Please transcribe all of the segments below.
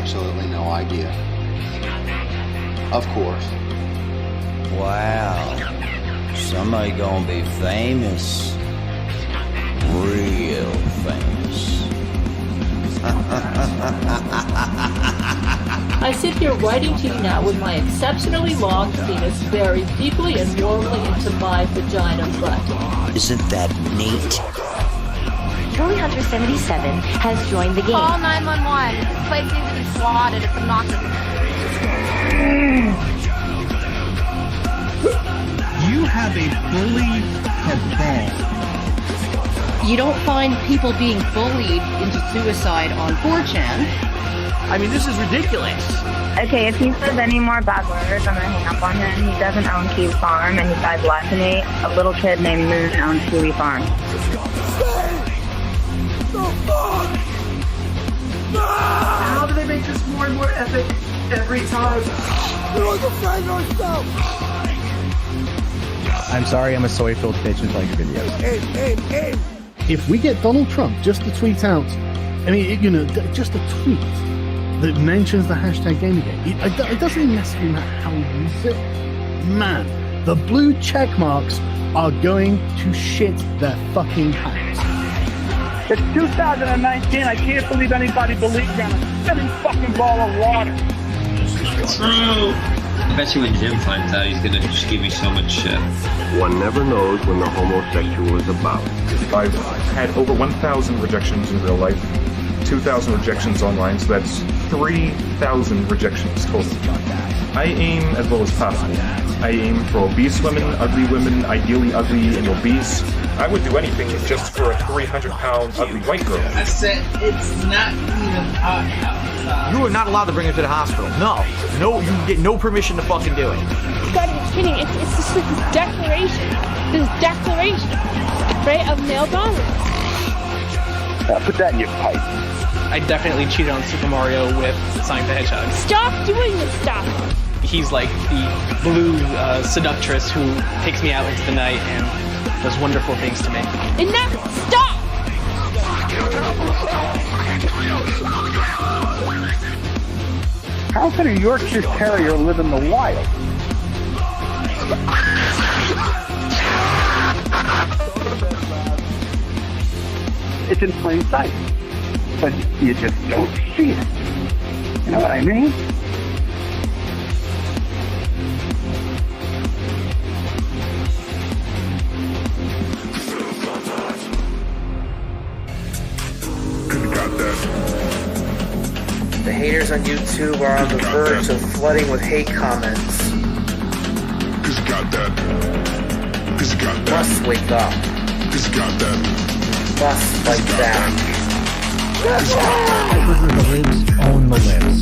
absolutely no idea. Of course. Wow. Somebody gonna be famous. Real famous. I sit here writing to you now with my exceptionally long penis buried deeply and warmly into my vagina butt. Isn't that neat? Totally Hunter 77 has joined the game. Call 911. This place needs to be swatted. It's obnoxious. You have a bully cabal. You don't find people being bullied into suicide on 4chan. I mean, this is ridiculous. Okay, if he says any more bad words, I'm gonna hang up on him. He doesn't own Kiwi Farm, and he died blasphemy. A little kid named Moon owns Kiwi Farm. How do they make this more and more epic every time? We'll defend ourselves! I'm sorry, I'm a soy-filled bitch with like videos. Hey. If we get Donald Trump just to tweet out, I mean, you know, just a tweet that mentions the hashtag Gamergate, it doesn't even necessarily matter how we use it. Man, the blue check marks are going to shit their fucking pants. It's 2019. I can't believe anybody believes in a silly fucking ball of water. True. I bet you when Jim finds out, he's gonna just give me so much shit. One never knows when the homosexual is about. I've had over 1,000 rejections in real life, 2,000 rejections online, so that's 3,000 rejections total. I aim as low as possible. I aim for obese women, ugly women, ideally ugly and obese. I would do anything just for a 300-pound ugly white girl. I said it's not even hot. You are not allowed to bring her to the hospital. No, you get no permission to fucking do it. You gotta be kidding. It's just like this declaration, right, of male dominance. Put that in your pipe. I definitely cheated on Super Mario with Sonic the Hedgehog. Stop doing this stuff. He's like the blue seductress who takes me out into the night and does wonderful things to me. Enough! Stop! How can a Yorkshire Terrier live in the wild? It's in plain sight, but you just don't see it. You know what I mean? The haters on YouTube are on the verge of flooding with hate comments. Must wake up. Must fight back. The libs own the libs.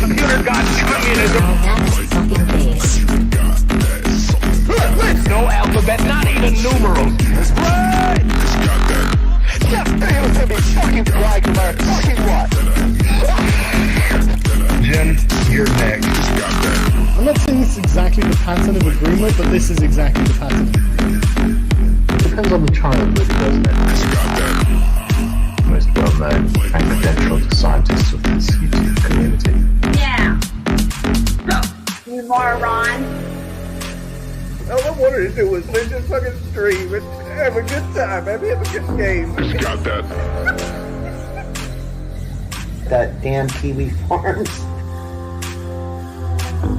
Computer got communism. No alphabet, not even numerals. That's right. Just fail to be fucking right no matter fucking what. Jim, you're next. I'm not saying this is exactly the pattern of agreement, but this is exactly the pattern of agreement. It depends on the child, doesn't it? Most well-known and credentialed scientists of this YouTube community. Yeah. You moron. All I wanted to do was live this fucking stream and have a good time, have a good game. Got that. That damn Kiwi Farms.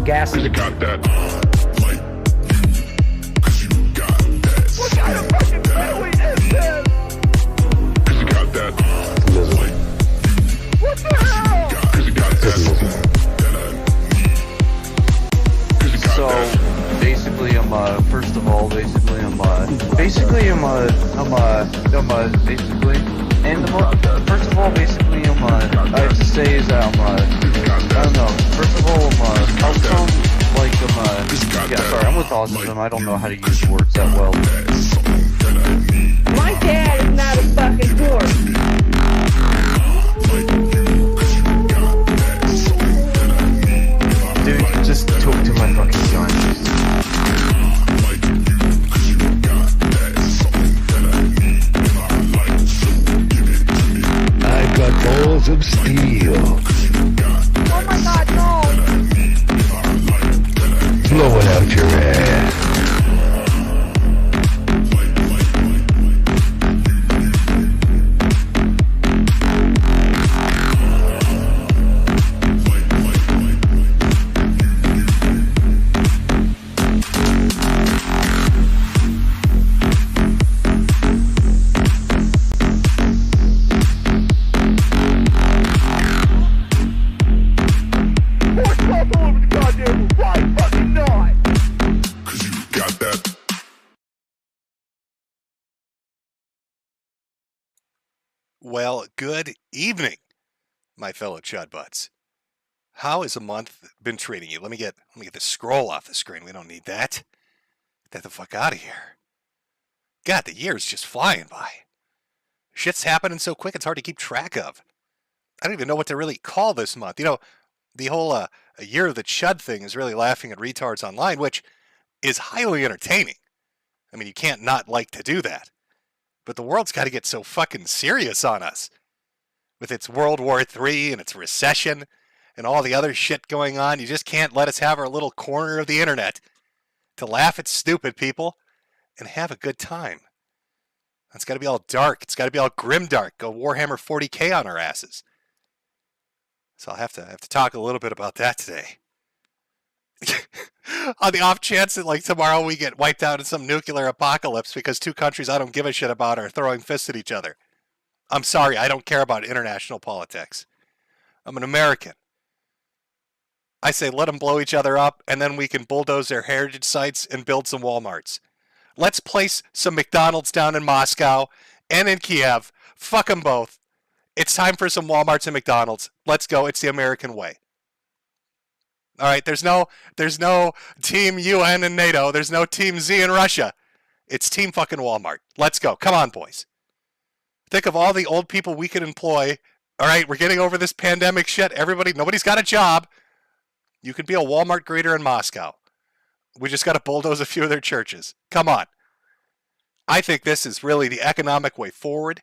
Gas. Got that. What kind of fucking family is this? Got that. What the hell? So basically, I'm first of all, basically, and first of all, basically, I have to say is that I don't know. First of all, sorry, I'm with autism. I don't know how to use words that well. My dad is not a fucking dork. Dude, just talk to my fucking put out your ass. Well, good evening, my fellow Chud Butts. How has a month been treating you? Let me get the scroll off the screen. We don't need that. Get that the fuck out of here. God, the year's just flying by. Shit's happening so quick it's hard to keep track of. I don't even know what to really call this month. You know, the whole a year of the Chud thing is really laughing at retards online, which is highly entertaining. I mean, you can't not like to do that. But the world's got to get so fucking serious on us. With its World War III and its recession and all the other shit going on, you just can't let us have our little corner of the internet to laugh at stupid people and have a good time. It's got to be all dark. It's got to be all grimdark. Go Warhammer 40k on our asses. So I'll have to talk a little bit about that today. On the off chance that like tomorrow we get wiped out in some nuclear apocalypse because two countries I don't give a shit about are throwing fists at each other. I'm sorry, I don't care about international politics. I'm an American. I say let them blow each other up and then we can bulldoze their heritage sites and build some Walmarts. Let's place some McDonald's down in Moscow and in Kiev. Fuck them both. It's time for some Walmarts and McDonald's. Let's go. It's the American way. All right, there's no Team UN and NATO. There's no Team Z in Russia. It's Team fucking Walmart. Let's go. Come on, boys. Think of all the old people we could employ. All right, we're getting over this pandemic shit. Nobody's got a job. You could be a Walmart greeter in Moscow. We just got to bulldoze a few of their churches. Come on. I think this is really the economic way forward.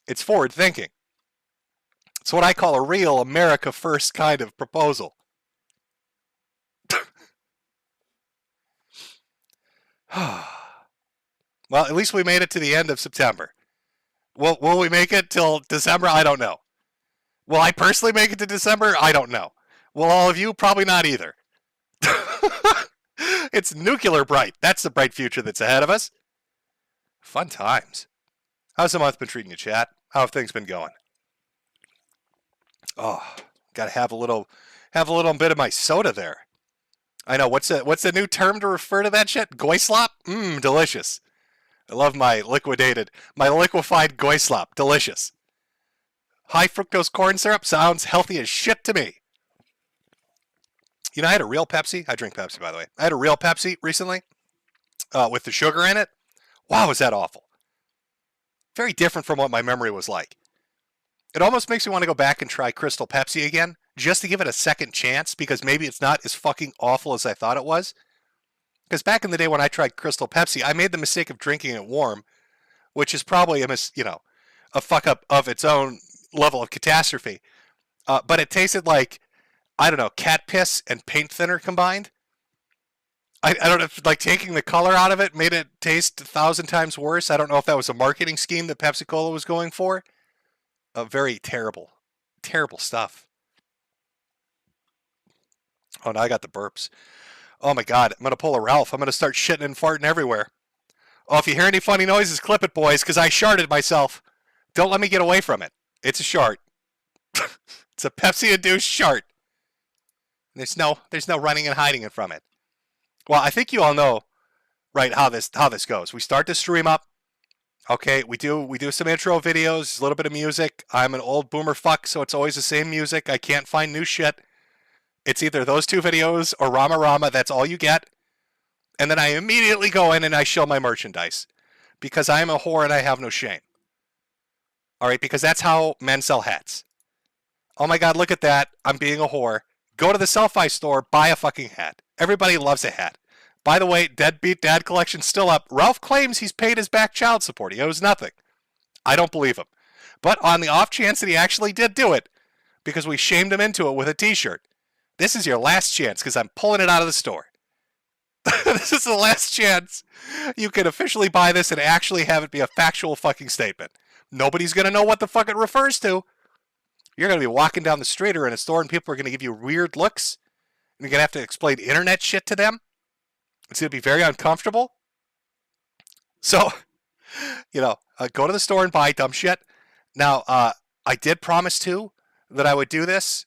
It's forward thinking. It's what I call a real America First kind of proposal. Well, at least we made it to the end of September. Will we make it till December? I don't know. Will I personally make it to December? I don't know. Will all of you? Probably not either. It's nuclear bright. That's the bright future that's ahead of us. Fun times. How's the month been treating you, chat? How have things been going? Oh, got to have a little bit of my soda there. I know, what's the new term to refer to that shit? Goislop? Delicious. I love my liquefied Goislop. Delicious. High fructose corn syrup sounds healthy as shit to me. You know, I had a real Pepsi. I drink Pepsi, by the way. I had a real Pepsi recently with the sugar in it. Wow, was that awful. Very different from what my memory was like. It almost makes me want to go back and try Crystal Pepsi again, just to give it a second chance, because maybe it's not as fucking awful as I thought it was. Because back in the day when I tried Crystal Pepsi, I made the mistake of drinking it warm, which is probably a fuck up of its own level of catastrophe. But it tasted like, I don't know, cat piss and paint thinner combined. I don't know if like taking the color out of it made it taste 1,000 times worse. I don't know if that was a marketing scheme that Pepsi-Cola was going for. Very terrible, terrible stuff. Oh, now I got the burps. Oh my God, I'm going to pull a Ralph. I'm going to start shitting and farting everywhere. Oh, if you hear any funny noises, clip it, boys, because I sharted myself. Don't let me get away from it. It's a shart. It's a Pepsi-induced shart. There's no running and hiding it from it. Well, I think you all know, right, how this goes. We start the stream up. Okay, we do some intro videos, a little bit of music. I'm an old boomer fuck, so it's always the same music. I can't find new shit. It's either those two videos or Rama Rama. That's all you get. And then I immediately go in and I show my merchandise because I am a whore and I have no shame. All right, because that's how men sell hats. Oh my God, look at that. I'm being a whore. Go to the Selfie store, buy a fucking hat. Everybody loves a hat. By the way, Deadbeat Dad collection's still up. Ralph claims he's paid his back child support. He owes nothing. I don't believe him. But on the off chance that he actually did do it, because we shamed him into it with a t-shirt, this is your last chance because I'm pulling it out of the store. This is the last chance you can officially buy this and actually have it be a factual fucking statement. Nobody's going to know what the fuck it refers to. You're going to be walking down the street or in a store and people are going to give you weird looks. And you're going to have to explain internet shit to them. It's going to be very uncomfortable. So, go to the store and buy dumb shit. Now, I did promise, too, that I would do this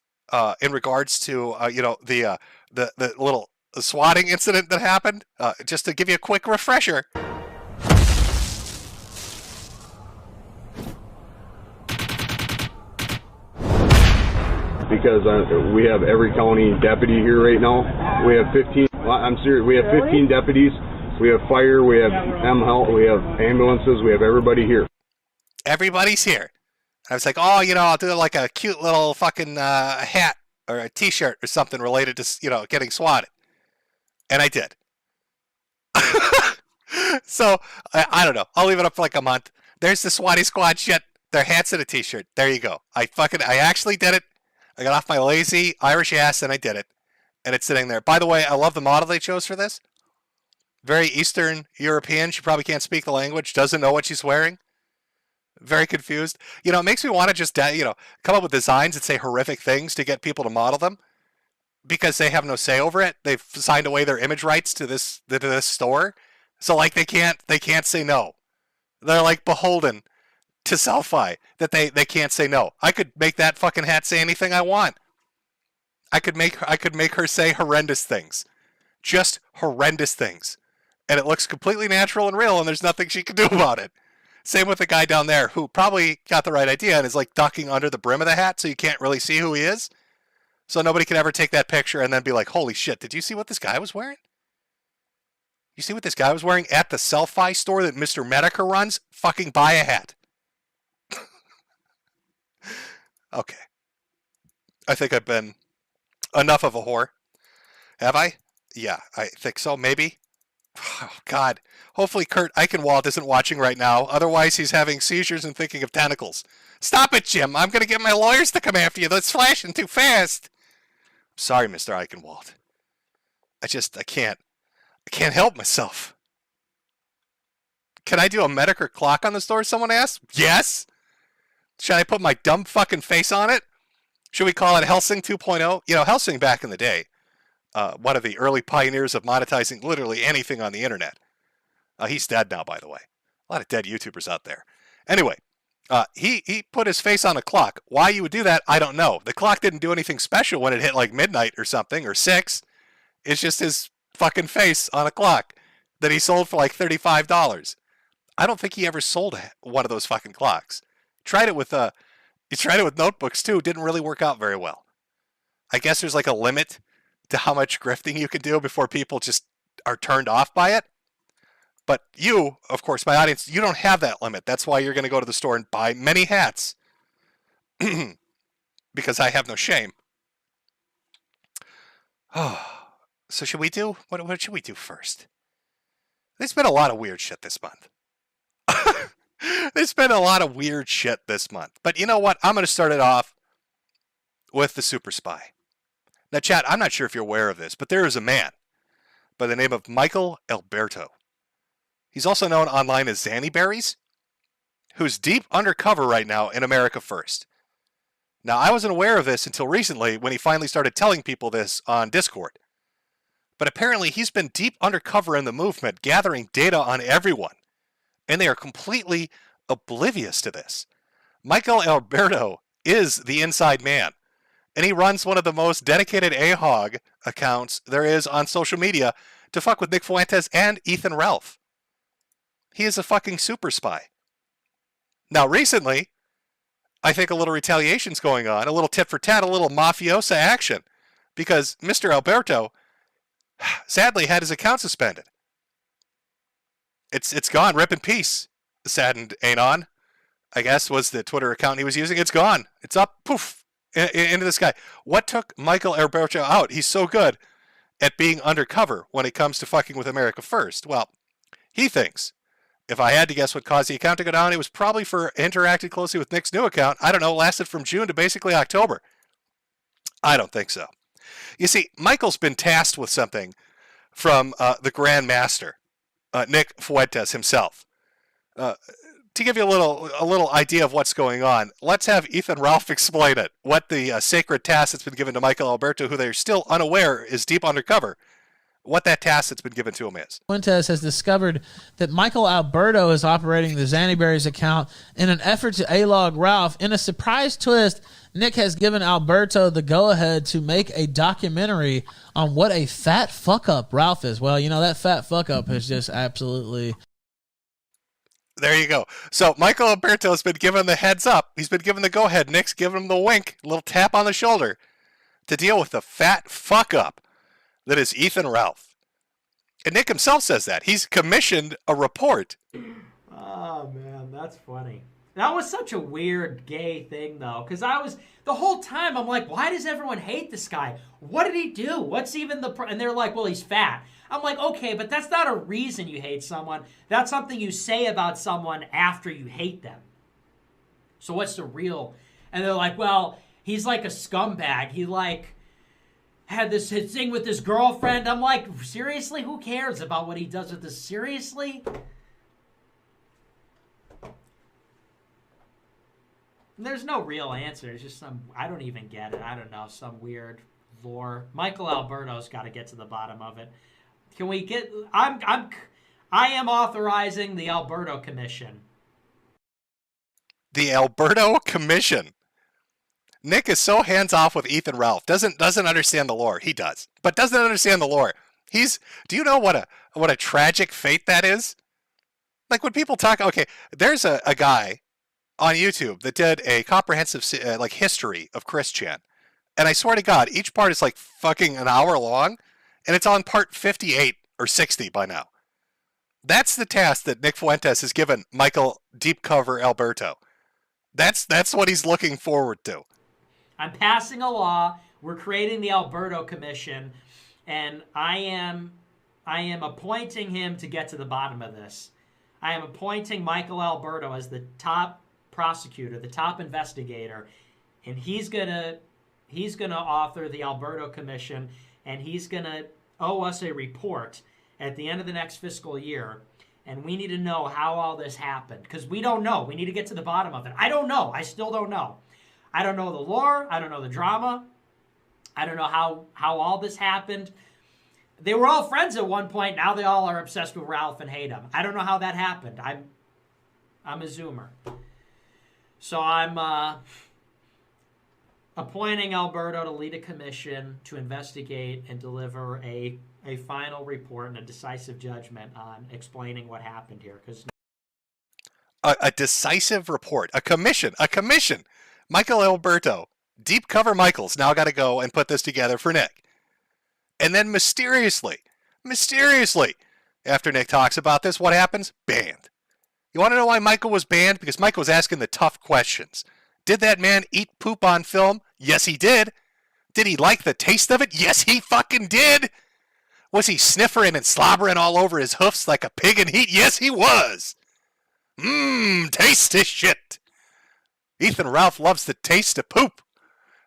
in regards to, the little swatting incident that happened. Just to give you a quick refresher. Because we have every county deputy here right now. We have 15. I'm serious. We have 15 deputies. We have fire. We have health. We have ambulances. We have everybody here. Everybody's here. I was like, I'll do like a cute little fucking hat or a T-shirt or something related to getting swatted, and I did. So I don't know. I'll leave it up for like a month. There's the Swatty Squad shit. Their hats and a T-shirt. There you go. I actually did it. I got off my lazy Irish ass and I did it. And it's sitting there. By the way, I love the model they chose for this. Very Eastern European. She probably can't speak the language. Doesn't know what she's wearing. Very confused. It makes me want to just, come up with designs that say horrific things to get people to model them. Because they have no say over it. They've signed away their image rights to this store. So like they can't say no. They're like beholden to Selfie that they can't say no. I could make that fucking hat say anything I want. I could make her say horrendous things. Just horrendous things. And it looks completely natural and real and there's nothing she can do about it. Same with the guy down there who probably got the right idea and is like ducking under the brim of the hat so you can't really see who he is. So nobody can ever take that picture and then be like, holy shit, did you see what this guy was wearing? You see what this guy was wearing at the Selfie store that Mr. Metokur runs? Fucking buy a hat. Okay. I think I've been enough of a whore. Have I? Yeah, I think so, maybe. Oh, God. Hopefully Kurt Eichenwald isn't watching right now. Otherwise, he's having seizures and thinking of tentacles. Stop it, Jim. I'm going to get my lawyers to come after you. That's flashing too fast. I'm sorry, Mr. Eichenwald. I can't help myself. Can I do a Metokur clock on the store, someone asked? Yes. Should I put my dumb fucking face on it? Should we call it Helsing 2.0? Helsing back in the day, one of the early pioneers of monetizing literally anything on the internet. He's dead now, by the way. A lot of dead YouTubers out there. Anyway, he put his face on a clock. Why you would do that, I don't know. The clock didn't do anything special when it hit like midnight or something, or 6. It's just his fucking face on a clock that he sold for like $35. I don't think he ever sold one of those fucking clocks. He tried it with notebooks too. Didn't really work out very well. I guess there's like a limit to how much grifting you can do before people just are turned off by it. But you, of course, my audience, you don't have that limit. That's why you're going to go to the store and buy many hats. Because I have no shame. Oh, so should we do, what should we do first? There's been a lot of weird shit this month. There's been a lot of weird shit this month. But you know what? I'm going to start it off with the super spy. Now, chat, I'm not sure if you're aware of this, but there is a man by the name of Michael Alberto. He's also known online as Zannyberries, who's deep undercover right now in America First. Now, I wasn't aware of this until recently when he finally started telling people this on Discord. But apparently he's been deep undercover in the movement, gathering data on everyone. And they are completely oblivious to this. Michael Alberto is the inside man. And he runs one of the most dedicated AHOG accounts there is on social media to fuck with Nick Fuentes and Ethan Ralph. He is a fucking super spy. Now, recently, I think a little retaliation's going on, a little tit for tat, a little mafiosa action, because Mr. Alberto sadly had his account suspended. It's gone. Rip in peace. Saddened Anon, I guess, was the Twitter account he was using. It's gone. It's up. Poof. Into the sky. What took Michael Alberto out? He's so good at being undercover when it comes to fucking with America First. Well, he thinks, if I had to guess what caused the account to go down, it was probably for interacting closely with Nick's new account. I don't know, lasted from June to basically October. I don't think so. You see, Michael's been tasked with something from the Grand Master, Nick Fuentes himself. To give you a little idea of what's going on, let's have Ethan Ralph explain it. What the sacred task that's been given to Michael Alberto, who they're still unaware is deep undercover, what that task that's been given to him is. Fuentes has discovered that Michael Alberto is operating the Xanniberries account in an effort to A-log Ralph. In a surprise twist, Nick has given Alberto the go-ahead to make a documentary on what a fat fuck-up Ralph is. Well, you know, that fat fuck-up is just absolutely... There you go. So Michael Alberto has been given the heads up. He's been given the go-ahead. Nick's given him the wink, a little tap on the shoulder to deal with the fat fuck-up that is Ethan Ralph. And Nick himself says that. He's commissioned a report. Oh, man, that's funny. That was such a weird gay thing, though, because the whole time, I'm like, why does everyone hate this guy? What did he do? What's even and they're like, well, he's fat. I'm like, okay, but that's not a reason you hate someone. That's something you say about someone after you hate them. So what's the real? And they're like, well, he's like a scumbag. He had this thing with his girlfriend. I'm like, seriously? Who cares about what he does with this? Seriously? There's no real answer. It's just I don't even get it. I don't know, some weird lore. Michael Alberto's got to get to the bottom of it. Can we get... I am authorizing the Alberto Commission. The Alberto Commission. Nick is so hands-off with Ethan Ralph. Doesn't understand the lore. He does. But doesn't understand the lore. Do you know what a tragic fate that is? Like when people talk... Okay, there's a guy on YouTube that did a comprehensive history of Chris Chan. And I swear to God, each part is like fucking an hour long. And it's on part 58 or 60 by now. That's the task that Nick Fuentes has given Michael Deep Cover Alberto. That's what he's looking forward to. I'm passing a law. We're creating the Alberto Commission. And I am appointing him to get to the bottom of this. I am appointing Michael Alberto as the top prosecutor, the top investigator. And he's gonna author the Alberto Commission. And he's going to owe us a report at the end of the next fiscal year. And we need to know how all this happened. Because we don't know. We need to get to the bottom of it. I don't know. I still don't know. I don't know the lore. I don't know the drama. I don't know how all this happened. They were all friends at one point. Now they all are obsessed with Ralph and hate him. I don't know how that happened. I'm a Zoomer. So I'm... appointing Alberto to lead a commission to investigate and deliver a final report and a decisive judgment on explaining what happened here. Because a decisive report, a commission. Michael Alberto, Deep Cover Michael's now got to go and put this together for Nick. And then mysteriously, after Nick talks about this, what happens? Banned. You want to know why Michael was banned? Because Michael was asking the tough questions. Did that man eat poop on film? Yes, he did. Did he like the taste of it? Yes, he fucking did. Was he sniffering and slobbering all over his hoofs like a pig in heat? Yes, he was. Tasty shit. Ethan Ralph loves the taste of poop.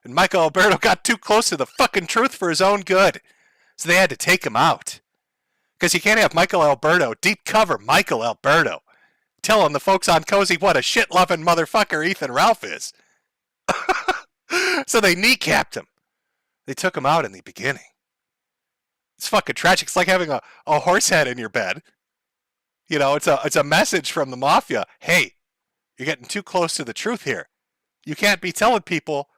And Michael Alberto got too close to the fucking truth for his own good. So they had to take him out. Because you can't have Michael Alberto, Deep Cover Michael Alberto, telling the folks on Cozy what a shit-loving motherfucker Ethan Ralph is. So they kneecapped him. They took him out in the beginning. It's fucking tragic. It's like having a horse head in your bed. You know, it's a message from the mafia. Hey, you're getting too close to the truth here. You can't be telling people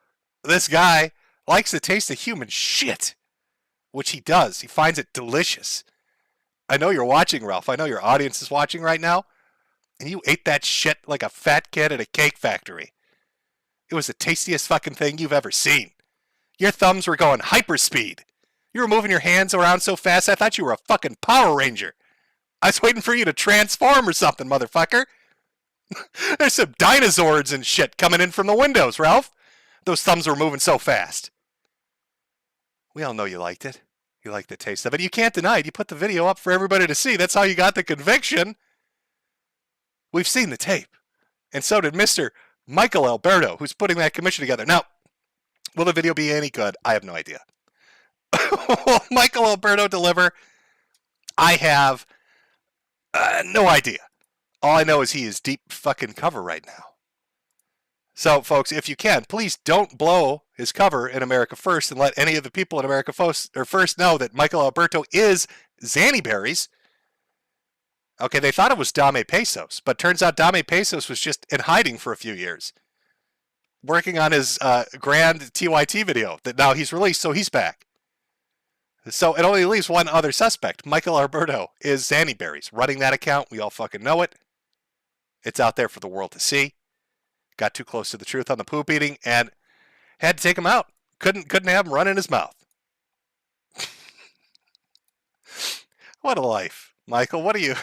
this guy likes the taste of human shit, which he does. He finds it delicious. I know you're watching, Ralph. I know your audience is watching right now. And you ate that shit like a fat kid at a cake factory. It was the tastiest fucking thing you've ever seen. Your thumbs were going hyperspeed. You were moving your hands around so fast I thought you were a fucking Power Ranger. I was waiting for you to transform or something, motherfucker. There's some dinosaurs and shit coming in from the windows, Ralph. Those thumbs were moving so fast. We all know you liked it. You liked the taste of it. You can't deny it. You put the video up for everybody to see. That's how you got the conviction. We've seen the tape. And so did Mr. Michael Alberto, who's putting that commission together. Now, will the video be any good? I have no idea. Will Michael Alberto deliver? I have no idea. All I know is he is deep fucking cover right now. So, folks, if you can, please don't blow his cover in America First and let any of the people in America First know that Michael Alberto is Zannyberries. Okay, they thought it was Dame Pesos, but turns out Dame Pesos was just in hiding for a few years, working on his grand TYT video that now he's released, so he's back. So it only leaves one other suspect. Michael Alberto is Zannyberries, running that account. We all fucking know it. It's out there for the world to see. Got too close to the truth on the poop eating and had to take him out. Couldn't have him run in his mouth. What a life, Michael. What are you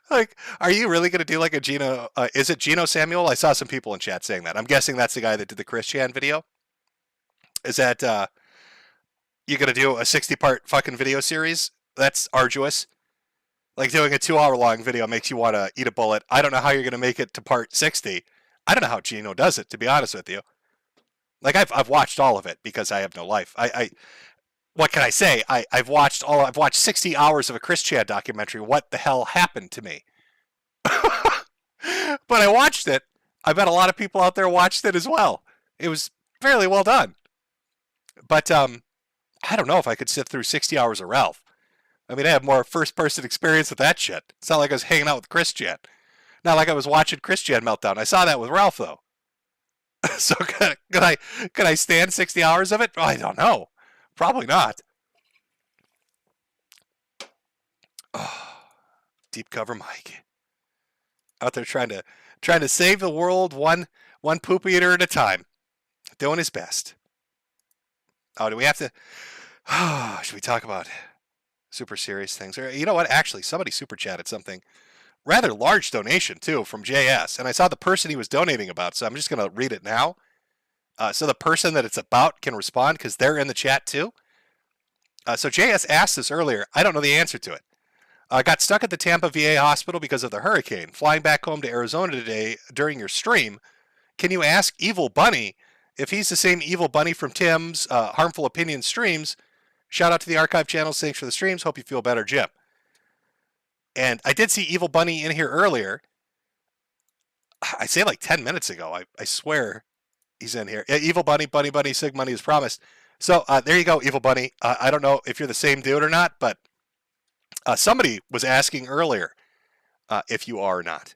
like? Are you really going to do like a Gino? Is it Gino Samuel? I saw some people in chat saying that. I'm guessing that's the guy that did the Chris Chan video. Is that you going to do a 60-part fucking video series? That's arduous. Like doing a 2-hour-long video makes you want to eat a bullet. I don't know how you're going to make it to part 60. I don't know how Gino does it, to be honest with you. Like I've watched all of it because I have no life. What can I say? I've watched 60 hours of a Chris Chan documentary. What the hell happened to me? But I watched it. I bet a lot of people out there watched it as well. It was fairly well done. But I don't know if I could sit through 60 hours of Ralph. I mean, I have more first-person experience with that shit. It's not like I was hanging out with Chris Chan. Not like I was watching Chris Chan meltdown. I saw that with Ralph, though. So could I stand 60 hours of it? I don't know. Probably not. Oh, deep cover Mike. Out there trying to save the world one poop eater at a time. Doing his best. Oh, do we have to... Oh, should we talk about super serious things? Or, you know what? Actually, somebody super chatted something. Rather large donation, too, from JS. And I saw the person he was donating about, so I'm just going to read it now. So the person that it's about can respond because they're in the chat, too. So JS asked this earlier. I don't know the answer to it. Got stuck at the Tampa VA hospital because of the hurricane. Flying back home to Arizona today during your stream. Can you ask Evil Bunny if he's the same Evil Bunny from Tim's Harmful Opinion streams? Shout out to the archive channels. Thanks for the streams. Hope you feel better, Jim. And I did see Evil Bunny in here earlier. I say like 10 minutes ago. I swear he's in here. Yeah, Evil Bunny, Bunny, Sig Money as promised. So there you go, Evil Bunny. I don't know if you're the same dude or not, but somebody was asking earlier if you are or not.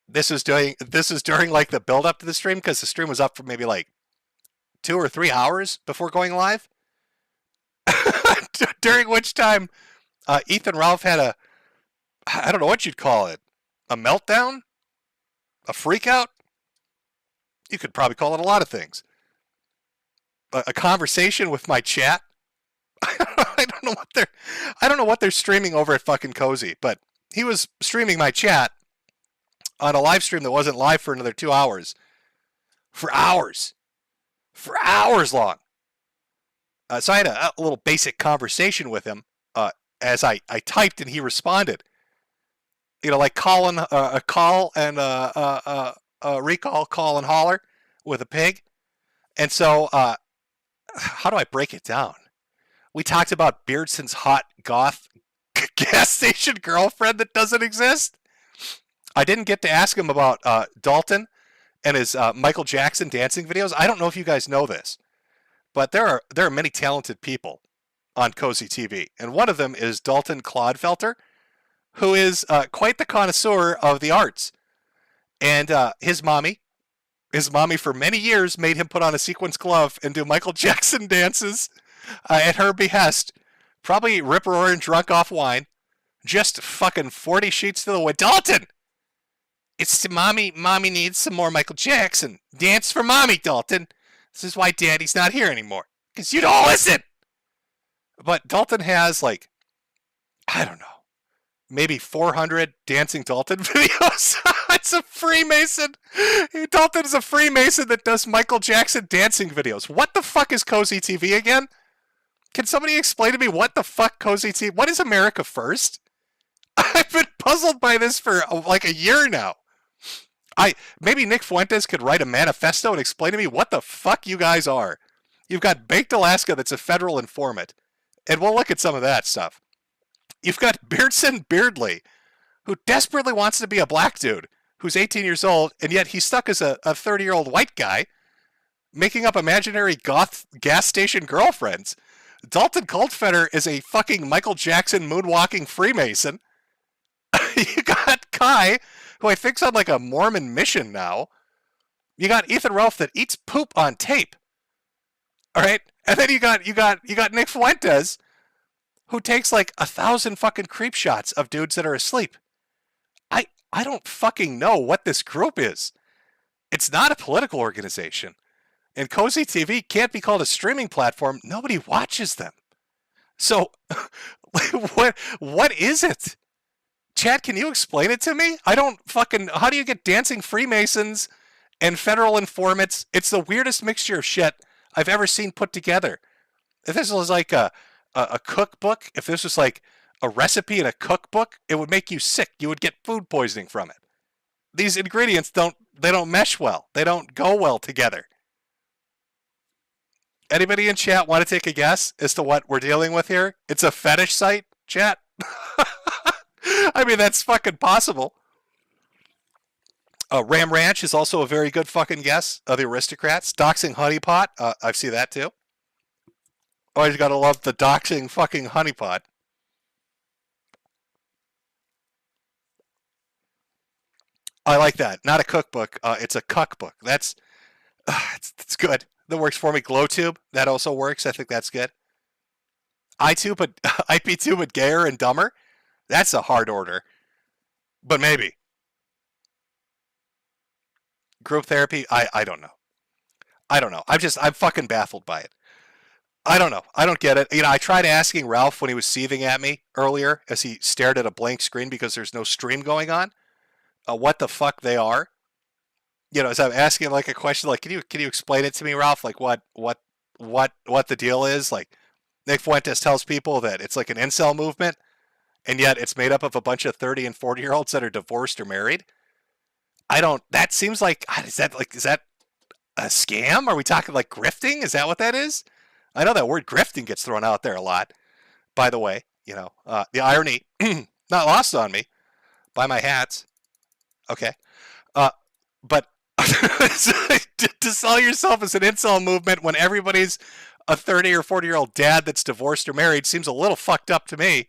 This is during like the build up to the stream because the stream was up for maybe like 2 or 3 hours before going live. During which time Ethan Ralph had I don't know what you'd call it, a meltdown, a freak out. You could probably call it a lot of things. A conversation with my chat. I don't know what they're streaming over at fucking Cozy, but he was streaming my chat on a live stream that wasn't live for another 2 hours. For hours long. So I had a little basic conversation with him as I typed and he responded. You know, like calling a call and a recall, call and holler with a pig. And so how do I break it down? We talked about Beardson's hot goth gas station girlfriend that doesn't exist. I didn't get to ask him about Dalton and his Michael Jackson dancing videos. I don't know if you guys know this, but there are many talented people on Cozy TV, and one of them is Dalton Clodfelter, who is quite the connoisseur of the arts. And his mommy for many years made him put on a sequins glove and do Michael Jackson dances at her behest. Probably rip-roaring drunk off wine. Just fucking 40 sheets to the wind. Dalton! It's to mommy. Mommy needs some more Michael Jackson. Dance for mommy, Dalton. This is why daddy's not here anymore. Because you don't listen! But Dalton has, like, I don't know, maybe 400 Dancing Dalton videos. It's a Freemason. Dalton is a Freemason that does Michael Jackson dancing videos. What the fuck is Cozy TV again? Can somebody explain to me what the fuck Cozy TV... What is America First? I've been puzzled by this for like a year now. Maybe Nick Fuentes could write a manifesto and explain to me what the fuck you guys are. You've got Baked Alaska that's a federal informant. And we'll look at some of that stuff. You've got Beardson Beardley, who desperately wants to be a black dude who's 18 years old, and yet he's stuck as a 30-year-old white guy making up imaginary goth gas station girlfriends. Dalton Cultfetter is a fucking Michael Jackson moonwalking Freemason. You got Kai, who I think's on like a Mormon mission now. You got Ethan Ralph that eats poop on tape. All right, and then you got Nick Fuentes, who takes like 1,000 fucking creep shots of dudes that are asleep. I don't fucking know what this group is. It's not a political organization. And Cozy TV can't be called a streaming platform. Nobody watches them. So, what is it? Chad, can you explain it to me? I don't fucking... How do you get dancing Freemasons and federal informants? It's the weirdest mixture of shit I've ever seen put together. If this was like a cookbook, if this was like a recipe in a cookbook, it would make you sick. You would get food poisoning from it. These ingredients don't mesh well. They don't go well together. Anybody in chat want to take a guess as to what we're dealing with here? It's a fetish site, chat? I mean, that's fucking possible. Ram Ranch is also a very good fucking guess of the aristocrats. Doxing Honeypot, I've seen that too. Always gotta love the doxing fucking honeypot. I like that. Not a cookbook. It's a cuckbook. That's it's good. That works for me. GlowTube, that also works. I think that's good. IP2, but gayer and dumber. That's a hard order, but maybe. Group therapy. I don't know. I don't know. I'm fucking baffled by it. I don't know. I don't get it. You know, I tried asking Ralph when he was seething at me earlier as he stared at a blank screen because there's no stream going on. What the fuck they are? You know, as I'm asking like a question, like, can you explain it to me, Ralph? Like what the deal is? Like, Nick Fuentes tells people that it's like an incel movement, and yet it's made up of a bunch of 30 and 40-year-olds that are divorced or married. That seems like, is that a scam? Are we talking like grifting? Is that what that is? I know that word grifting gets thrown out there a lot, by the way. You know, the irony, not lost on me, by my hats. Okay. But to sell yourself as an incel movement when everybody's a 30 or 40-year-old dad that's divorced or married seems a little fucked up to me.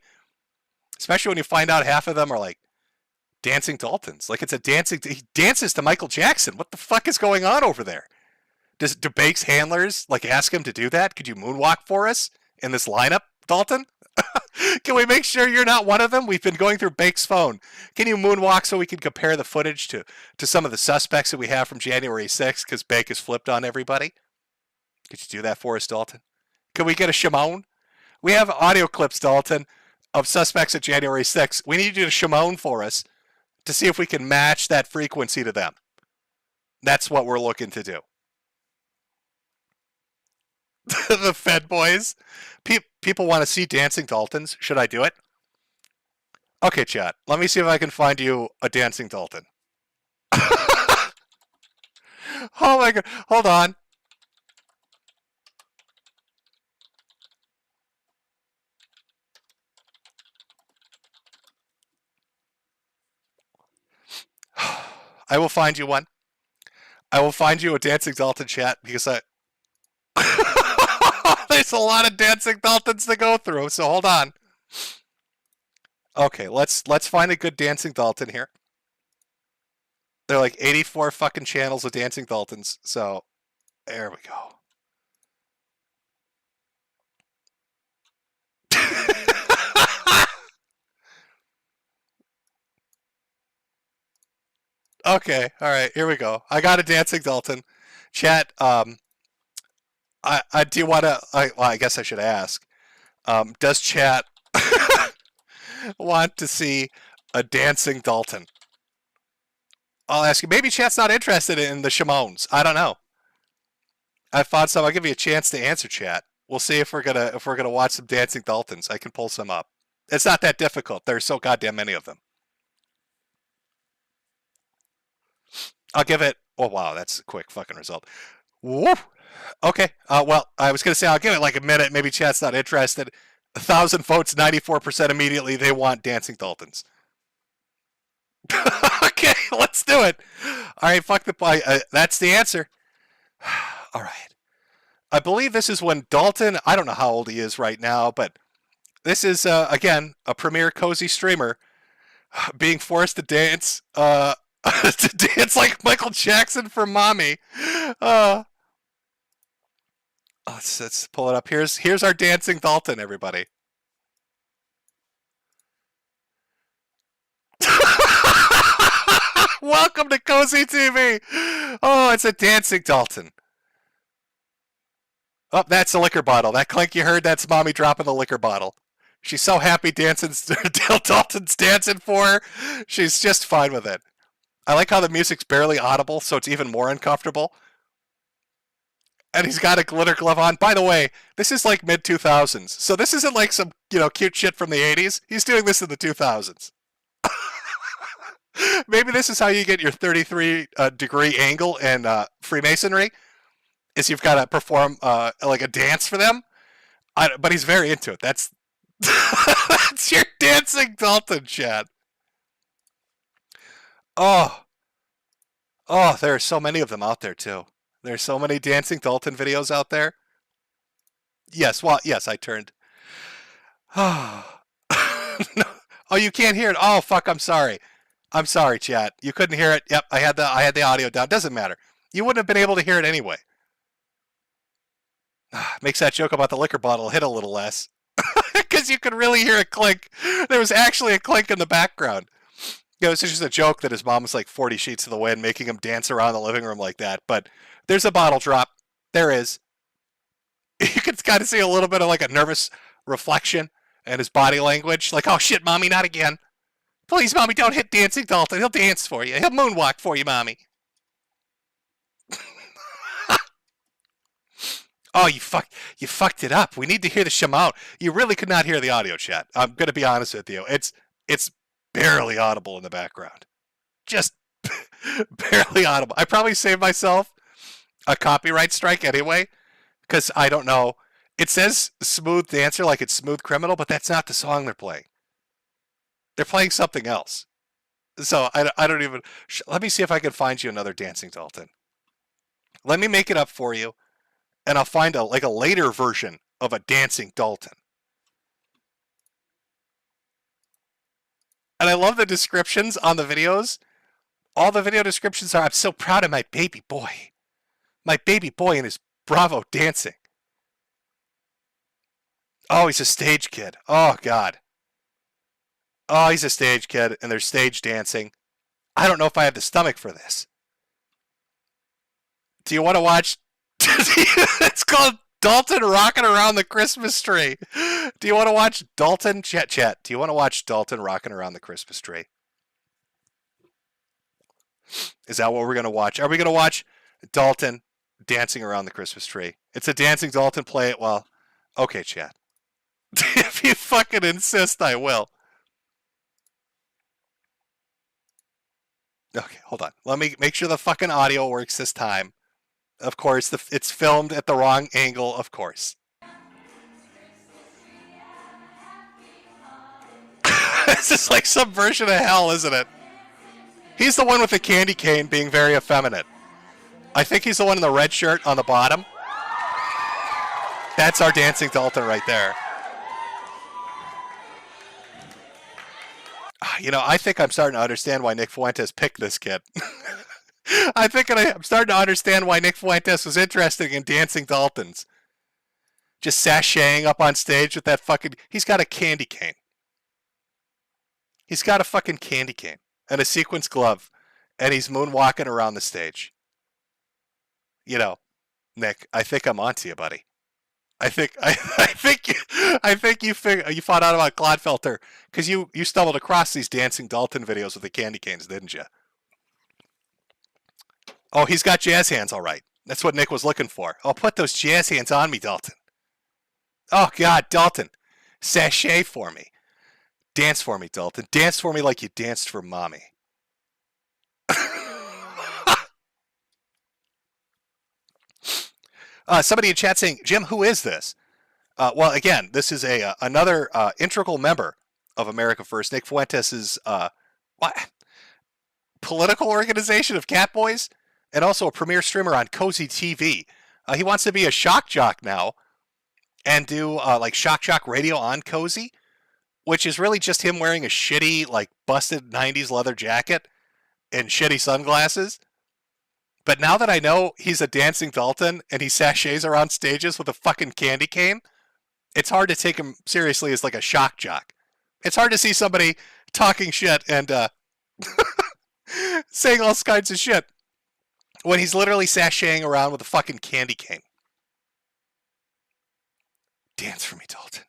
Especially when you find out half of them are like dancing Daltons. Like he dances to Michael Jackson. What the fuck is going on over there? Do Bake's handlers like ask him to do that? Could you moonwalk for us in this lineup, Dalton? Can we make sure you're not one of them? We've been going through Bake's phone. Can you moonwalk so we can compare the footage to some of the suspects that we have from January 6th because Bake has flipped on everybody? Could you do that for us, Dalton? Can we get a Shimon? We have audio clips, Dalton, of suspects at January 6th. We need you to Shimon for us to see if we can match that frequency to them. That's what we're looking to do. The Fed boys. People want to see dancing Daltons. Should I do it? Okay, chat. Let me see if I can find you a dancing Dalton. Oh my god. Hold on. I will find you one. I will find you a dancing Dalton, chat, because there's a lot of dancing Daltons to go through, so hold on. Okay, let's find a good dancing Dalton here. There are like 84 fucking channels of dancing Daltons, so there we go. Okay, all right, here we go. I got a dancing Dalton. Chat, I do you want to, well, I guess I should ask, does chat want to see a dancing Dalton? I'll ask you. Maybe chat's not interested in the Shimons. I don't know. I found some. I'll give you a chance to answer, chat. We'll see if we're gonna watch some dancing Daltons. I can pull some up. It's not that difficult. There's so goddamn many of them. I'll give it. Oh wow, that's a quick fucking result. Woo. Okay. Well, I was gonna say I'll give it like a minute. Maybe chat's not interested. 1,000 votes, 94% immediately. They want Dancing Daltons. Okay, let's do it. All right, fuck the play. That's the answer. All right. I believe this is when Dalton, I don't know how old he is right now, but this is, again, a premier cozy streamer being forced to dance, to dance like Michael Jackson for mommy. Let's pull it up. Here's our Dancing Dalton, everybody. Welcome to Cozy TV. Oh, it's a Dancing Dalton. Oh, that's the liquor bottle. That clink you heard, that's mommy dropping the liquor bottle. She's so happy dancing. Dalton's dancing for her. She's just fine with it. I like how the music's barely audible, so it's even more uncomfortable. And he's got a glitter glove on. By the way, this is like mid-2000s. So this isn't like some, cute shit from the 80s. He's doing this in the 2000s. Maybe this is how you get your 33-degree angle in Freemasonry, is you've got to perform like a dance for them. But he's very into it. That's your Dancing Dalton, chat. Oh, there are so many of them out there, too. There's so many Dancing Dalton videos out there. Yes, I turned. Oh, no. Oh, you can't hear it. Oh, fuck, I'm sorry. I'm sorry, chat. You couldn't hear it. Yep, I had the audio down. Doesn't matter. You wouldn't have been able to hear it anyway. Makes that joke about the liquor bottle hit a little less. Because you could really hear a clink. There was actually a clink in the background. It's just a joke that his mom was like 40 sheets to the wind, making him dance around the living room like that. But there's a bottle drop. There is. You can kind of see a little bit of like a nervous reflection in his body language. Like, oh shit, mommy, not again. Please, mommy, don't hit Dancing Dalton. He'll dance for you. He'll moonwalk for you, mommy. Oh, you fucked it up. We need to hear the shamo. You really could not hear the audio, chat. I'm going to be honest with you. It's barely audible in the background. Just barely audible. I probably saved myself a copyright strike anyway, because I don't know. It says Smooth Dancer like it's Smooth Criminal, but that's not the song they're playing. They're playing something else. So I don't even... Let me see if I can find you another Dancing Dalton. Let me make it up for you, and I'll find a later version of a Dancing Dalton. And I love the descriptions on the videos. All the video descriptions are, I'm so proud of my baby boy. My baby boy and his Bravo dancing. Oh, he's a stage kid. Oh, God. Oh, he's a stage kid, and they're stage dancing. I don't know if I have the stomach for this. Do you want to watch... It's called Dalton Rocking Around the Christmas Tree. Do you want to watch Dalton? Chat. Do you want to watch Dalton Rocking Around the Christmas Tree? Is that what we're going to watch? Are we going to watch Dalton dancing around the Christmas tree? It's a Dancing Dalton play it. Well, okay, chat. If you fucking insist, I will. Okay, hold on. Let me make sure the fucking audio works this time. Of course, it's filmed at the wrong angle, of course. This is like some version of hell, isn't it? He's the one with the candy cane being very effeminate. I think he's the one in the red shirt on the bottom. That's our Dancing Dalton right there. I think I'm starting to understand why Nick Fuentes picked this kid. I'm starting to understand why Nick Fuentes was interested in Dancing Daltons. Just sashaying up on stage with that fucking... He's got a candy cane. He's got a fucking candy cane and a sequins glove, and he's moonwalking around the stage. Nick, I think I'm onto you, buddy. I think you found out about Clodfelter because you stumbled across these Dancing Dalton videos with the candy canes, didn't you? Oh, he's got jazz hands, all right. That's what Nick was looking for. Oh, put those jazz hands on me, Dalton. Oh, God, Dalton. Sashay for me. Dance for me, Dalton. Dance for me like you danced for mommy. Somebody in chat saying, Jim, who is this? Well, again, this is another integral member of America First. Nick Fuentes is what? Political organization of Catboys, and also a premier streamer on Cozy TV. He wants to be a shock jock now and do like shock jock radio on Cozy, which is really just him wearing a shitty, like busted 90s leather jacket and shitty sunglasses. But now that I know he's a dancing Dalton and he sachets around stages with a fucking candy cane, it's hard to take him seriously as like a shock jock. It's hard to see somebody talking shit and saying all kinds of shit when he's literally sashaying around with a fucking candy cane. Dance for me, Dalton.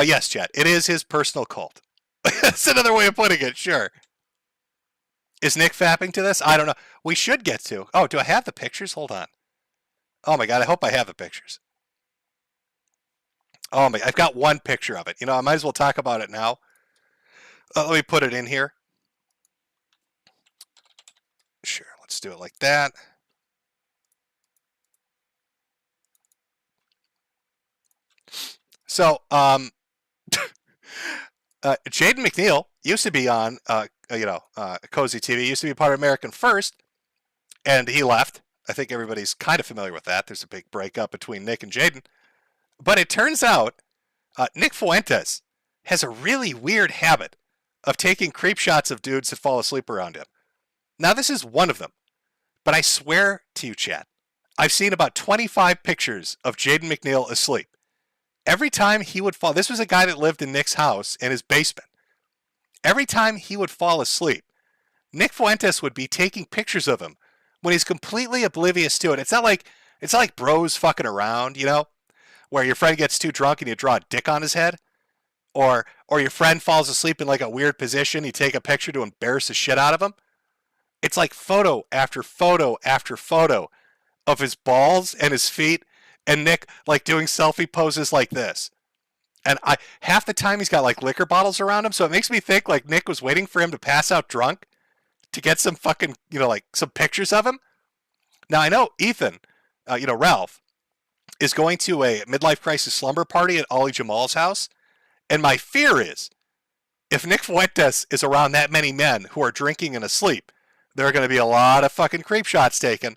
Yes, chat. It is his personal cult. That's another way of putting it, sure. Is Nick fapping to this? I don't know. We should get to. Oh, do I have the pictures? Hold on. Oh my god, I hope I have the pictures. Oh my, I've got one picture of it. You know, I might as well talk about it now. Let me put it in here. Sure, let's do it like that. So, Jaden McNeil used to be on, Cozy TV, used to be part of American First, and he left. I think everybody's kind of familiar with that. There's a big breakup between Nick and Jaden. But it turns out Nick Fuentes has a really weird habit of taking creep shots of dudes that fall asleep around him. Now, this is one of them. But I swear to you, chat, I've seen about 25 pictures of Jaden McNeil asleep. Every time he would fall, this was a guy that lived in Nick's house in his basement. Every time he would fall asleep, Nick Fuentes would be taking pictures of him when he's completely oblivious to it. It's not like bros fucking around, you know, where your friend gets too drunk and you draw a dick on his head, or your friend falls asleep in like a weird position, you take a picture to embarrass the shit out of him. It's like photo after photo after photo of his balls and his feet, and Nick like doing selfie poses like this. And half the time he's got like liquor bottles around him, so it makes me think like Nick was waiting for him to pass out drunk to get some fucking, like some pictures of him. Now I know Ethan, Ralph, is going to a midlife crisis slumber party at Ollie Jamal's house, and my fear is, if Nick Fuentes is around that many men who are drinking and asleep, there are going to be a lot of fucking creep shots taken.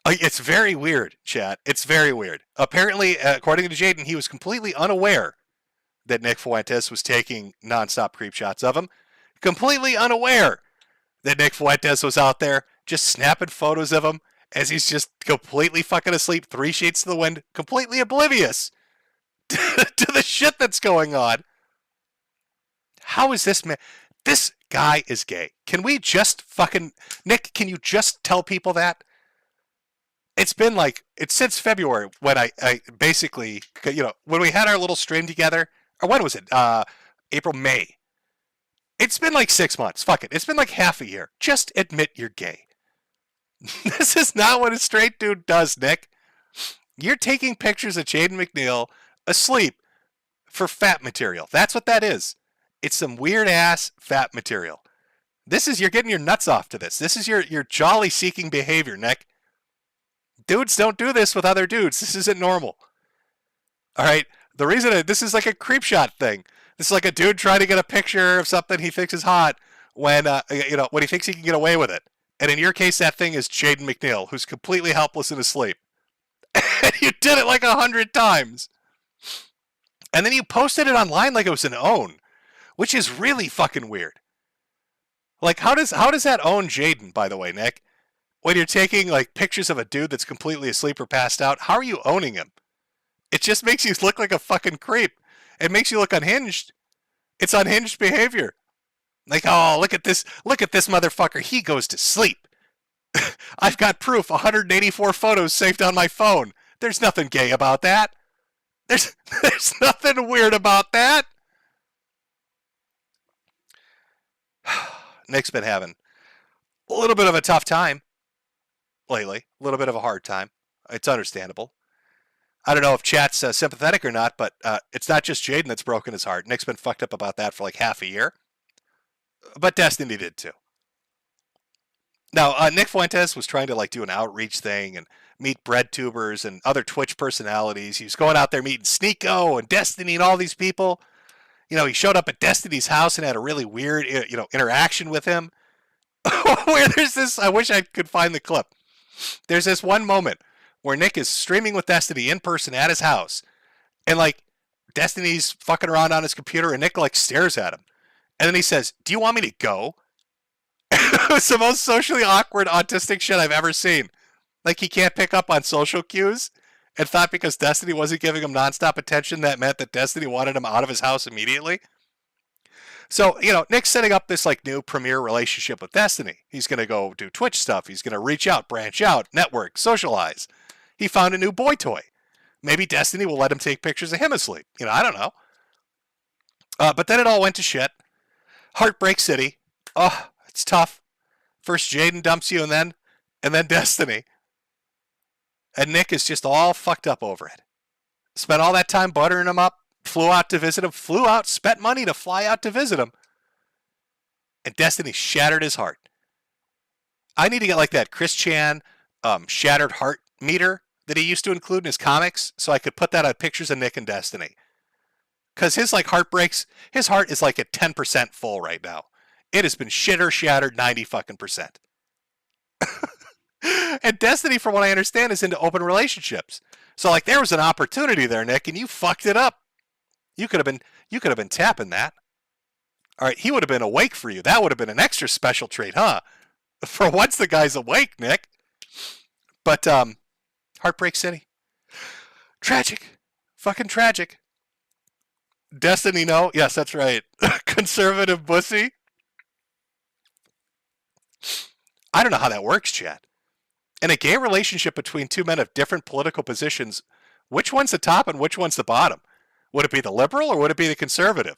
It's very weird, chat. It's very weird. Apparently, according to Jaden, he was completely unaware that Nick Fuentes was taking nonstop creep shots of him. Completely unaware that Nick Fuentes was out there just snapping photos of him as he's just completely fucking asleep, 3 sheets to the wind, completely oblivious to the shit that's going on. How is this man? This guy is gay. Can we just fucking... Nick, can you just tell people that? It's been it's since February when I basically, when we had our little stream together, or when was it? April, May. It's been like 6 months. Fuck it. It's been like half a year. Just admit you're gay. This is not what a straight dude does, Nick. You're taking pictures of Jaden McNeil asleep for fat material. That's what that is. It's some weird ass fat material. You're getting your nuts off to this. This is your jolly seeking behavior, Nick. Dudes don't do this with other dudes. This isn't normal. All right. The reason this is like a creep shot thing. This is like a dude trying to get a picture of something he thinks is hot when he thinks he can get away with it. And in your case, that thing is Jaden McNeil, who's completely helpless and asleep. And you did it like 100 times. And then you posted it online like it was an own, which is really fucking weird. Like, how does that own Jaden, by the way, Nick? When you're taking like pictures of a dude that's completely asleep or passed out, how are you owning him? It just makes you look like a fucking creep. It makes you look unhinged. It's unhinged behavior. Like, oh, look at this motherfucker. He goes to sleep. I've got proof, 184 photos saved on my phone. There's nothing gay about that. There's nothing weird about that. Nick's been having a little bit of a tough time lately. A little bit of a hard time. It's understandable. I don't know if chat's sympathetic or not, but it's not just Jaden that's broken his heart. Nick's been fucked up about that for like half a year. But Destiny did too. Now, Nick Fuentes was trying to like do an outreach thing and meet bread tubers and other Twitch personalities. He was going out there meeting Sneeko and Destiny and all these people. You know, he showed up at Destiny's house and had a really weird, interaction with him. Where there's this, I wish I could find the clip. There's this one moment where Nick is streaming with Destiny in person at his house, and like Destiny's fucking around on his computer, and Nick like stares at him, and then he says, "Do you want me to go?" It was the most socially awkward autistic shit I've ever seen. Like he can't pick up on social cues, and thought because Destiny wasn't giving him nonstop attention that meant that Destiny wanted him out of his house immediately. So, Nick's setting up this like new premier relationship with Destiny. He's going to go do Twitch stuff. He's going to reach out, branch out, network, socialize. He found a new boy toy. Maybe Destiny will let him take pictures of him asleep. I don't know. But then it all went to shit. Heartbreak City. Oh, it's tough. First Jaden dumps you and then Destiny. And Nick is just all fucked up over it. Spent all that time buttering him up. Flew out to visit him, spent money to fly out to visit him. And Destiny shattered his heart. I need to get like that Chris Chan shattered heart meter that he used to include in his comics so I could put that on pictures of Nick and Destiny. Because his like heartbreaks, his heart is like at 10% full right now. It has been shattered 90 fucking percent. And Destiny, from what I understand, is into open relationships. So like there was an opportunity there, Nick, and you fucked it up. You could have been tapping that. All right, he would have been awake for you. That would have been an extra special treat, huh? For once the guy's awake, Nick. But Heartbreak City. Tragic. Fucking tragic. Destiny, no? Yes, that's right. Conservative pussy. I don't know how that works, Chad. In a gay relationship between two men of different political positions, which one's the top and which one's the bottom? Would it be the liberal or would it be the conservative?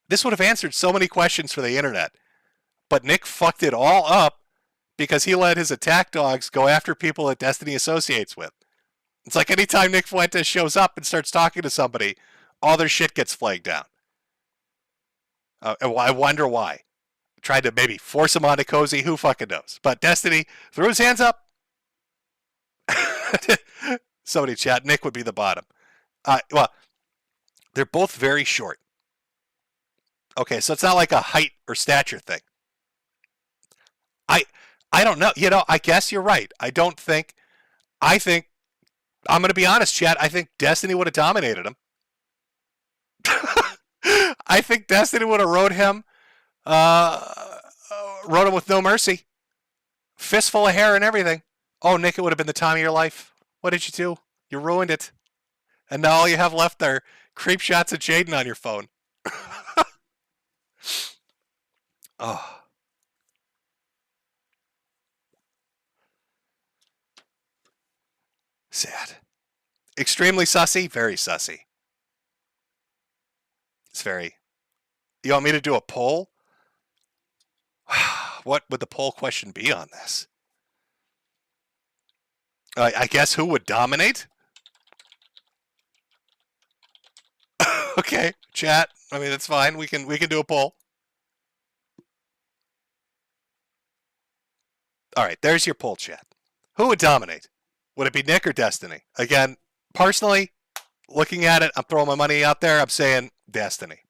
This would have answered so many questions for the internet. But Nick fucked it all up because he let his attack dogs go after people that Destiny associates with. It's like anytime Nick Fuentes shows up and starts talking to somebody, all their shit gets flagged down. I wonder why. Tried to maybe force him onto Cozy, who fucking knows? But Destiny threw his hands up. Somebody chat, Nick would be the bottom. Well, they're both very short. Okay, so it's not like a height or stature thing. I don't know. I guess you're right. I think, I'm going to be honest, Chad, I think Destiny would have dominated him. I think Destiny would have rode him with no mercy. Fistful of hair and everything. Oh, Nick, it would have been the time of your life. What did you do? You ruined it. And now all you have left are creep shots of Jaden on your phone. Oh. Sad. Extremely sussy, very sussy. It's very... You want me to do a poll? What would the poll question be on this? I guess who would dominate? Okay, chat. I mean, that's fine. We can do a poll. All right, there's your poll, chat. Who would dominate? Would it be Nick or Destiny? Again, personally, looking at it, I'm throwing my money out there. I'm saying Destiny.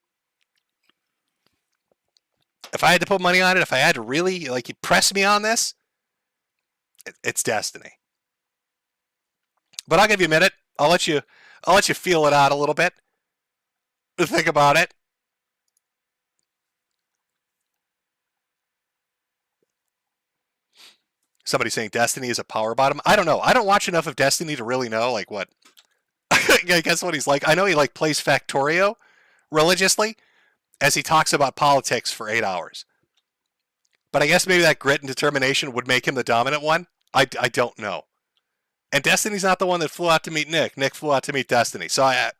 If I had to put money on it, if I had to really, you press me on this, it's Destiny. But I'll give you a minute. I'll let you feel it out a little bit. Think about it. Somebody saying Destiny is a power bottom. I don't know. I don't watch enough of Destiny to really know what. I guess what he's like. I know he plays Factorio religiously as he talks about politics for 8 hours. But I guess maybe that grit and determination would make him the dominant one. I don't know. And Destiny's not the one that flew out to meet Nick. Nick flew out to meet Destiny. So I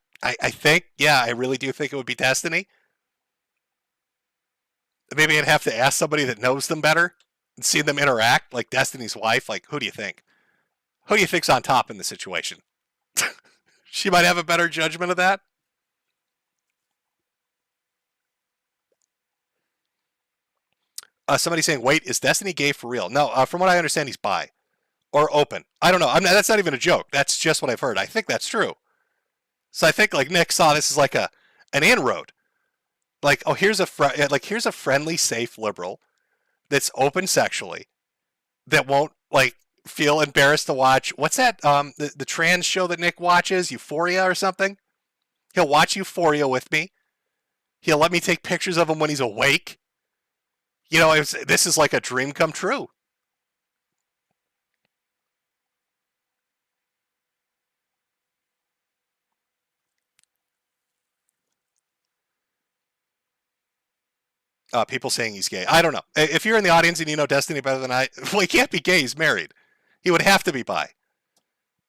think, yeah, I really do think it would be Destiny. Maybe I'd have to ask somebody that knows them better and see them interact, like Destiny's wife. Who do you think? Who do you think's on top in the situation? She might have a better judgment of that. Somebody saying, wait, is Destiny gay for real? No, from what I understand, he's bi. Or open. I don't know. That's not even a joke. That's just what I've heard. I think that's true. So I think like Nick saw this as like an inroad. Like, oh, here's a friendly, safe liberal that's open sexually that won't like feel embarrassed to watch. What's that? The trans show that Nick watches, Euphoria or something. He'll watch Euphoria with me. He'll let me take pictures of him when he's awake. You know, this is like a dream come true. People saying he's gay. I don't know. If you're in the audience and you know Destiny better than I, well, he can't be gay. He's married. He would have to be bi.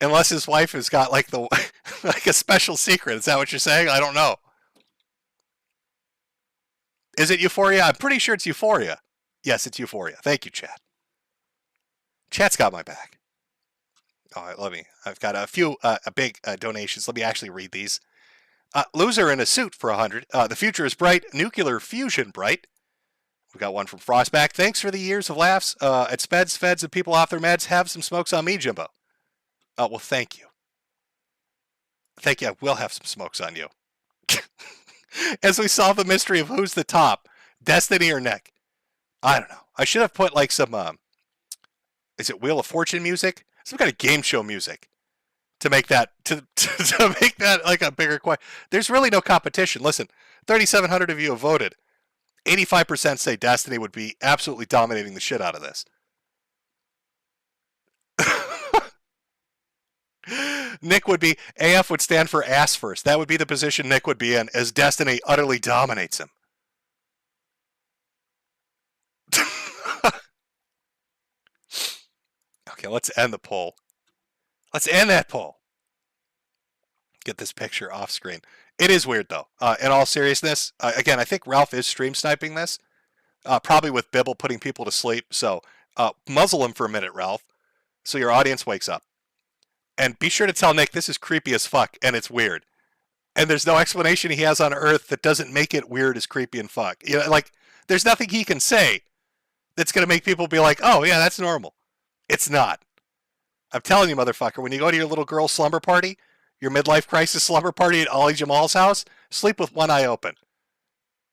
Unless his wife has got like like a special secret. Is that what you're saying? I don't know. Is it Euphoria? I'm pretty sure it's Euphoria. Yes, it's Euphoria. Thank you, chat. Chat's got my back. All right, I've got a few big donations. Let me actually read these. Loser in a suit for 100. The future is bright. Nuclear fusion bright. We've got one from Frostback. Thanks for the years of laughs. At Speds, Feds, and people off their meds. Have some smokes on me, Jimbo. Well, thank you. Thank you. I will have some smokes on you. As we solve the mystery of who's the top, Destiny or Nick. I don't know. I should have put like some, is it Wheel of Fortune music? Some kind of game show music to make that to make that like a bigger question. There's really no competition. Listen, 3,700 of you have voted. 85% say Destiny would be absolutely dominating the shit out of this. Nick would be, AF would stand for ass first. That would be the position Nick would be in as Destiny utterly dominates him. Okay, let's end the poll. Let's end that poll. Get this picture off screen. It is weird, though. In all seriousness, again, I think Ralph is stream sniping this, probably with Bibble putting people to sleep. So muzzle him for a minute, Ralph, so your audience wakes up. And be sure to tell Nick this is creepy as fuck, and it's weird. And there's no explanation he has on Earth that doesn't make it weird as creepy and fuck. You know, like, there's nothing he can say that's going to make people be like, oh, yeah, that's normal. It's not. I'm telling you, motherfucker, when you go to your little girl's slumber party, your midlife crisis slumber party at Ollie Jamal's house, sleep with one eye open.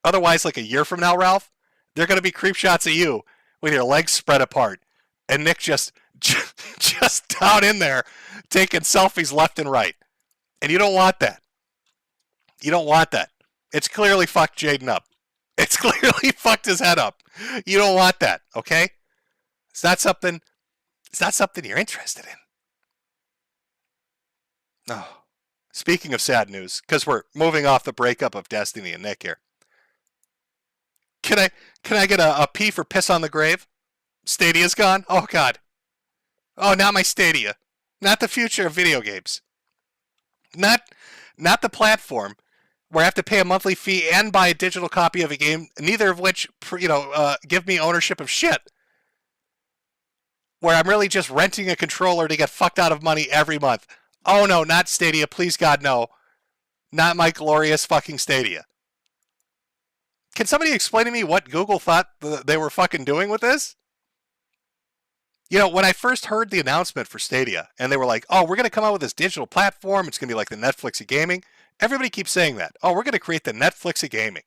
Otherwise, like a year from now, Ralph, they're going to be creep shots at you with your legs spread apart. And Nick just down in there taking selfies left and right. And you don't want that. You don't want that. It's clearly fucked Jaden up. It's clearly fucked his head up. You don't want that, okay? It's not something you're interested in. Oh. Speaking of sad news, because we're moving off the breakup of Destiny and Nick here. Can I get a P for piss on the grave? Stadia's gone? Oh, God. Oh, not my Stadia. Not the future of video games. Not the platform where I have to pay a monthly fee and buy a digital copy of a game, neither of which, give me ownership of shit. Where I'm really just renting a controller to get fucked out of money every month. Oh, no, not Stadia. Please, God, no. Not my glorious fucking Stadia. Can somebody explain to me what Google thought they were fucking doing with this? You know, when I first heard the announcement for Stadia, and they were like, oh, we're going to come out with this digital platform. It's going to be like the Netflix of gaming. Everybody keeps saying that. Oh, we're going to create the Netflix of gaming.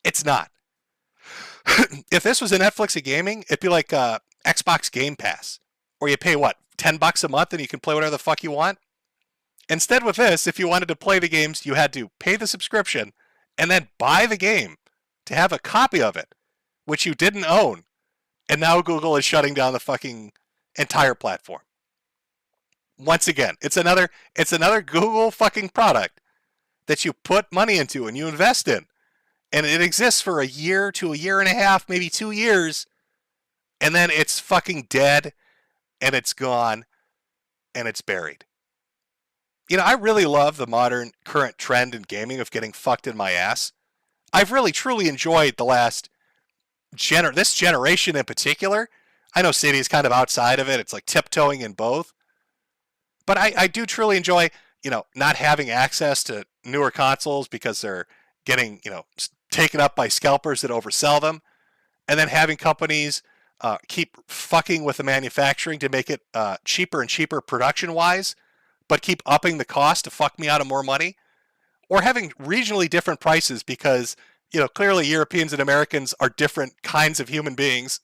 It's not. If this was a Netflix of gaming, it'd be like Xbox Game Pass. Or you pay, what, $10 a month and you can play whatever the fuck you want? Instead with this, if you wanted to play the games, you had to pay the subscription and then buy the game to have a copy of it, which you didn't own. And now Google is shutting down the fucking entire platform. Once again, it's another Google fucking product that you put money into and you invest in. And it exists for a year to a year and a half, maybe 2 years. And then it's fucking dead and it's gone and it's buried. You know, I really love the modern current trend in gaming of getting fucked in my ass. I've really truly enjoyed the last this generation in particular. I know Stadia is kind of outside of it. It's like tiptoeing in both. But I do truly enjoy, not having access to newer consoles because they're getting, taken up by scalpers that oversell them. and then having companies keep fucking with the manufacturing to make it cheaper and cheaper production-wise, but keep upping the cost to fuck me out of more money, or having regionally different prices because, clearly Europeans and Americans are different kinds of human beings.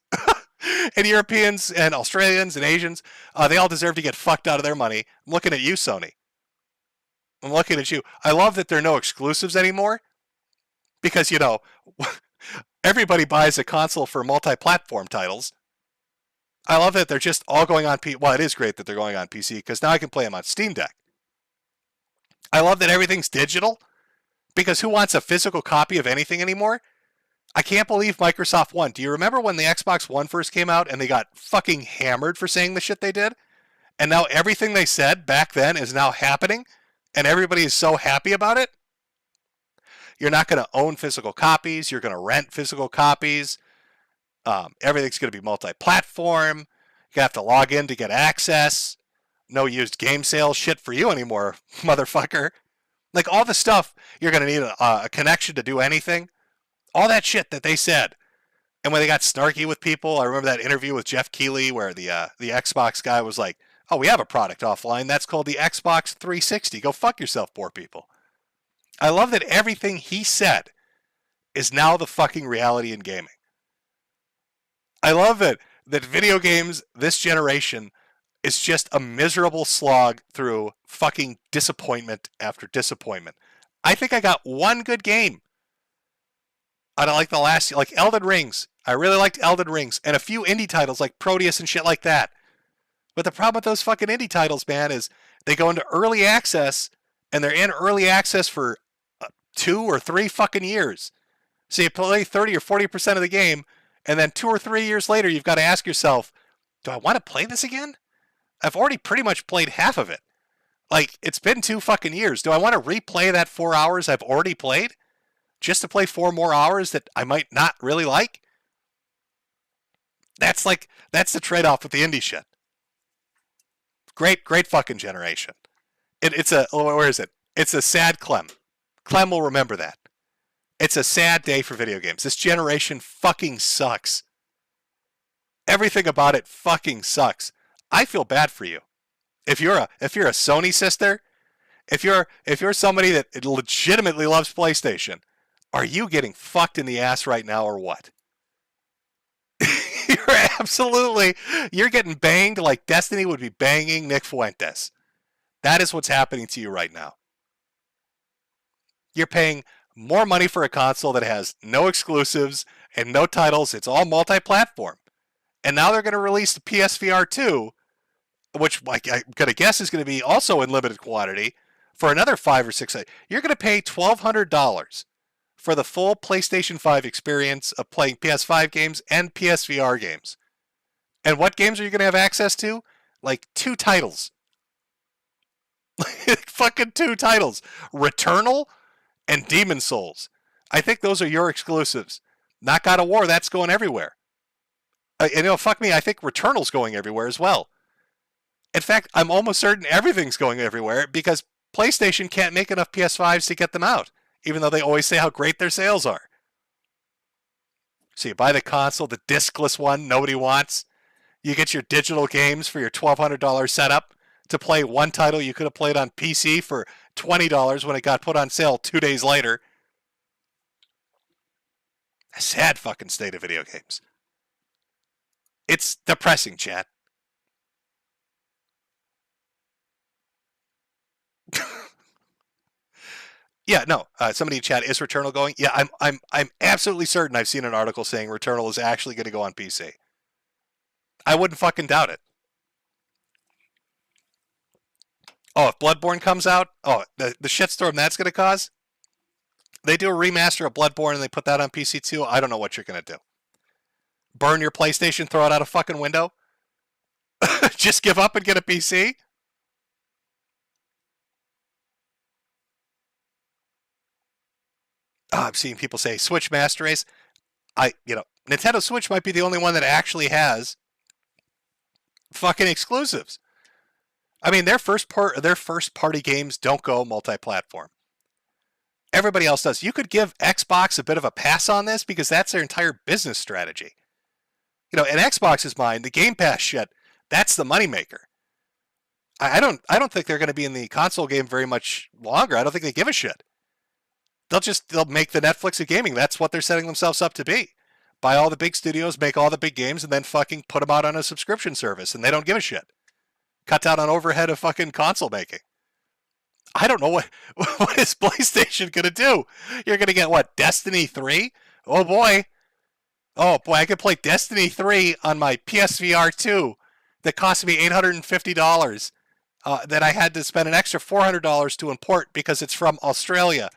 And Europeans and Australians and Asians, they all deserve to get fucked out of their money. I'm looking at you, Sony. I'm looking at you. I love that there are no exclusives anymore because, everybody buys a console for multi-platform titles. I love that they're just all going on PC. Well, it is great that they're going on PC because now I can play them on Steam Deck. I love that everything's digital because who wants a physical copy of anything anymore? I can't believe Microsoft won. Do you remember when the Xbox One first came out and they got fucking hammered for saying the shit they did? And now everything they said back then is now happening and everybody is so happy about it? You're not going to own physical copies. You're going to rent physical copies. Everything's going to be multi-platform. You have to log in to get access. No used game sales shit for you anymore, motherfucker. Like all the stuff, you're going to need a connection to do anything. All that shit that they said. And when they got snarky with people, I remember that interview with Jeff Keighley where the Xbox guy was like, oh, we have a product offline. That's called the Xbox 360. Go fuck yourself, poor people. I love that everything he said is now the fucking reality in gaming. I love that video games this generation is just a miserable slog through fucking disappointment after disappointment. I think I got one good game. I don't like the last, like Elden Rings. I really liked Elden Rings and a few indie titles like Proteus and shit like that. But the problem with those fucking indie titles, man, is they go into early access and they're in early access for 2 or 3 fucking years. So you play 30 or 40% of the game and then 2 or 3 years later, you've got to ask yourself, do I want to play this again? I've already pretty much played half of it. Like, it's been 2 fucking years. Do I want to replay that 4 hours I've already played? Just to play 4 more hours that I might not really like? That's the trade-off with the indie shit. Great fucking generation. Where is it? It's a sad Clem. Clem will remember that. It's a sad day for video games. This generation fucking sucks. Everything about it fucking sucks. I feel bad for you. If you're a Sony sister, if you're somebody that legitimately loves PlayStation, are you getting fucked in the ass right now or what? You're getting banged like Destiny would be banging Nick Fuentes. That is what's happening to you right now. You're paying more money for a console that has no exclusives and no titles. It's all multi-platform. And now they're going to release the PSVR 2, which I'm going to guess is going to be also in limited quantity for another 5 or 6. You're going to pay $1,200 for the full PlayStation 5 experience of playing PS5 games and PSVR games. And what games are you going to have access to? Like 2 titles. Fucking 2 titles. Returnal and Demon Souls. I think those are your exclusives. Not God of War, that's going everywhere. Fuck me, I think Returnal's going everywhere as well. In fact, I'm almost certain everything's going everywhere because PlayStation can't make enough PS5s to get them out, even though they always say how great their sales are. So you buy the console, the discless one nobody wants. You get your digital games for your $1,200 setup to play one title you could have played on PC for $20 when it got put on sale 2 days later. A sad fucking state of video games. It's depressing, chat. Yeah, no. Somebody in chat, is Returnal going? Yeah, I'm absolutely certain I've seen an article saying Returnal is actually going to go on PC. I wouldn't fucking doubt it. Oh, if Bloodborne comes out, the shitstorm that's going to cause. They do a remaster of Bloodborne and they put that on PC too. I don't know what you're going to do. Burn your PlayStation, throw it out a fucking window? Just give up and get a PC? I'm seeing people say Switch Master Race. Nintendo Switch might be the only one that actually has fucking exclusives. I mean, their first party games don't go multi-platform. Everybody else does. You could give Xbox a bit of a pass on this because that's their entire business strategy. You know, in Xbox's mind, the Game Pass shit, that's the moneymaker. I don't think they're going to be in the console game very much longer. I don't think they give a shit. They'll make the Netflix of gaming. That's what they're setting themselves up to be. Buy all the big studios, make all the big games, and then fucking put them out on a subscription service, and they don't give a shit. Cut down on overhead of fucking console making. I don't know what is PlayStation going to do. You're going to get, what, Destiny 3? Oh, boy. I could play Destiny 3 on my PSVR 2 that cost me $850 that I had to spend an extra $400 to import because it's from Australia,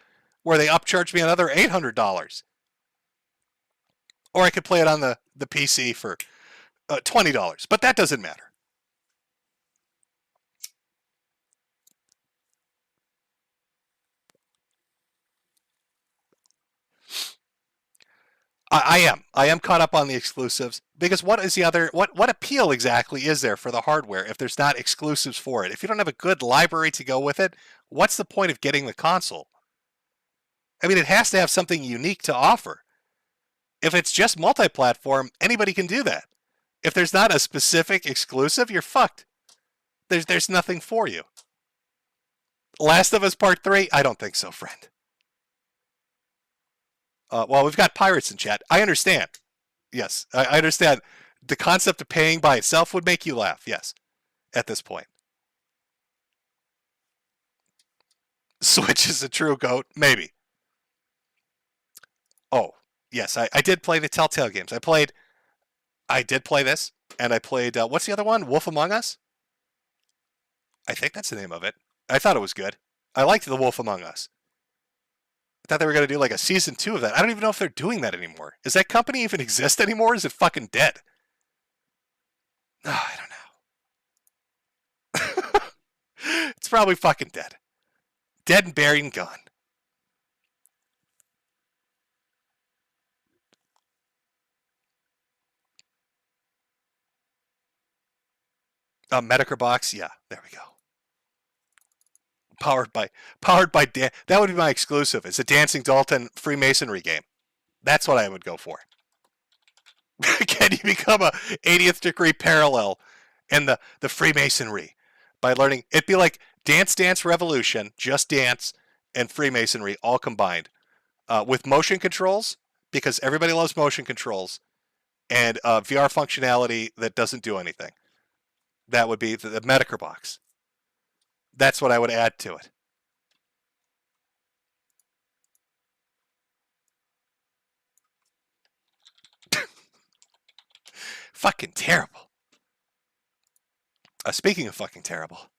where they upcharged me another $800. Or I could play it on the PC for $20, but that doesn't matter. I am caught up on the exclusives because what is the other, what appeal exactly is there for the hardware if there's not exclusives for it? If you don't have a good library to go with it, what's the point of getting the console? I mean, it has to have something unique to offer. If it's just multi-platform, anybody can do that. If there's not a specific exclusive, you're fucked. There's nothing for you. Last of Us Part 3? I don't think so, friend. Well, we've got pirates in chat. I understand. Yes, I understand. The concept of paying by itself would make you laugh. Yes, at this point. Switch is a true GOAT? Maybe. Oh, yes, I did play the Telltale games. I did play this, and I played, what's the other one? Wolf Among Us? I think that's the name of it. I thought it was good. I liked The Wolf Among Us. I thought they were going to do like a season 2 of that. I don't even know if they're doing that anymore. Does that company even exist anymore? Is it fucking dead? Oh, I don't know. It's probably fucking dead. Dead and buried and gone. Metokur box, yeah, there we go. Powered by that would be my exclusive. It's a Dancing Dalton Freemasonry game. That's what I would go for. Can you become a 80th degree parallel in the Freemasonry by learning? It'd be like Dance Dance Revolution, Just Dance, and Freemasonry all combined with motion controls, because everybody loves motion controls, and VR functionality that doesn't do anything. That would be the Metokur box. That's what I would add to it. Fucking terrible. Speaking of fucking terrible,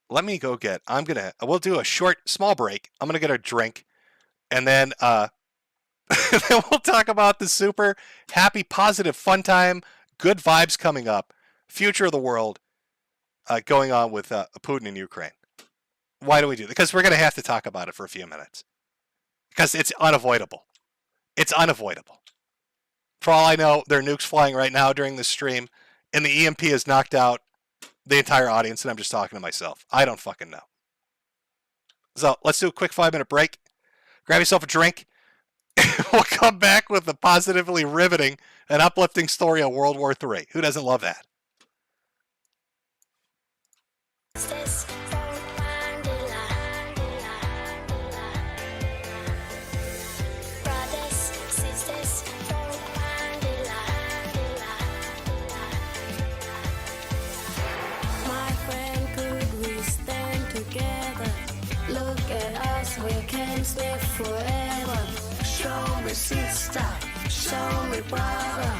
let me go get, we'll do a small break. I'm going to get a drink, and then, then we'll talk about the super happy, positive, fun time, good vibes coming up, future of the world, going on with Putin in Ukraine. Why do we do that? Because we're going to have to talk about it for a few minutes. Because it's unavoidable. It's unavoidable. For all I know, there are nukes flying right now during this stream, and the EMP has knocked out the entire audience, and I'm just talking to myself. I don't fucking know. So let's do a quick 5-minute break. Grab yourself a drink. We'll come back with the positively riveting and uplifting story of World War III. Who doesn't love that? Live forever. Show me sister, show me brother,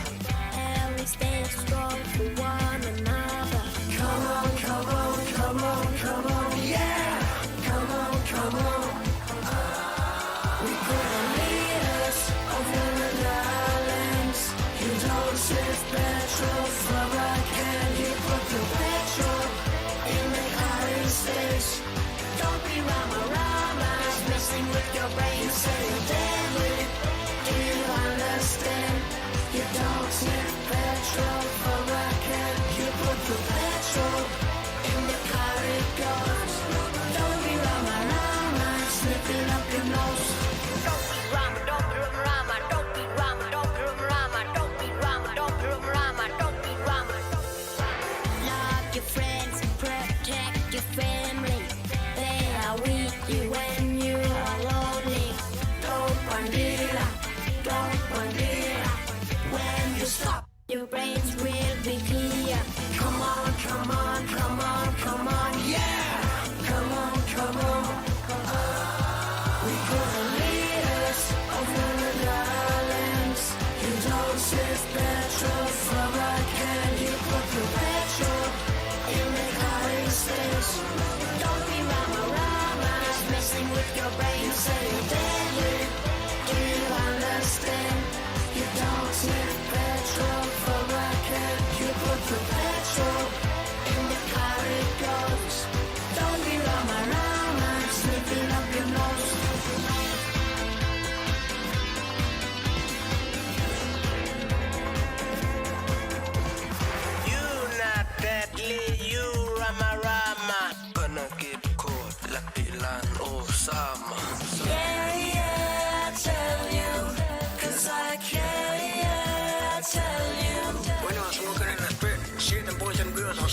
and we stand strong for one another. Come on, come on, come on, come on, yeah! Come on, come on. We put the leaders over the islands. You don't save petrol from a can. You put the petrol in the United States. Don't be rama-rama, messing with your brain. You say you're deadly. Do you understand? You don't save petrol from a can.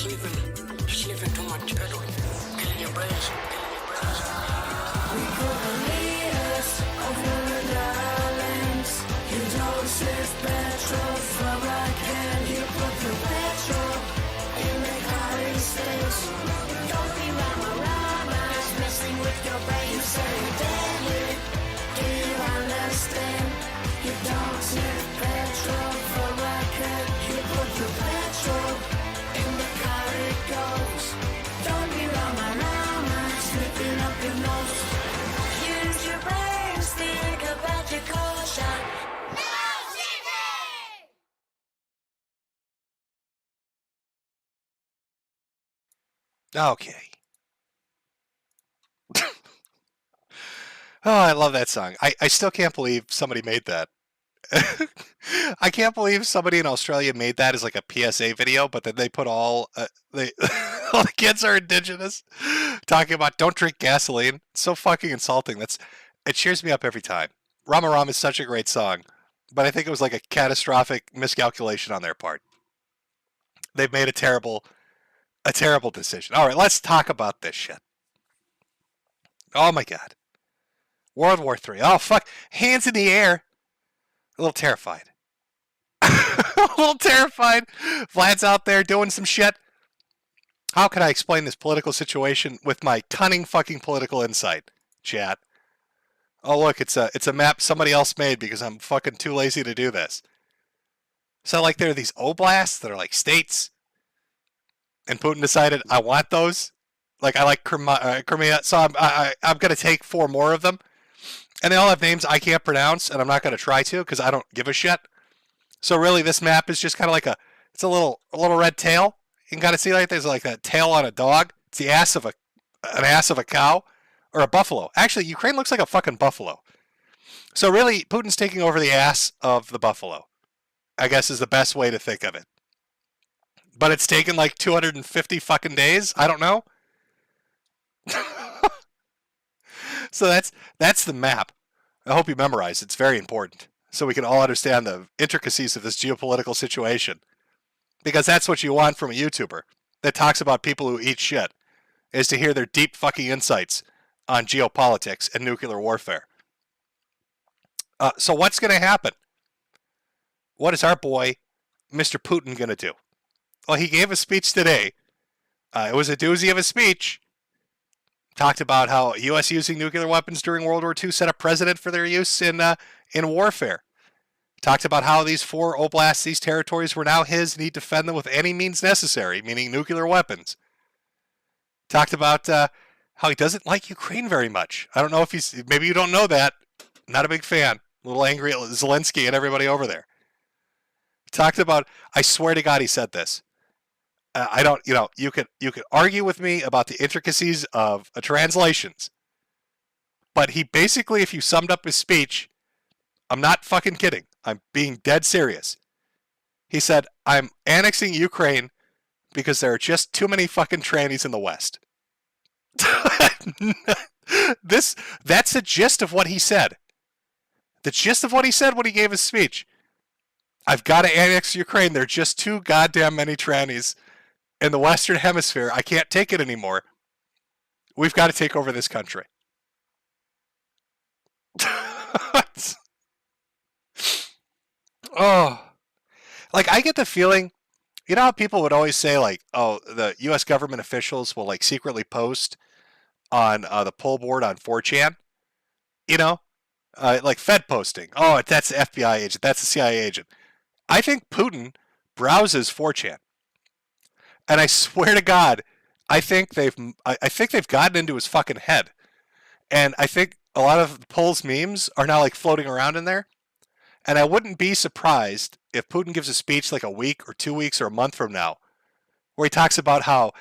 sniffing too much petrol, killing your brains. We could lead us over the islands. You don't sniff petrol from a can. You put the petrol in the car instead. Don't be rama, messing with your brain. You say deadly. Do you understand? You don't sniff petrol from a can. You put the petrol in the car it goes. Don't be rama, sniffing up your nose. Use your brains, think about your caution. Okay. Oh, I love that song. I still can't believe somebody made that. I can't believe somebody in Australia made that as like a PSA video, but then they put all all the kids are indigenous, talking about don't drink gasoline. It's so fucking insulting. It cheers me up every time. Rama Ram is such a great song, but I think it was like a catastrophic miscalculation on their part. They've made a terrible decision. All right, let's talk about this shit. Oh my God. World War III. Oh fuck. Hands in the air. A little terrified. A little terrified. Vlad's out there doing some shit. How can I explain this political situation with my cunning fucking political insight, chat? Oh look, it's a map somebody else made because I'm fucking too lazy to do this. So like there are these oblasts that are like states, and Putin decided I want those. Like I like Crimea, so I'm gonna take 4 more of them. And they all have names I can't pronounce, and I'm not going to try to because I don't give a shit. So really, this map is just kind of like it's a little red tail. You can kind of see like there's like that tail on a dog. It's the ass of a cow or a buffalo. Actually, Ukraine looks like a fucking buffalo. So really, Putin's taking over the ass of the buffalo, I guess is the best way to think of it. But it's taken like 250 fucking days. I don't know. So that's the map. I hope you memorize it. It's very important. So we can all understand the intricacies of this geopolitical situation. Because that's what you want from a YouTuber that talks about people who eat shit, is to hear their deep fucking insights on geopolitics and nuclear warfare. So what's going to happen? What is our boy, Mr. Putin, going to do? Well, he gave a speech today. It was a doozy of a speech. Talked about how U.S. using nuclear weapons during World War II set a precedent for their use in warfare. Talked about how these 4 oblasts, these territories, were now his and he'd defend them with any means necessary, meaning nuclear weapons. Talked about how he doesn't like Ukraine very much. I don't know if maybe you don't know that. Not a big fan. A little angry at Zelensky and everybody over there. Talked about, I swear to God he said this. I don't, you could argue with me about the intricacies of translations, but he basically, if you summed up his speech, I'm not fucking kidding. I'm being dead serious. He said, I'm annexing Ukraine because there are just too many fucking trannies in the West. That's the gist of what he said. The gist of what he said when he gave his speech. I've got to annex Ukraine. There are just too goddamn many trannies in the Western Hemisphere. I can't take it anymore. We've got to take over this country. Oh. Like, I get the feeling, you know how people would always say, like, oh, the U.S. government officials will, like, secretly post on the pull board on 4chan? You know? Like Fed posting. Oh, that's the FBI agent. That's the CIA agent. I think Putin browses 4chan. And I swear to God, I think they've gotten into his fucking head. And I think a lot of the polls memes are now like floating around in there. And I wouldn't be surprised if Putin gives a speech like a week or 2 weeks or a month from now, where he talks about how,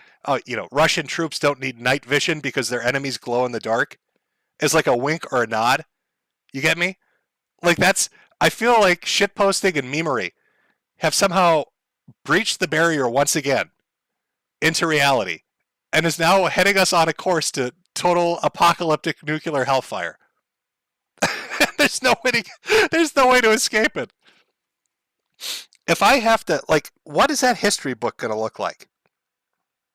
Russian troops don't need night vision because their enemies glow in the dark. It's like a wink or a nod. You get me? Like I feel like shitposting and memery have somehow breached the barrier once again into reality and is now heading us on a course to total apocalyptic nuclear hellfire. There's no way to escape it. If I have to, what is that history book going to look like?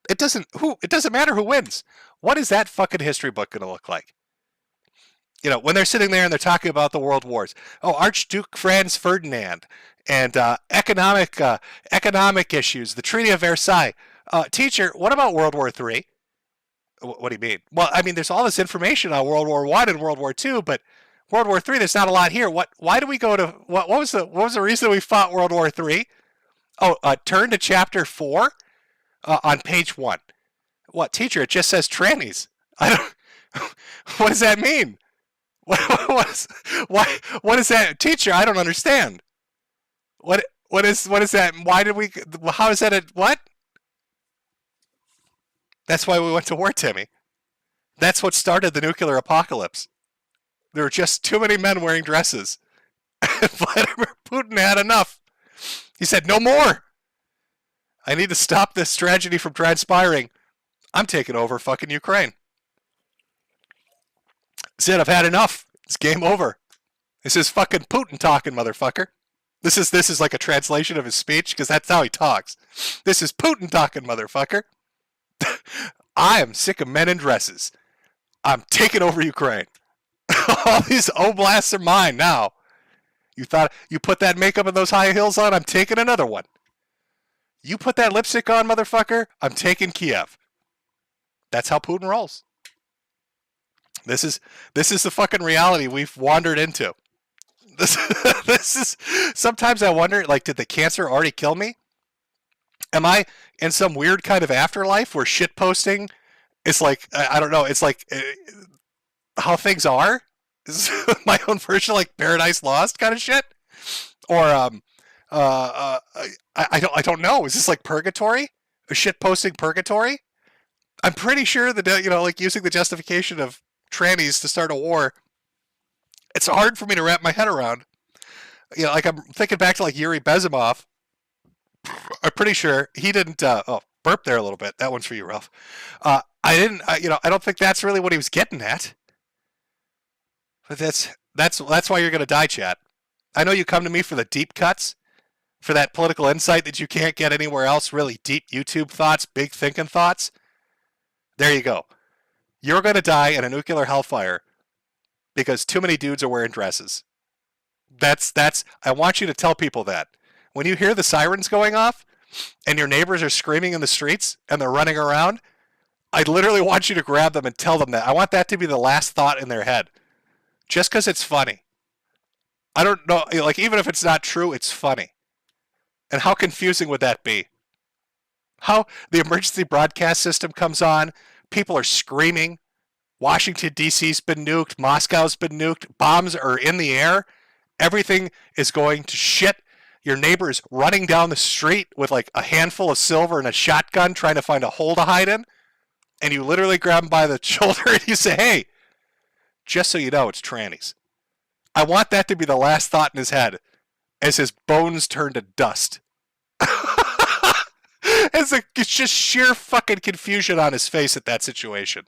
It doesn't matter who wins. What is that fucking history book going to look like? You know, when they're sitting there and they're talking about the world wars. Oh, Archduke Franz Ferdinand and economic issues, the Treaty of Versailles. Teacher, what about World War III? What do you mean? Well, I mean, there's all this information on World War I and World War II, but World War III, there's not a lot here. Why do we go to what was the reason we fought World War III? Oh, turn to chapter 4 on page 1. What, teacher? It just says trannies. I don't. What does that mean? What is that, teacher? I don't understand. What is that? Why did we? How is that a what? That's why we went to war, Timmy. That's what started the nuclear apocalypse. There were just too many men wearing dresses. Vladimir Putin had enough. He said, no more. I need to stop this tragedy from transpiring. I'm taking over fucking Ukraine. Said, I've had enough. It's game over. This is fucking Putin talking, motherfucker. This is like a translation of his speech, because that's how he talks. This is Putin talking, motherfucker. I am sick of men in dresses. I'm taking over Ukraine. All these oblasts are mine now. You thought you put that makeup and those high heels on? I'm taking another one. You put that lipstick on, motherfucker? I'm taking Kiev. That's how Putin rolls. This is the fucking reality we've wandered into. This is. Sometimes I wonder, like, did the cancer already kill me? Am I in some weird kind of afterlife where shit posting is like, I don't know, it's like how things are? Is my own version of like Paradise Lost kind of shit? Or I don't know. Is this like purgatory? A shit posting purgatory? I'm pretty sure that, you know, like using the justification of trannies to start a war, it's hard for me to wrap my head around. You know, like I'm thinking back to like Yuri Bezimov. I'm pretty sure he didn't. Burp there a little bit. That one's for you, Ralph. I don't think that's really what he was getting at. But that's why you're gonna die, chat. I know you come to me for the deep cuts, for that political insight that you can't get anywhere else. Really deep YouTube thoughts, big thinking thoughts. There you go. You're gonna die in a nuclear hellfire because too many dudes are wearing dresses. That's. I want you to tell people that. When you hear the sirens going off and your neighbors are screaming in the streets and they're running around, I literally want you to grab them and tell them that. I want that to be the last thought in their head. Just because it's funny. I don't know, like, even if it's not true, it's funny. And how confusing would that be? How the emergency broadcast system comes on, people are screaming, Washington, D.C.'s been nuked, Moscow's been nuked, bombs are in the air, everything is going to shit. Your neighbor is running down the street with like a handful of silver and a shotgun trying to find a hole to hide in. And you literally grab him by the shoulder and you say, hey, just so you know, it's trannies. I want that to be the last thought in his head as his bones turn to dust. It's just sheer fucking confusion on his face at that situation.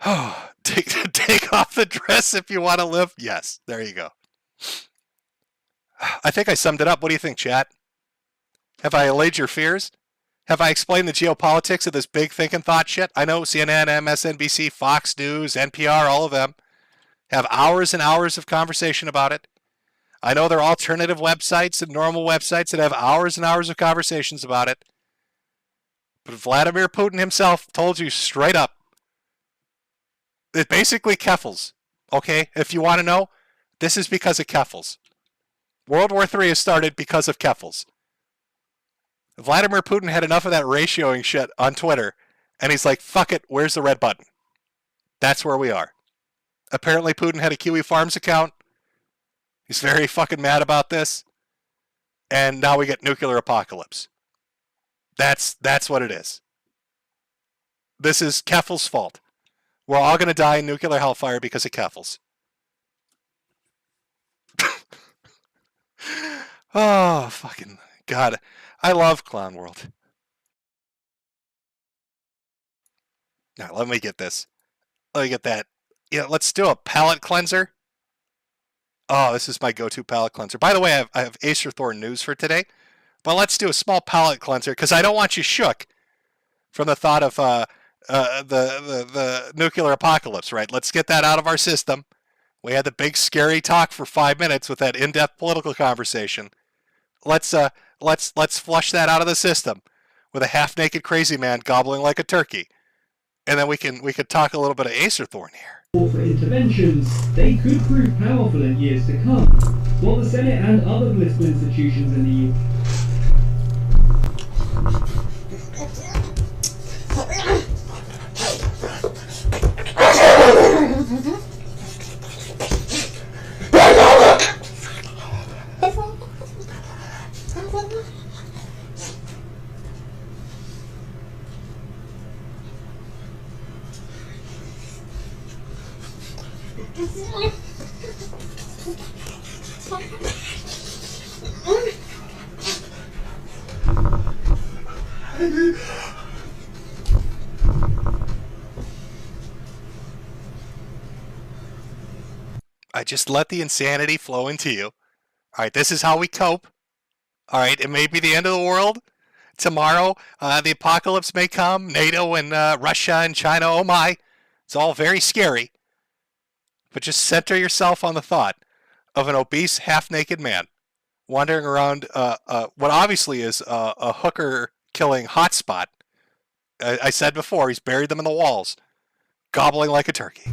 Oh, take off the dress if you want to live. Yes, there you go. I think I summed it up. What do you think, chat? Have I allayed your fears? Have I explained the geopolitics of this big thinking thought shit? I know CNN, MSNBC, Fox News, NPR, all of them have hours and hours of conversation about it. I know there are alternative websites and normal websites that have hours and hours of conversations about it. But Vladimir Putin himself told you straight up, it's basically Keffels, okay? If you want to know, this is because of Keffels. World War III has started because of Keffels. Vladimir Putin had enough of that ratioing shit on Twitter, and he's like, fuck it, where's the red button? That's where we are. Apparently Putin had a Kiwi Farms account. He's very fucking mad about this. And now we get nuclear apocalypse. That's what it is. This is Keffels' fault. We're all going to die in nuclear hellfire because of Keffels. Oh, fucking God. I love Clown World. Now, let me get this. Let me get that. Yeah, let's do a palate cleanser. Oh, this is my go-to palate cleanser. By the way, I have Acer Thorn news for today. But let's do a small palate cleanser because I don't want you shook from the thought of the nuclear apocalypse, right? Let's get that out of our system. We had the big scary talk for 5 minutes with that in-depth political conversation. Let's flush that out of the system with a half-naked crazy man gobbling like a turkey, and then we can talk a little bit of Acer Thorn here. For interventions, they could prove powerful in years to come. While the Senate and other political institutions in the EU. I just let the insanity flow into you. All right, this is how we cope. All right, it may be the end of the world. Tomorrow, the apocalypse may come. NATO and Russia and China, oh my. It's all very scary. But just center yourself on the thought of an obese, half-naked man wandering around what obviously is a hooker-killing hotspot. I said before, he's buried them in the walls, gobbling like a turkey.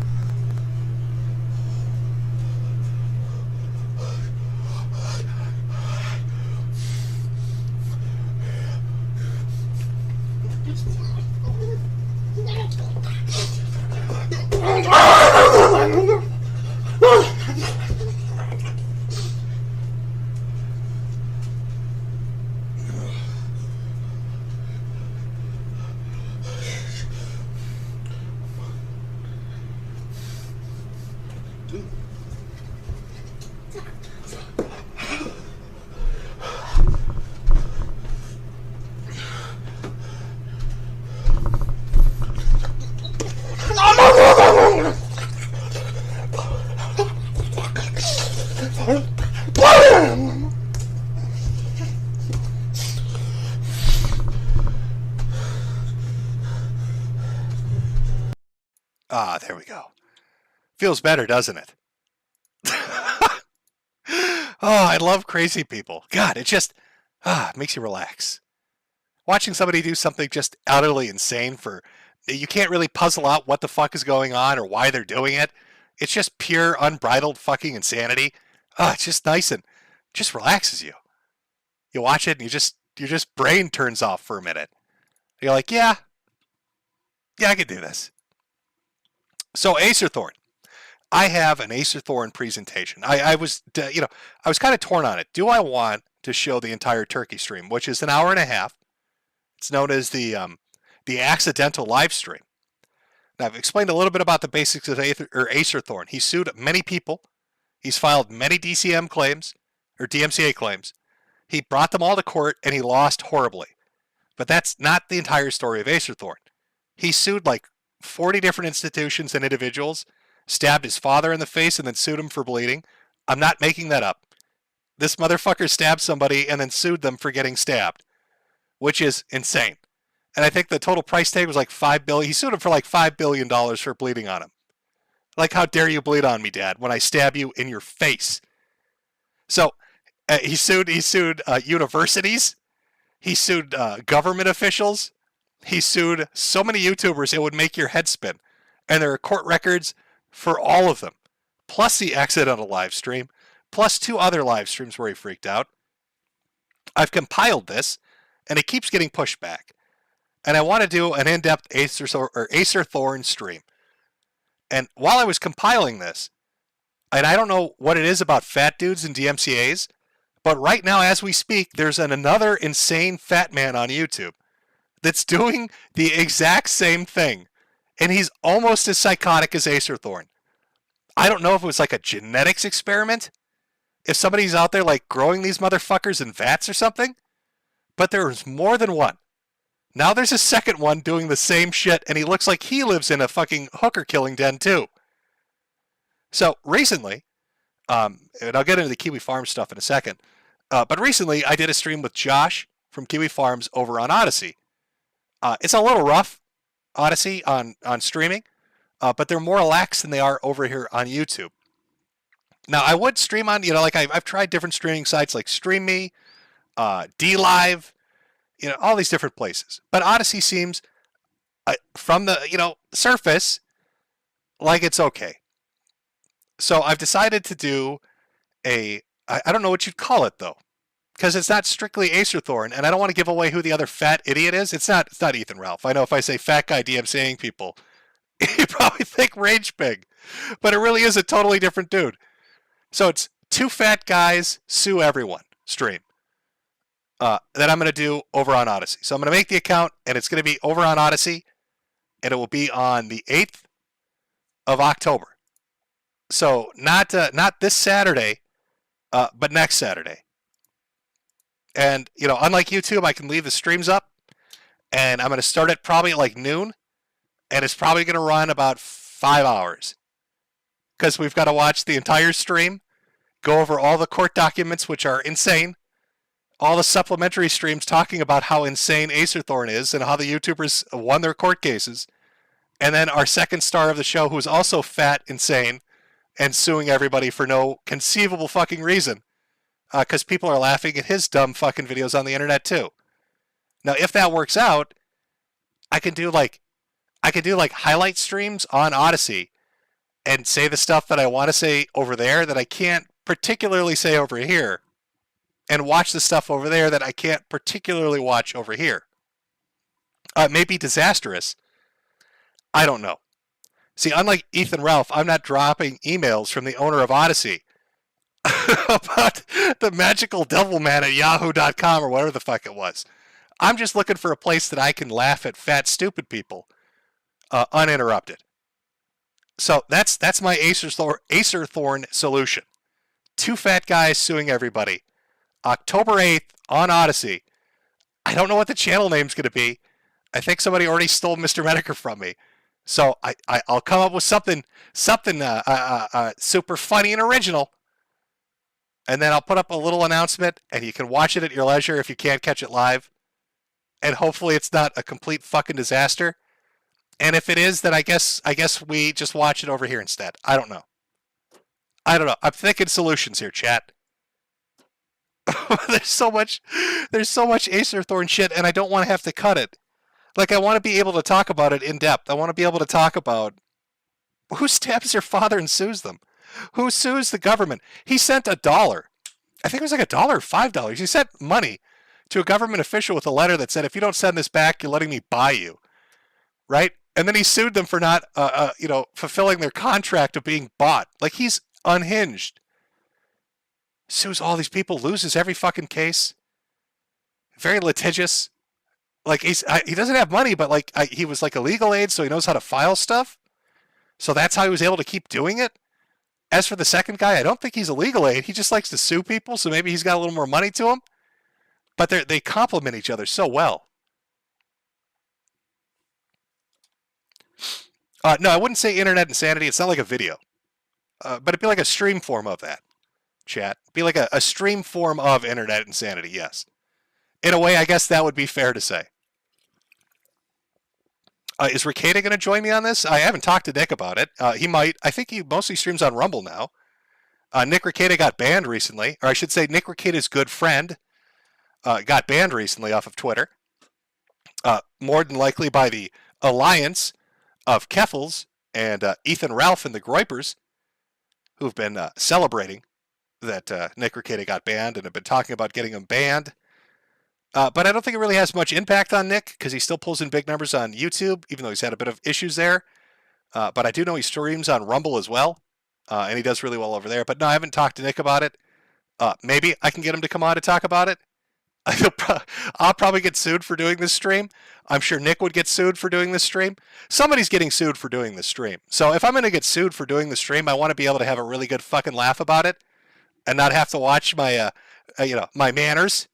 Ah, there we go. Feels better, doesn't it? Oh, I love crazy people. God, it just makes you relax. Watching somebody do something just utterly insane you can't really puzzle out what the fuck is going on or why they're doing it. It's just pure, unbridled fucking insanity. It's just nice and just relaxes you. You watch it and your just brain turns off for a minute. You're like, yeah, I could do this. So Acer Thorn. I have an Acer Thorn presentation. I was kind of torn on it. Do I want to show the entire turkey stream, which is an hour and a half? It's known as the accidental live stream. Now, I've explained a little bit about the basics of Acer Thorn. He sued many people. He's filed many DMCA claims. He brought them all to court, and he lost horribly. But that's not the entire story of Acer Thorn. He sued like 40 different institutions and individuals, stabbed his father in the face, and then sued him for bleeding. I'm not making that up. This motherfucker stabbed somebody and then sued them for getting stabbed, which is insane. And I think the total price tag was like $5 billion. He sued him for like $5 billion for bleeding on him. Like, how dare you bleed on me, Dad, when I stab you in your face? So he sued universities. He sued government officials. He sued so many YouTubers it would make your head spin. And there are court records for all of them, plus the accidental live stream, plus 2 other live streams where he freaked out. I've compiled this, and it keeps getting pushed back. And I want to do an in-depth Acer Thorn stream. And while I was compiling this, and I don't know what it is about fat dudes and DMCAs, but right now as we speak, there's another insane fat man on YouTube that's doing the exact same thing. And he's almost as psychotic as Acer Thorn. I don't know if it was like a genetics experiment, if somebody's out there like growing these motherfuckers in vats or something, but there's more than one. Now there's a second one doing the same shit, and he looks like he lives in a fucking hooker killing den too. So recently, And I'll get into the Kiwi Farm stuff in a second. But recently, I did a stream with Josh from Kiwi Farms over on Odyssey. It's a little rough, Odyssey, on streaming, but they're more lax than they are over here on YouTube. Now, I would stream on, like I've tried different streaming sites like StreamMe, DLive, all these different places. But Odyssey seems, from the, surface, like it's okay. So I've decided to do I don't know what you'd call it, though, because it's not strictly Acerthorn, and I don't want to give away who the other fat idiot is. It's not Ethan Ralph. I know if I say fat guy DMCing people, you probably think Rage Pig, but it really is a totally different dude. So it's two fat guys sue everyone stream that I'm going to do over on Odyssey. So I'm going to make the account, and it's going to be over on Odyssey, and it will be on the 8th of October. So not this Saturday, but next Saturday. And, unlike YouTube, I can leave the streams up, and I'm going to start it probably at like noon, and it's probably going to run about 5 hours. Because we've got to watch the entire stream, go over all the court documents, which are insane, all the supplementary streams talking about how insane Acerthorn is and how the YouTubers won their court cases, and then our second star of the show, who's also fat, insane, and suing everybody for no conceivable fucking reason, because people are laughing at his dumb fucking videos on the internet too. Now, if that works out, I can do like highlight streams on Odyssey and say the stuff that I want to say over there that I can't particularly say over here, and watch the stuff over there that I can't particularly watch over here. It may be disastrous. I don't know. See, unlike Ethan Ralph, I'm not dropping emails from the owner of Odyssey about the magical devil man at yahoo.com or whatever the fuck it was. I'm just looking for a place that I can laugh at fat, stupid people uninterrupted. So that's my Acerthorn solution. Two fat guys suing everybody. October 8th on Odyssey. I don't know what the channel name's going to be. I think somebody already stole Mr. Metokur from me. So I'll come up with something super funny and original, and then I'll put up a little announcement, and you can watch it at your leisure if you can't catch it live. And hopefully it's not a complete fucking disaster. And if it is, then I guess we just watch it over here instead. I don't know. I'm thinking solutions here, chat. There's so much Acerthorn shit, and I don't want to have to cut it. Like, I want to be able to talk about it in depth. I want to be able to talk about who stabs their father and sues them. Who sues the government? He sent $1. I think it was like $1 or $5. He sent money to a government official with a letter that said, if you don't send this back, you're letting me buy you. Right? And then he sued them for not, fulfilling their contract of being bought. Like, he's unhinged. Sues all these people, loses every fucking case. Very litigious. Like, he doesn't have money, but he was like a legal aid, so he knows how to file stuff. So that's how he was able to keep doing it. As for the second guy, I don't think he's a legal aid. He just likes to sue people, so maybe he's got a little more money to him. But they complement each other so well. No, I wouldn't say internet insanity. It's not like a video. But it'd be like a stream form of that, chat. It'd be like a stream form of internet insanity, yes. In a way, I guess that would be fair to say. Is Ricada going to join me on this? I haven't talked to Nick about it. He might. I think he mostly streams on Rumble now. Nick Ricada got banned recently. Or I should say Nick Ricada's good friend got banned recently off of Twitter. More than likely by the alliance of Keffels and Ethan Ralph and the Groypers, who've been celebrating that Nick Ricada got banned and have been talking about getting him banned. But I don't think it really has much impact on Nick because he still pulls in big numbers on YouTube, even though he's had a bit of issues there. But I do know he streams on Rumble as well, and he does really well over there. But no, I haven't talked to Nick about it. Maybe I can get him to come on to talk about it. I'll probably get sued for doing this stream. I'm sure Nick would get sued for doing this stream. Somebody's getting sued for doing this stream. So if I'm going to get sued for doing the stream, I want to be able to have a really good fucking laugh about it and not have to watch my, my manners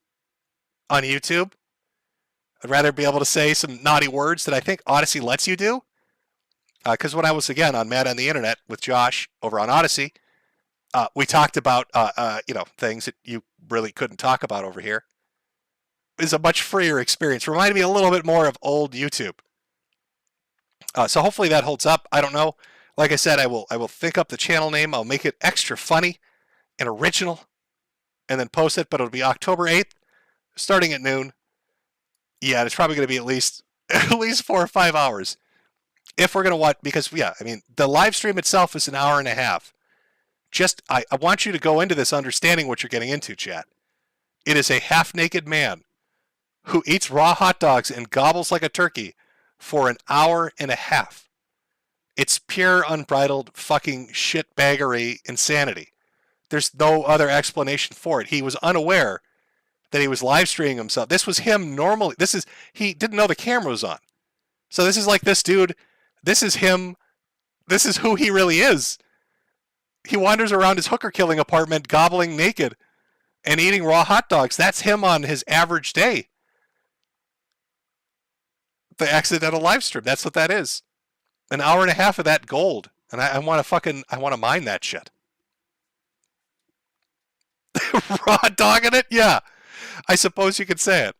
on YouTube. I'd rather be able to say some naughty words that I think Odyssey lets you do. Because when I was, again, on Mad on the Internet with Josh over on Odyssey, We talked about things that you really couldn't talk about over here. It's a much freer experience. Reminded me a little bit more of old YouTube. So hopefully that holds up. I don't know. Like I said, I will think up the channel name. I'll make it extra funny and original, and then post it. But it'll be October 8th, starting at noon. Yeah, it's probably going to be at least 4 or 5 hours if we're going to watch. Because the live stream itself is an hour and a half. I want you to go into this understanding what you're getting into, chat. It is a half-naked man who eats raw hot dogs and gobbles like a turkey for an hour and a half. It's pure, unbridled fucking shitbaggery insanity. There's no other explanation for it. He was unaware that he was live streaming himself. This was him normally. He didn't know the camera was on. So this is like this dude. This is him. This is who he really is. He wanders around his hooker killing apartment, gobbling naked and eating raw hot dogs. That's him on his average day. The accidental live stream. That's what that is. An hour and a half of that gold. And I want to mine that shit. Raw dogging it? Yeah. I suppose you could say it.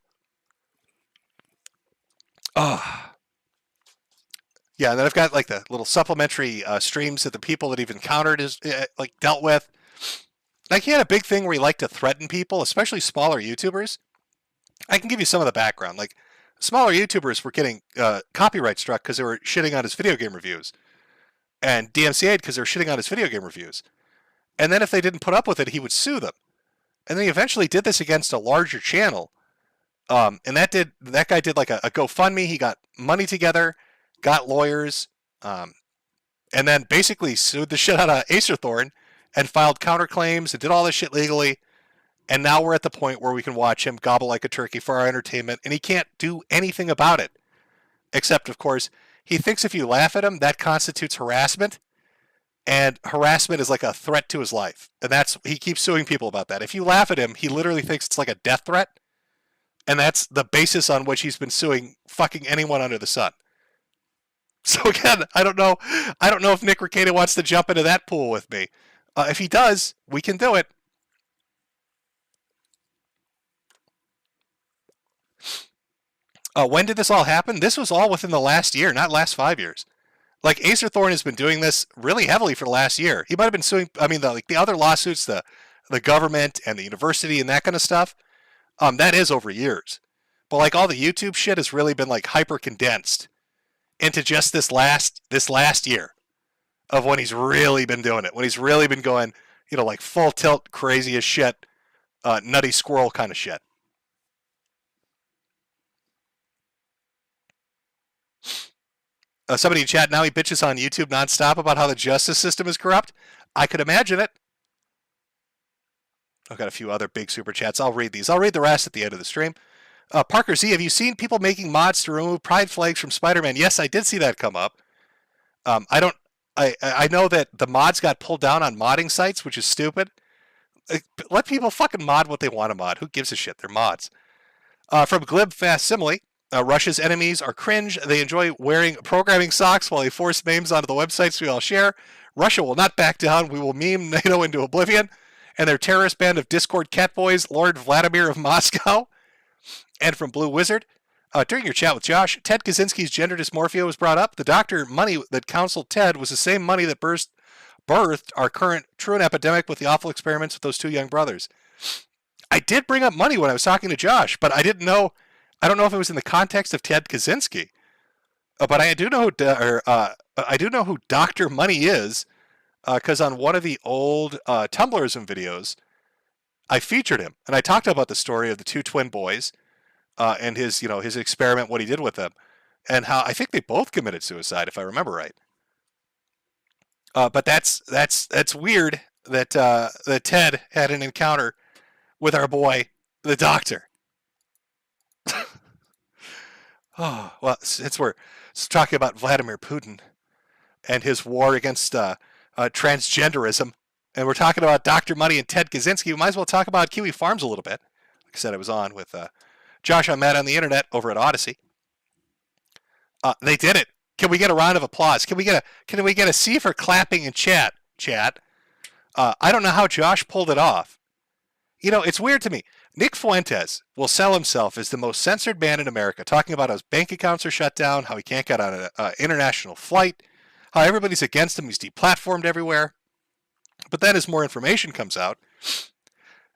Yeah, and then I've got like the little supplementary streams that the people that he've encountered is dealt with. Like he had a big thing where he liked to threaten people, especially smaller YouTubers. I can give you some of the background. Like smaller YouTubers were getting copyright struck because they were shitting on his video game reviews, and DMCA'd because they were shitting on his video game reviews. And then if they didn't put up with it, he would sue them. And then he eventually did this against a larger channel. And that guy did like a GoFundMe. He got money together, got lawyers, and then basically sued the shit out of Acerthorn and filed counterclaims and did all this shit legally. And now we're at the point where we can watch him gobble like a turkey for our entertainment, and he can't do anything about it. Except, of course, he thinks if you laugh at him, that constitutes harassment. And harassment is like a threat to his life. And he keeps suing people about that. If you laugh at him, he literally thinks it's like a death threat. And that's the basis on which he's been suing fucking anyone under the sun. So again, I don't know if Nick Recato wants to jump into that pool with me. If he does, we can do it. When did this all happen? This was all within the last year, not last 5 years. Like Acerthorn has been doing this really heavily for the last year. He might have been suing. I mean, the other lawsuits, the government and the university and that kind of stuff. That is over years. But like all the YouTube shit has really been like hyper condensed into just this last year of when he's really been doing it. When he's really been going, like full tilt, crazy as shit, nutty squirrel kind of shit. Somebody in chat, now he bitches on YouTube nonstop about how the justice system is corrupt. I could imagine it. I've got a few other big super chats. I'll read these. I'll read the rest at the end of the stream. Parker Z, have you seen people making mods to remove pride flags from Spider-Man? Yes, I did see that come up. I know that the mods got pulled down on modding sites, which is stupid. Let people fucking mod what they want to mod. Who gives a shit? They're mods. From Glib Fast Simile, Russia's enemies are cringe. They enjoy wearing programming socks while they force memes onto the websites we all share. Russia will not back down. We will meme NATO into oblivion. And their terrorist band of Discord catboys, Lord Vladimir of Moscow. And from Blue Wizard, during your chat with Josh, Ted Kaczynski's gender dysmorphia was brought up. The doctor money that counseled Ted was the same money that birthed our current truant epidemic with the awful experiments with those two young brothers. I did bring up money when I was talking to Josh, but I don't know if it was in the context of Ted Kaczynski. But I do know who Dr. Money is, because on one of the old Tumblrism videos, I featured him, and I talked about the story of the two twin boys and his experiment, what he did with them, and how I think they both committed suicide, if I remember right. But that's weird that Ted had an encounter with our boy, the doctor. Oh, well, since we're talking about Vladimir Putin and his war against transgenderism, and we're talking about Dr. Money and Ted Kaczynski, we might as well talk about Kiwi Farms a little bit. Like I said, I was on with Josh on Matt on the internet over at Odyssey. They did it. Can we get a round of applause? Can we get a C for clapping in chat? I don't know how Josh pulled it off. You know, it's weird to me. Nick Fuentes will sell himself as the most censored man in America, talking about how his bank accounts are shut down, how he can't get on an international flight, how everybody's against him, he's deplatformed everywhere. But then as more information comes out,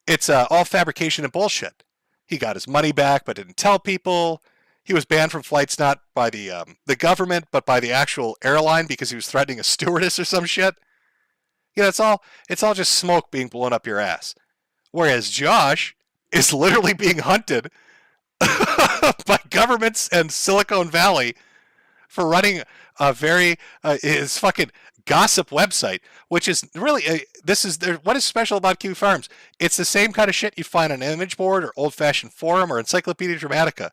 it's all fabrication and bullshit. He got his money back but didn't tell people. He was banned from flights not by the government but by the actual airline because he was threatening a stewardess or some shit. You know, it's all just smoke being blown up your ass. Whereas Josh is literally being hunted by governments and Silicon Valley for running a very his fucking gossip website, which is really what is special about Kiwi Farms? It's the same kind of shit you find on Image Board or Old Fashioned Forum or Encyclopedia Dramatica.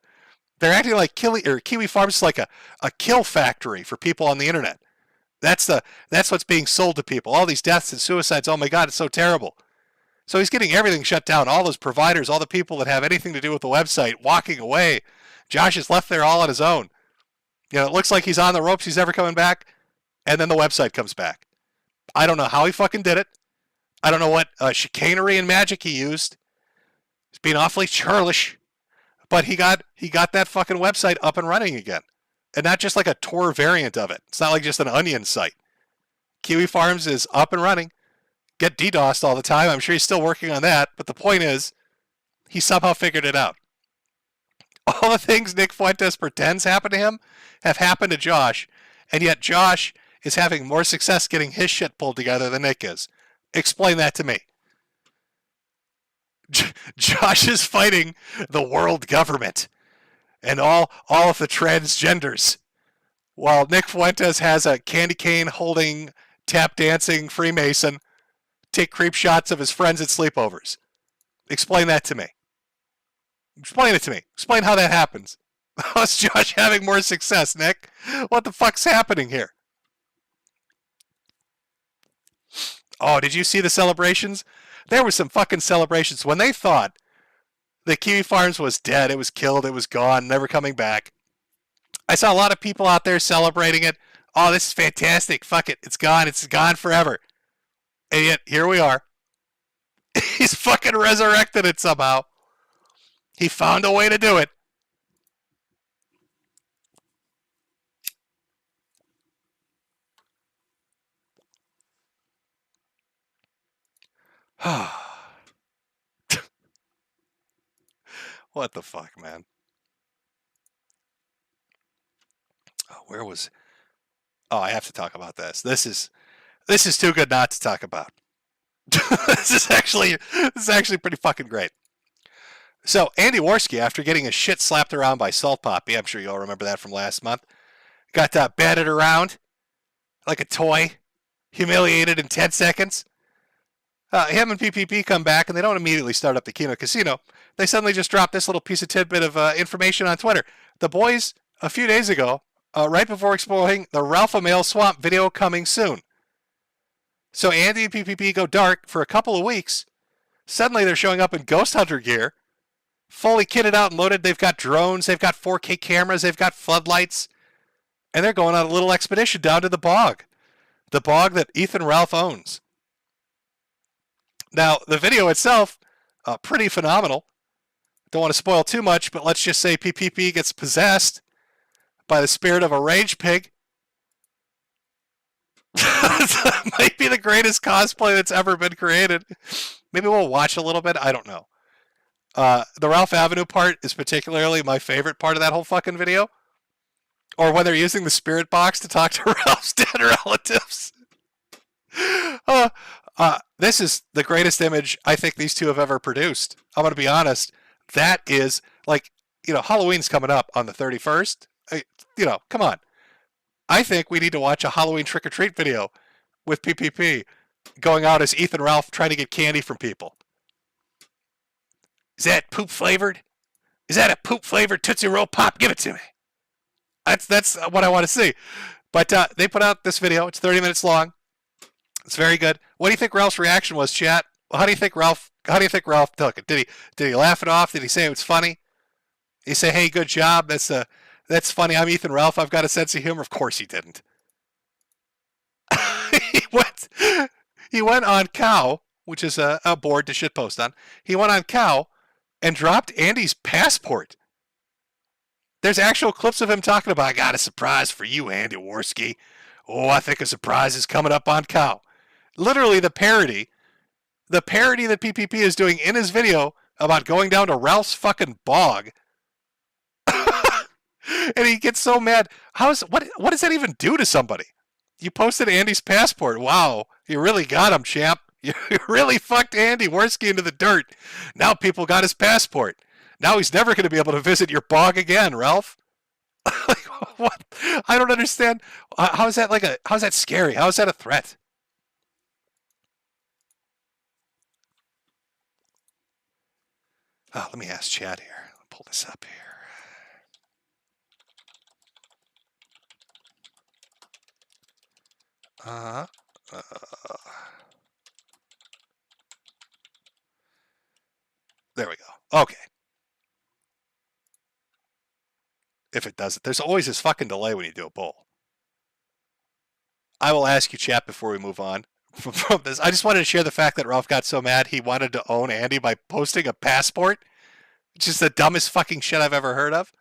They're acting like Kiwi Farms is like a kill factory for people on the internet. That's what's being sold to people. All these deaths and suicides. Oh my God, it's so terrible. So he's getting everything shut down. All those providers, all the people that have anything to do with the website, walking away. Josh is left there all on his own. You know, it looks like he's on the ropes. He's never coming back. And then the website comes back. I don't know how he fucking did it. I don't know what chicanery and magic he used. He's being awfully churlish. But he got that fucking website up and running again. And not just like a Tor variant of it. It's not like just an Onion site. Kiwi Farms is up and running. Get DDoSed all the time. I'm sure he's still working on that. But the point is, he somehow figured it out. All the things Nick Fuentes pretends happened to him have happened to Josh. And yet Josh is having more success getting his shit pulled together than Nick is. Explain that to me. Josh is fighting the world government and all of the transgenders, while Nick Fuentes has a candy cane holding, tap dancing Freemason take creep shots of his friends at sleepovers. Explain that to me. Explain it to me. Explain how that happens. How's Josh having more success, Nick? What the fuck's happening here? Oh, did you see the celebrations? There were some fucking celebrations when they thought that Kiwi Farms was dead. It was killed. It was gone. Never coming back. I saw a lot of people out there celebrating it. Oh, this is fantastic. Fuck it. It's gone. It's gone forever. And yet, here we are. He's fucking resurrected it somehow. He found a way to do it. What the fuck, man? Oh, I have to talk about this. This is too good not to talk about. This is actually pretty fucking great. So Andy Worski, after getting his shit slapped around by Salt Poppy, I'm sure you all remember that from last month, got batted around like a toy, humiliated in 10 seconds. Him and PPP come back, and they don't immediately start up the Keno Casino. They suddenly just drop this little piece of tidbit of information on Twitter. The boys, a few days ago, right before exploring the Ralph Amail Swamp video coming soon. So Andy and PPP go dark for a couple of weeks. Suddenly they're showing up in Ghost Hunter gear, fully kitted out and loaded. They've got drones, they've got 4K cameras, they've got floodlights, and they're going on a little expedition down to the bog that Ethan Ralph owns. Now, the video itself, pretty phenomenal. Don't want to spoil too much, but let's just say PPP gets possessed by the spirit of a rage pig. Might be the greatest cosplay that's ever been created. Maybe we'll watch a little bit. I don't know. The Ralph Avenue part is particularly my favorite part of that whole fucking video. Or when they're using the spirit box to talk to Ralph's dead relatives. This is the greatest image I think these two have ever produced. I'm going to be honest. That is, like, Halloween's coming up on the 31st. Come on. I think we need to watch a Halloween trick-or-treat video with PPP going out as Ethan Ralph trying to get candy from people. Is that poop-flavored? Is that a poop-flavored Tootsie Roll Pop? Give it to me. That's what I want to see. But they put out this video. It's 30 minutes long. It's very good. What do you think Ralph's reaction was, chat? How do you think Ralph took it? Did he laugh it off? Did he say it was funny? Did he say, "Hey, good job. That's funny. I'm Ethan Ralph. I've got a sense of humor." Of course he didn't. He went on Cow, which is a board to shitpost on. He went on Cow and dropped Andy's passport. There's actual clips of him talking about, I got a surprise for you, Andy Worski. Oh, I think a surprise is coming up on Cow. Literally the parody that PPP is doing in his video about going down to Ralph's fucking bog. And he gets so mad. What does that even do to somebody? You posted Andy's passport. Wow, you really got him, champ. You really fucked Andy Worski into the dirt. Now people got his passport. Now he's never going to be able to visit your bog again, Ralph. Like, what? I don't understand. How's that scary? How is that a threat? Oh, let me ask Chad here. I'll pull this up here. There we go. Okay. If it does it, there's always this fucking delay when you do a poll. I will ask you, chat, before we move on from this. I just wanted to share the fact that Ralph got so mad he wanted to own Andy by posting a passport. Which is the dumbest fucking shit I've ever heard of.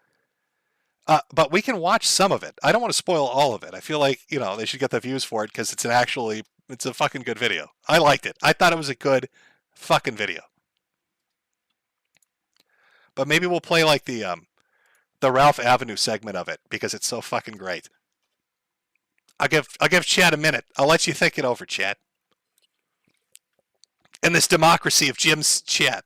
But we can watch some of it. I don't want to spoil all of it. I feel like, they should get the views for it because it's a fucking good video. I liked it. I thought it was a good fucking video. But maybe we'll play like the Ralph Avenue segment of it because it's so fucking great. I'll give Chad a minute. I'll let you think it over, Chad. In this democracy of Jim's chat.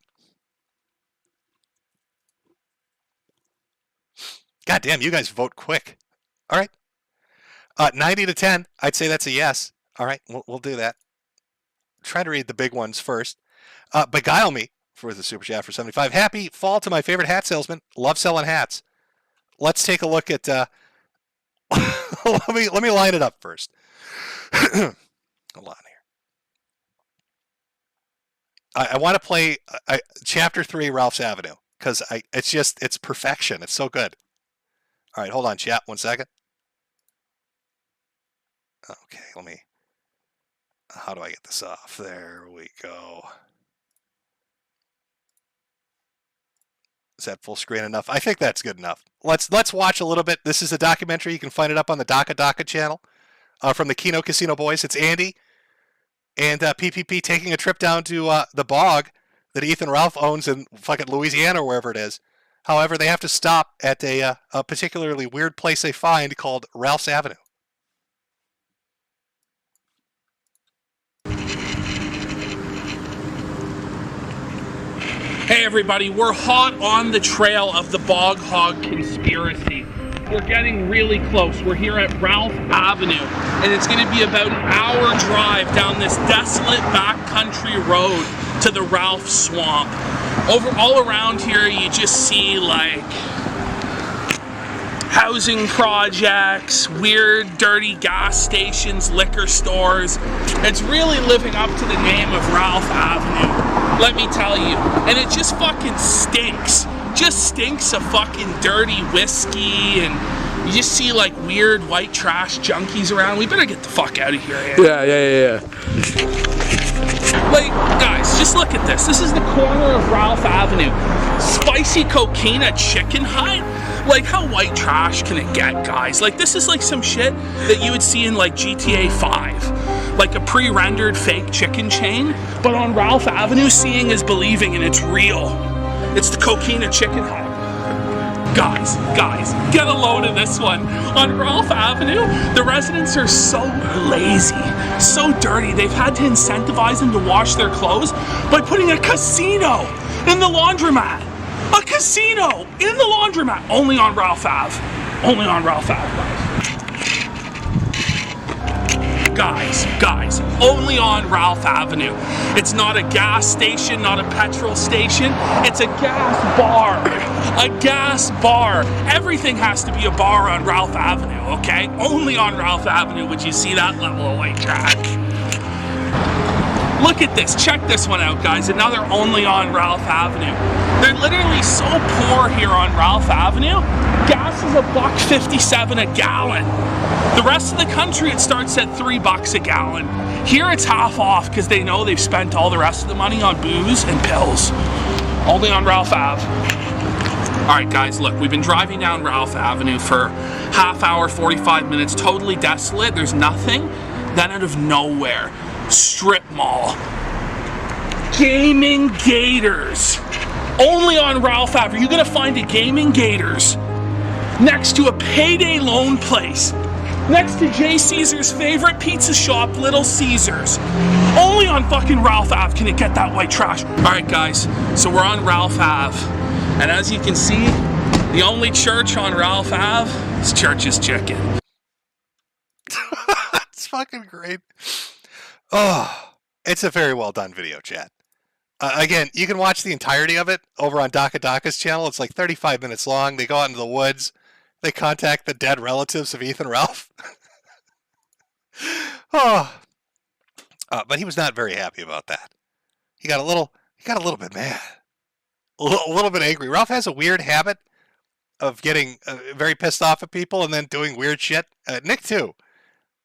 God damn, you guys vote quick. All right. 90 to 10. I'd say that's a yes. All right, we'll do that. Try to read the big ones first. Beguile Me for the super chat for 75. Happy fall to my favorite hat salesman. Love selling hats. Let's take a look at. Let me line it up first. Hold on here. I want to play Chapter 3, Ralph's Avenue, because it's perfection. It's so good. All right, hold on, chat. 1 second. Okay, how do I get this off? There we go. Is that full screen enough? I think that's good enough. Let's watch a little bit. This is a documentary. You can find it up on the Daka channel from the Kino Casino Boys. It's Andy and PPP taking a trip down to the bog that Ethan Ralph owns in fucking Louisiana or wherever it is. However, they have to stop at a particularly weird place they find called Ralph's Avenue. Hey everybody, we're hot on the trail of the Bog Hog conspiracy. We're getting really close. We're here at Ralph Avenue, and it's going to be about an hour drive down this desolate backcountry road to the Ralph Swamp. All around here, you just see like housing projects, weird, dirty gas stations, liquor stores. It's really living up to the name of Ralph Avenue, let me tell you. And it just fucking stinks. Just stinks of fucking dirty whiskey, and you just see like weird white trash junkies around. We better get the fuck out of here. Yeah. Like, guys, just look at this. This is the corner of Ralph Avenue. Spicy coquina chicken hut? Like, how white trash can it get, guys? Like, this is like some shit that you would see in like GTA 5. Like a pre-rendered fake chicken chain. But on Ralph Avenue, seeing is believing, and it's real. It's the coquina chicken hut. Guys, get a load of this one. On Ralph Avenue, the residents are so lazy, so dirty, they've had to incentivize them to wash their clothes by putting a casino in the laundromat. A casino in the laundromat. Only on Ralph Ave. Only on Ralph Ave, guys, only on Ralph Avenue. It's not a gas station, not a petrol station. It's a gas bar. A gas bar. Everything has to be a bar on Ralph Avenue, okay? Only on Ralph Avenue would you see that level of white trash. Look at this. Check this one out, guys. And now they're only on Ralph Avenue. They're literally so poor here on Ralph Avenue. Gas is $1.57 a gallon. The rest of the country, it starts at $3 a gallon. Here it's half off because they know they've spent all the rest of the money on booze and pills. Only on Ralph Ave. Alright guys, look, we've been driving down Ralph Avenue for half hour, 45 minutes, totally desolate, there's nothing. Then out of nowhere, strip mall. Gaming Gators. Only on Ralph Ave. You're gonna find a Gaming Gators next to a payday loan place. Next to J. Caesar's favorite pizza shop, Little Caesars. Only on fucking Ralph Ave can it get that white trash. Alright guys, so we're on Ralph Ave. And as you can see, the only church on Ralph Ave is Church's Chicken. It's fucking great. Oh, it's a very well done video, chat. Again, you can watch the entirety of it over on Daka Daka's channel. It's like 35 minutes long. They go out into the woods. They contact the dead relatives of Ethan Ralph. But he was not very happy about that. He got a little bit mad. A little bit angry. Ralph has a weird habit of getting very pissed off at people and then doing weird shit. Nick too.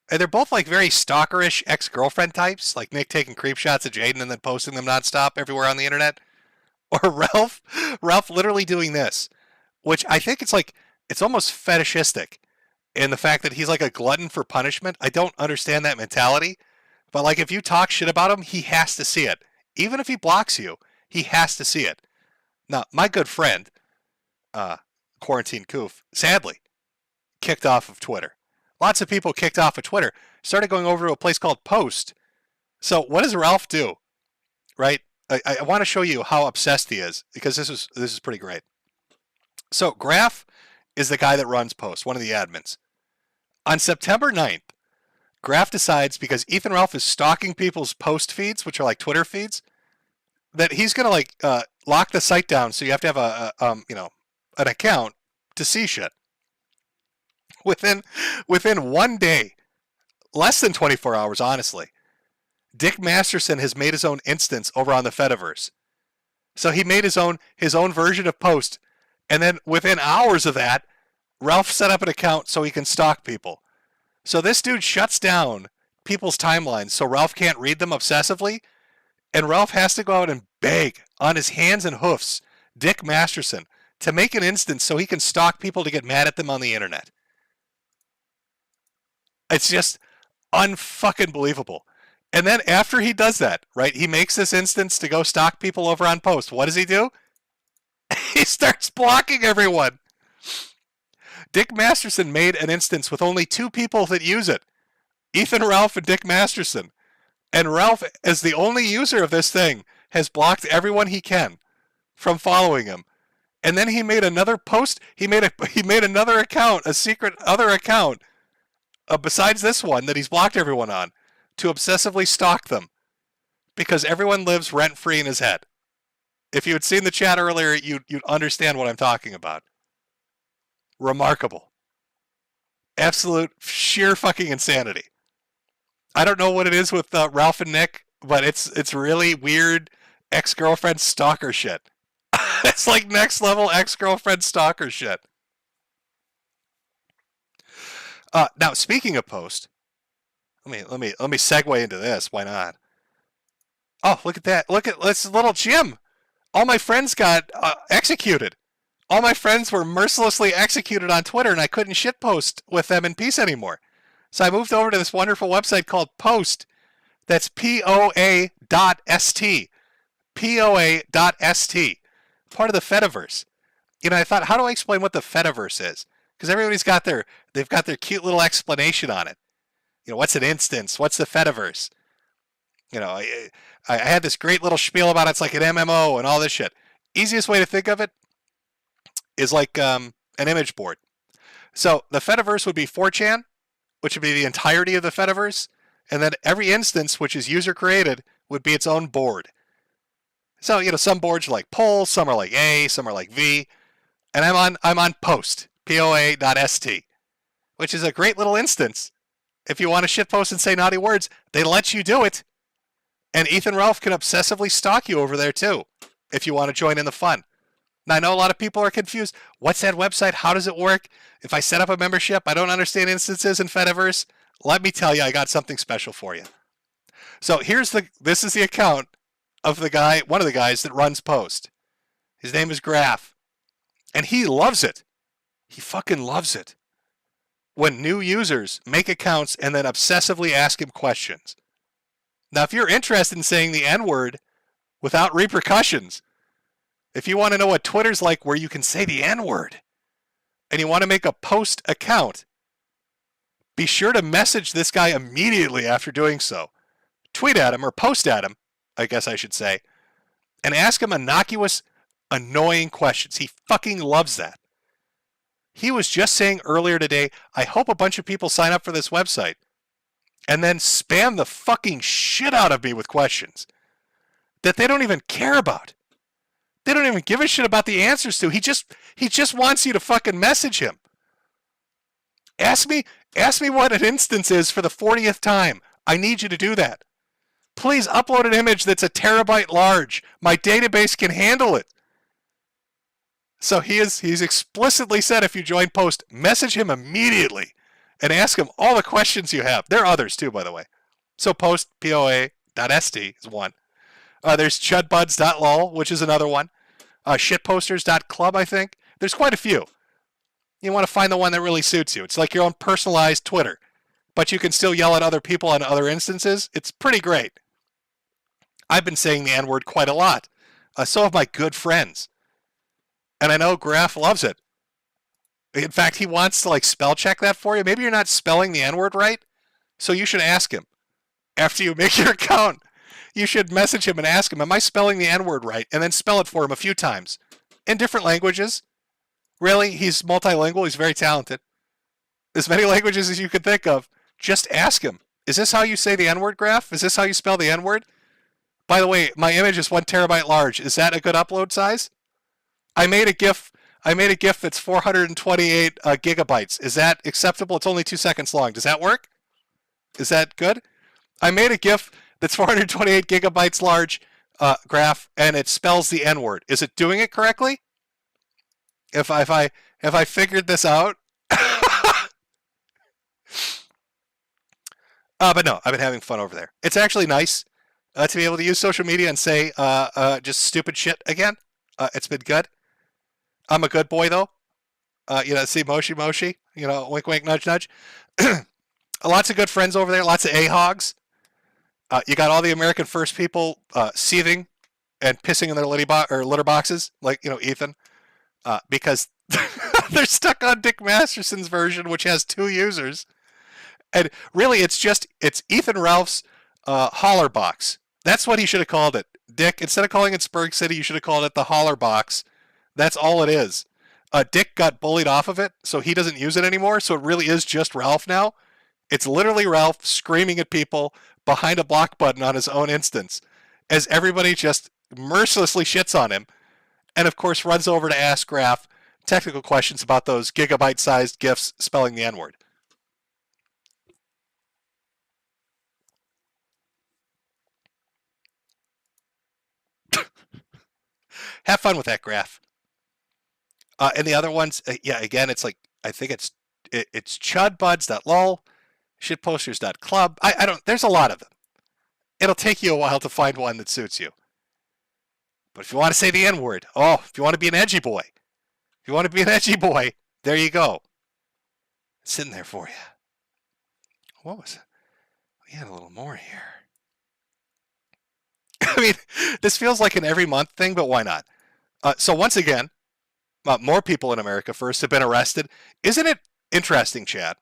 And they're both like very stalkerish ex-girlfriend types, like Nick taking creep shots of Jaden and then posting them nonstop everywhere on the internet. Or Ralph literally doing this, which I think it's almost fetishistic in the fact that he's like a glutton for punishment. I don't understand that mentality, but like if you talk shit about him, he has to see it. Even if he blocks you, he has to see it. Now, my good friend, Quarantine Coof, sadly, kicked off of Twitter. Lots of people kicked off of Twitter, started going over to a place called Post. So what does Ralph do? Right? I want to show you how obsessed he is, because this is pretty great. So Graf is the guy that runs Post, one of the admins. On September 9th, Graf decides, because Ethan Ralph is stalking people's Post feeds, which are like Twitter feeds, that he's going to lock the site down, so you have to have an account to see shit. Within 1 day, less than 24 hours, honestly, Dick Masterson has made his own instance over on the Fediverse. So he made his own version of Post, and then within hours of that, Ralph set up an account so he can stalk people. So this dude shuts down people's timelines so Ralph can't read them obsessively, and Ralph has to go out and beg on his hands and hoofs Dick Masterson to make an instance so he can stalk people to get mad at them on the internet. It's just unfucking believable. And then after he does that, right, he makes this instance to go stalk people over on Post. What does he do? He starts blocking everyone. Dick Masterson made an instance with only 2 people that use it. Ethan Ralph and Dick Masterson. And Ralph, as the only user of this thing, has blocked everyone he can from following him. And then he made another post. He made another account, a secret other account, besides this one that he's blocked everyone on, to obsessively stalk them, because everyone lives rent-free in his head. If you had seen the chat earlier, you'd understand what I'm talking about. Remarkable. Absolute sheer fucking insanity. I don't know what it is with Ralph and Nick, but it's really weird ex-girlfriend stalker shit. It's like next level ex-girlfriend stalker shit. Now, speaking of Post, let me segue into this. Why not? Oh, look at that! Look at this little Jim. All my friends got executed. All my friends were mercilessly executed on Twitter, and I couldn't shitpost with them in peace anymore. So I moved over to this wonderful website called Post. That's POA.st. POA.st. Part of the Fediverse. I thought, how do I explain what the Fediverse is? Because everybody's got they've got their cute little explanation on it. What's an instance? What's the Fediverse? I had this great little spiel about it. It's like an MMO and all this shit. Easiest way to think of it is like an image board. So the Fediverse would be 4chan, which would be the entirety of the Fediverse, and then every instance, which is user created, would be its own board. So some boards are like Pol, some are like A, some are like V, and I'm on Post, POA.st, which is a great little instance. If you want to shitpost and say naughty words, they let you do it. And Ethan Ralph can obsessively stalk you over there too, if you want to join in the fun. Now, I know a lot of people are confused. What's that website? How does it work? If I set up a membership, I don't understand instances in Fediverse. Let me tell you, I got something special for you. So this is the account of the guy, one of the guys that runs Post. His name is Graf. And he loves it. He fucking loves it when new users make accounts and then obsessively ask him questions. Now, if you're interested in saying the N-word without repercussions, if you want to know what Twitter's like where you can say the N-word, and you want to make a Post account, be sure to message this guy immediately after doing so. Tweet at him, or post at him, I guess I should say, and ask him innocuous, annoying questions. He fucking loves that. He was just saying earlier today, I hope a bunch of people sign up for this website and then spam the fucking shit out of me with questions that they don't even care about. They don't even give a shit about the answers to. He just wants you to fucking message him. Ask me what an instance is for the 40th time. I need you to do that. Please upload an image that's a terabyte large. My database can handle it. So he's explicitly said if you join Post, message him immediately and ask him all the questions you have. There are others too, by the way. So Post, POA.st is one. There's chudbuds.lol, which is another one. Shitposters.club, I think. There's quite a few. You want to find the one that really suits you. It's like your own personalized Twitter, but you can still yell at other people on other instances. It's pretty great. I've been saying the N-word quite a lot. So have my good friends. And I know Graf loves it. In fact, he wants to like spell check that for you. Maybe you're not spelling the N-word right, so you should ask him. After you make your account, you should message him and ask him, am I spelling the N-word right? And then spell it for him a few times in different languages. Really, he's multilingual. He's very talented. As many languages as you could think of. Just ask him. Is this how you say the N-word, Graf? Is this how you spell the N-word? By the way, my image is 1 terabyte large. Is that a good upload size? I made a GIF that's 428 gigabytes. Is that acceptable? It's only 2 seconds long. Does that work? Is that good? I made a GIF that's 428 gigabytes large, Graf, and it spells the N-word. Is it doing it correctly? If I figured this out? But no, I've been having fun over there. It's actually nice to be able to use social media and say just stupid shit again. It's been good. I'm a good boy, though. See Moshi, wink, wink, nudge, nudge. Lots of good friends over there. Lots of A-hogs. You got all the American First people seething and pissing in their litter boxes, like, Ethan, because they're stuck on Dick Masterson's version, which has 2 users. And really, it's Ethan Ralph's holler box. That's what he should have called it. Dick, instead of calling it Spurg City, you should have called it the holler box. That's all it is. Dick got bullied off of it, so he doesn't use it anymore, so it really is just Ralph now. It's literally Ralph screaming at people behind a block button on his own instance, as everybody just mercilessly shits on him, and of course runs over to ask Graf technical questions about those gigabyte-sized GIFs spelling the N-word. Have fun with that, Graf. And the other ones, again, it's like, I think it's chudbuds.lol, shitposters.club. I don't, there's a lot of them. It'll take you a while to find one that suits you. But if you want to say the N-word, if you want to be an edgy boy, there you go. It's sitting there for you. What was it? We had a little more here. I mean, this feels like an every month thing, but why not? So once again, more people in America First have been arrested. Isn't it interesting, Chad,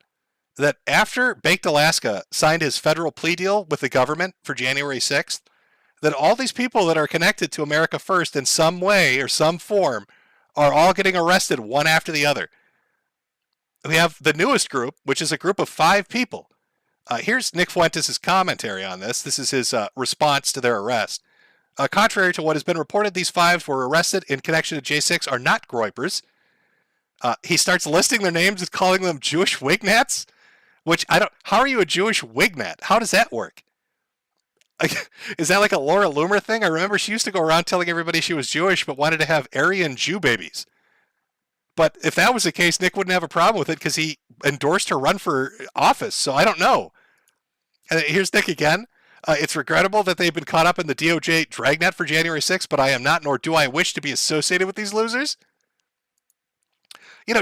that after Baked Alaska signed his federal plea deal with the government for January 6th, that all these people that are connected to America First in some way or some form are all getting arrested one after the other? We have the newest group, which is a group of 5 people. Here's Nick Fuentes' commentary on this. This is his response to their arrest. Contrary to what has been reported, these 5 were arrested in connection to J6 are not Groypers. He starts listing their names and calling them Jewish Wignats, which how are you a Jewish Wignat? How does that work? Is that like a Laura Loomer thing? I remember she used to go around telling everybody she was Jewish, but wanted to have Aryan Jew babies. But if that was the case, Nick wouldn't have a problem with it because he endorsed her run for office. So I don't know. And here's Nick again. It's regrettable that they've been caught up in the DOJ dragnet for January 6th, but I am not, nor do I wish to be associated with these losers.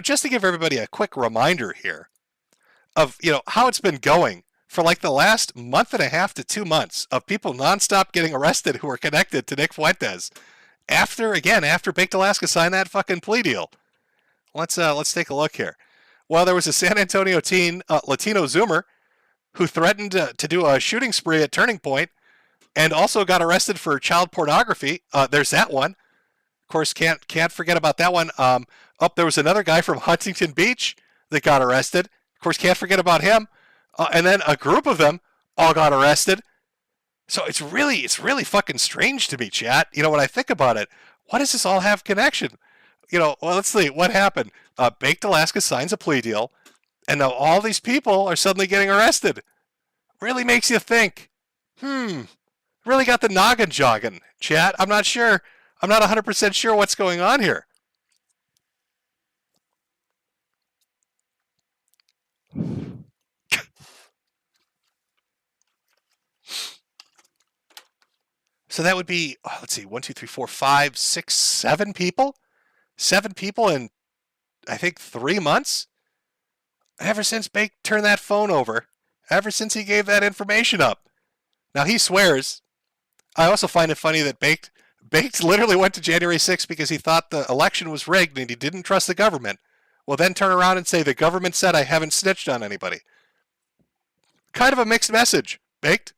Just to give everybody a quick reminder here of, how it's been going for like the last month and a half to 2 months of people nonstop getting arrested who are connected to Nick Fuentes after Baked Alaska signed that fucking plea deal. Let's take a look here. Well, there was a San Antonio teen, Latino Zoomer, who threatened to do a shooting spree at Turning Point and also got arrested for child pornography. There's that one. Of course, can't forget about that one. There was another guy from Huntington Beach that got arrested. Of course, can't forget about him. And then a group of them all got arrested. So it's really fucking strange to me, chat. When I think about it, what does this all have connection? Well, let's see what happened. Baked Alaska signs a plea deal, and now all these people are suddenly getting arrested. Really makes you think. Really got the noggin jogging, chat. I'm not sure. I'm not 100% sure what's going on here. So that would be, let's see, 1, 2, 3, 4, 5, 6, 7 people? 7 people in, I think, 3 months? Ever since Bake turned that phone over. Ever since he gave that information up. Now, he swears. I also find it funny that Baked literally went to January 6th because he thought the election was rigged and he didn't trust the government. Will then turn around and say the government said I haven't snitched on anybody. Kind of a mixed message, Baked.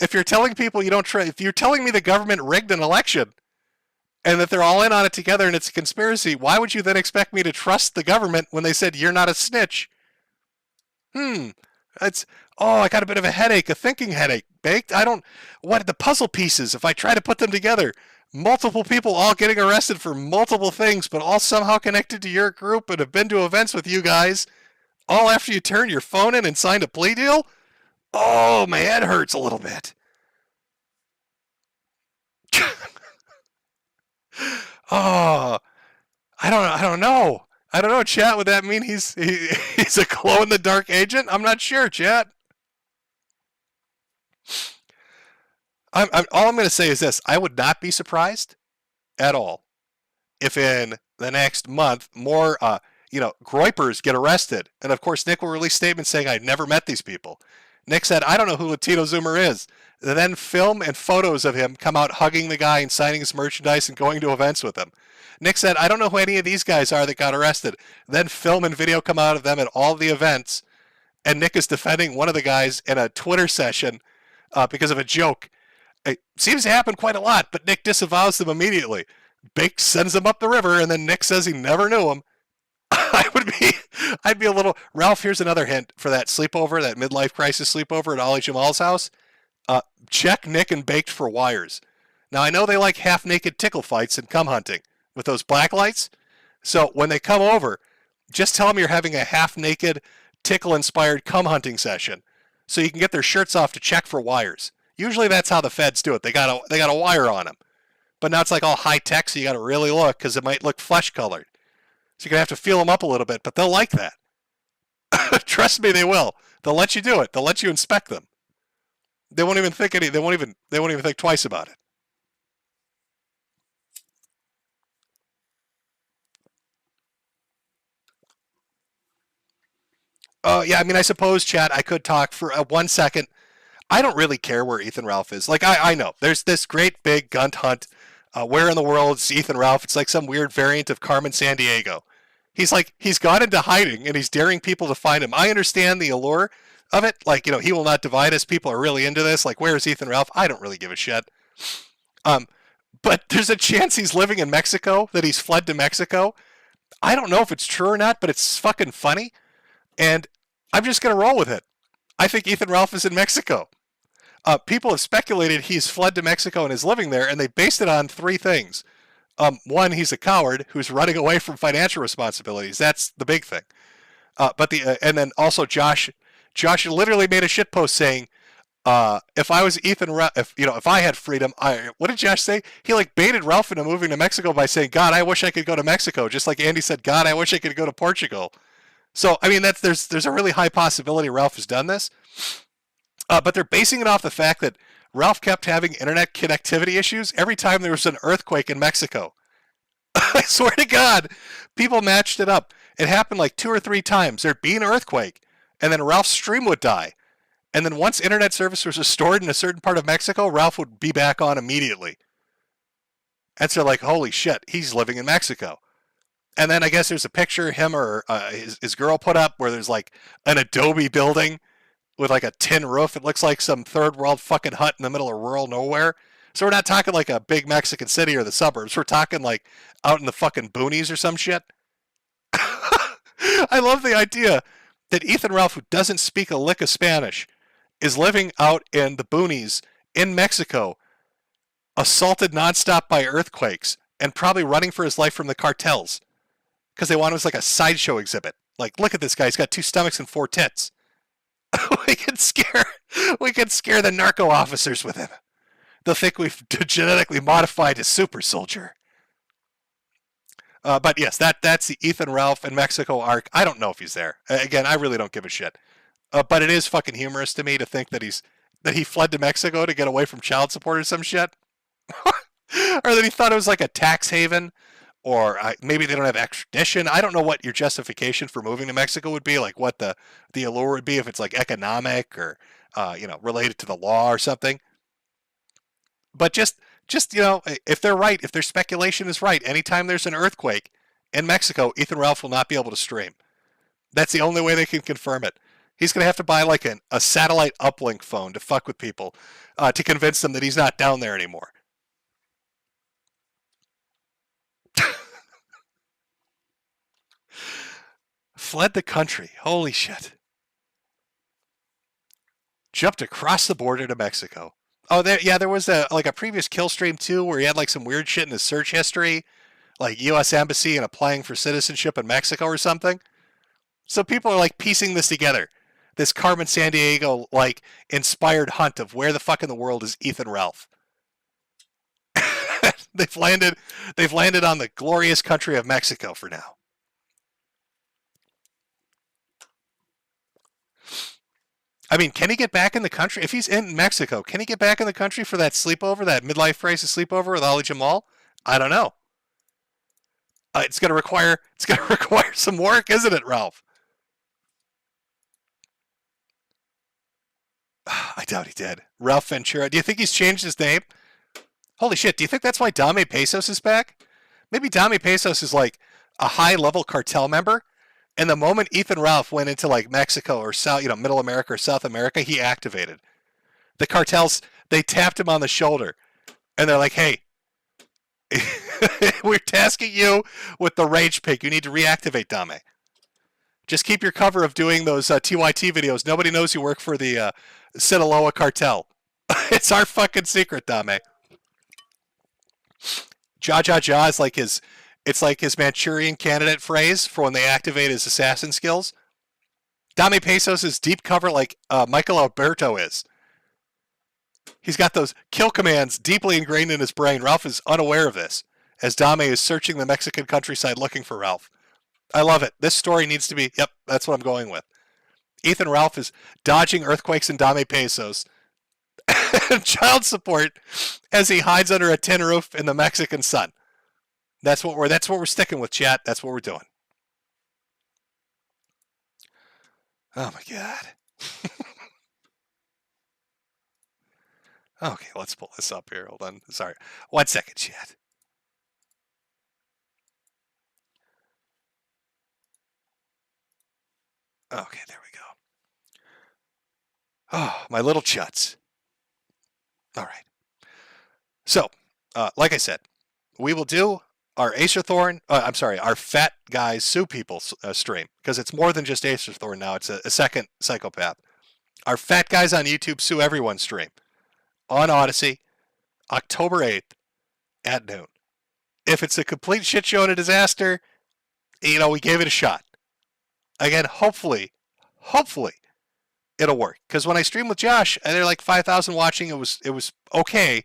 If you're telling people you don't trust, if you're telling me the government rigged an election and that they're all in on it together and it's a conspiracy, why would you then expect me to trust the government when they said you're not a snitch? I got a bit of a headache, a thinking headache, Baked. The puzzle pieces, if I try to put them together, multiple people all getting arrested for multiple things, but all somehow connected to your group and have been to events with you guys, all after you turned your phone in and signed a plea deal? Oh, my head hurts a little bit. I don't know. I don't know, chat. Would that mean he's a glow-in-the-dark agent? I'm not sure, chat. All I'm going to say is this. I would not be surprised at all if in the next month more, groypers get arrested. And, of course, Nick will release statements saying, I've never met these people. Nick said, I don't know who Latino Zoomer is. And then film and photos of him come out hugging the guy and signing his merchandise and going to events with him. Nick said, I don't know who any of these guys are that got arrested. Then film and video come out of them at all the events. And Nick is defending one of the guys in a Twitter session because of a joke. It seems to happen quite a lot, but Nick disavows them immediately. Bake sends them up the river, and then Nick says he never knew him. I'd be a little... Ralph, here's another hint for that sleepover, that midlife crisis sleepover at Ollie Jamal's house. Check Nick and Baked for wires. Now, I know they like half-naked tickle fights and cum hunting with those black lights. So when they come over, just tell them you're having a half-naked, tickle-inspired cum hunting session so you can get their shirts off to check for wires. Usually that's how the feds do it. They got a wire on them. But now it's like all high-tech, so you got to really look because it might look flesh-colored. So you're going to have to feel them up a little bit, but they'll like that. Trust me, they will. They'll let you do it. They'll let you inspect them. They won't even think they won't even think twice about it. Yeah, I mean, I suppose, chat, I could talk for 1 second. I don't really care where Ethan Ralph is. Like, I know. There's this great big gun hunt. Where in the world is Ethan Ralph? It's like some weird variant of Carmen Sandiego. He's gone into hiding, and he's daring people to find him. I understand the allure of it. Like, he will not divide us. People are really into this. Like, where is Ethan Ralph? I don't really give a shit. But there's a chance he's living in Mexico, that he's fled to Mexico. I don't know if it's true or not, but it's fucking funny. And I'm just going to roll with it. I think Ethan Ralph is in Mexico. People have speculated he's fled to Mexico and is living there, and they based it on 3 things. One, he's a coward who's running away from financial responsibilities. That's the big thing. And then also Josh literally made a shitpost saying, If I was Ethan, if I had freedom, what did Josh say? He like baited Ralph into moving to Mexico by saying, "God, I wish I could go to Mexico," just like Andy said, "God, I wish I could go to Portugal." So I mean, there's a really high possibility Ralph has done this, but they're basing it off the fact that Ralph kept having internet connectivity issues every time there was an earthquake in Mexico. I swear to God, people matched it up. It happened like 2 or 3 times. There'd be an earthquake, and then Ralph's stream would die. And then once internet service was restored in a certain part of Mexico, Ralph would be back on immediately. And so like, holy shit, he's living in Mexico. And then I guess there's a picture him or his girl put up where there's like an adobe building with like a tin roof. It looks like some third world fucking hut in the middle of rural nowhere. So we're not talking like a big Mexican city or the suburbs. We're talking like out in the fucking boonies or some shit. I love the idea that Ethan Ralph, who doesn't speak a lick of Spanish, is living out in the boonies in Mexico, assaulted nonstop by earthquakes, and probably running for his life from the cartels because they want him as like a sideshow exhibit. Like, look at this guy; he's got 2 stomachs and 4 tits. we can scare the narco officers with him. They'll think we've genetically modified his super soldier. But yes, that's the Ethan Ralph in Mexico arc. I don't know if he's there. Again, I really don't give a shit. But it is fucking humorous to me to think that he fled to Mexico to get away from child support or some shit. Or that he thought it was like a tax haven, or maybe they don't have extradition. I don't know what your justification for moving to Mexico would be, like what the allure would be, if it's like economic or related to the law or something. But just if they're right, if their speculation is right, anytime there's an earthquake in Mexico, Ethan Ralph will not be able to stream. That's the only way they can confirm it. He's going to have to buy like a satellite uplink phone to fuck with people to convince them that he's not down there anymore. Fled the country. Holy shit. Jumped across the border to Mexico. Oh, there was a previous kill stream too where he had like some weird shit in his search history, like U.S. Embassy and applying for citizenship in Mexico or something. So people are like piecing this together. This Carmen Sandiego like inspired hunt of where the fuck in the world is Ethan Ralph. They've landed on the glorious country of Mexico for now. I mean, can he get back in the country? If he's in Mexico, can he get back in the country for that sleepover, that midlife crisis sleepover with Ali Jamal? I don't know. It's gonna require some work, isn't it, Ralph? I doubt he did. Ralph Ventura. Do you think he's changed his name? Holy shit, do you think that's why Dame Pesos is back? Maybe Dame Pesos is like a high-level cartel member, and the moment Ethan Ralph went into like Mexico or South, Middle America or South America, he activated. The cartels, they tapped him on the shoulder, and they're like, hey, we're tasking you with the Rage Pig. You need to reactivate Dame. Just keep your cover of doing those TYT videos. Nobody knows you work for the Sinaloa cartel. It's our fucking secret, Dame. Ja Ja Ja is like it's like his Manchurian candidate phrase for when they activate his assassin skills. Dame Pesos is deep cover like Michael Alberto is. He's got those kill commands deeply ingrained in his brain. Ralph is unaware of this, as Dame is searching the Mexican countryside looking for Ralph. I love it. This story needs to be, yep, that's what I'm going with. Ethan Ralph is dodging earthquakes in Dame Pesos. Child support as he hides under a tin roof in the Mexican sun. That's what we're sticking with, chat. That's what we're doing. Oh my god. Okay, let's pull this up here. Hold on. Sorry. 1 second, chat. Okay, there we go. Oh, my little chuts. All right. So, like I said, we will do our our Fat Guys Sue People stream, because it's more than just Acer Thorn now. It's a second psychopath. Our Fat Guys on YouTube Sue Everyone stream on Odyssey, October 8th at noon. If it's a complete shit show and a disaster, we gave it a shot. Again, hopefully, it'll work. Because when I streamed with Josh, and there were like 5,000 watching, it was okay.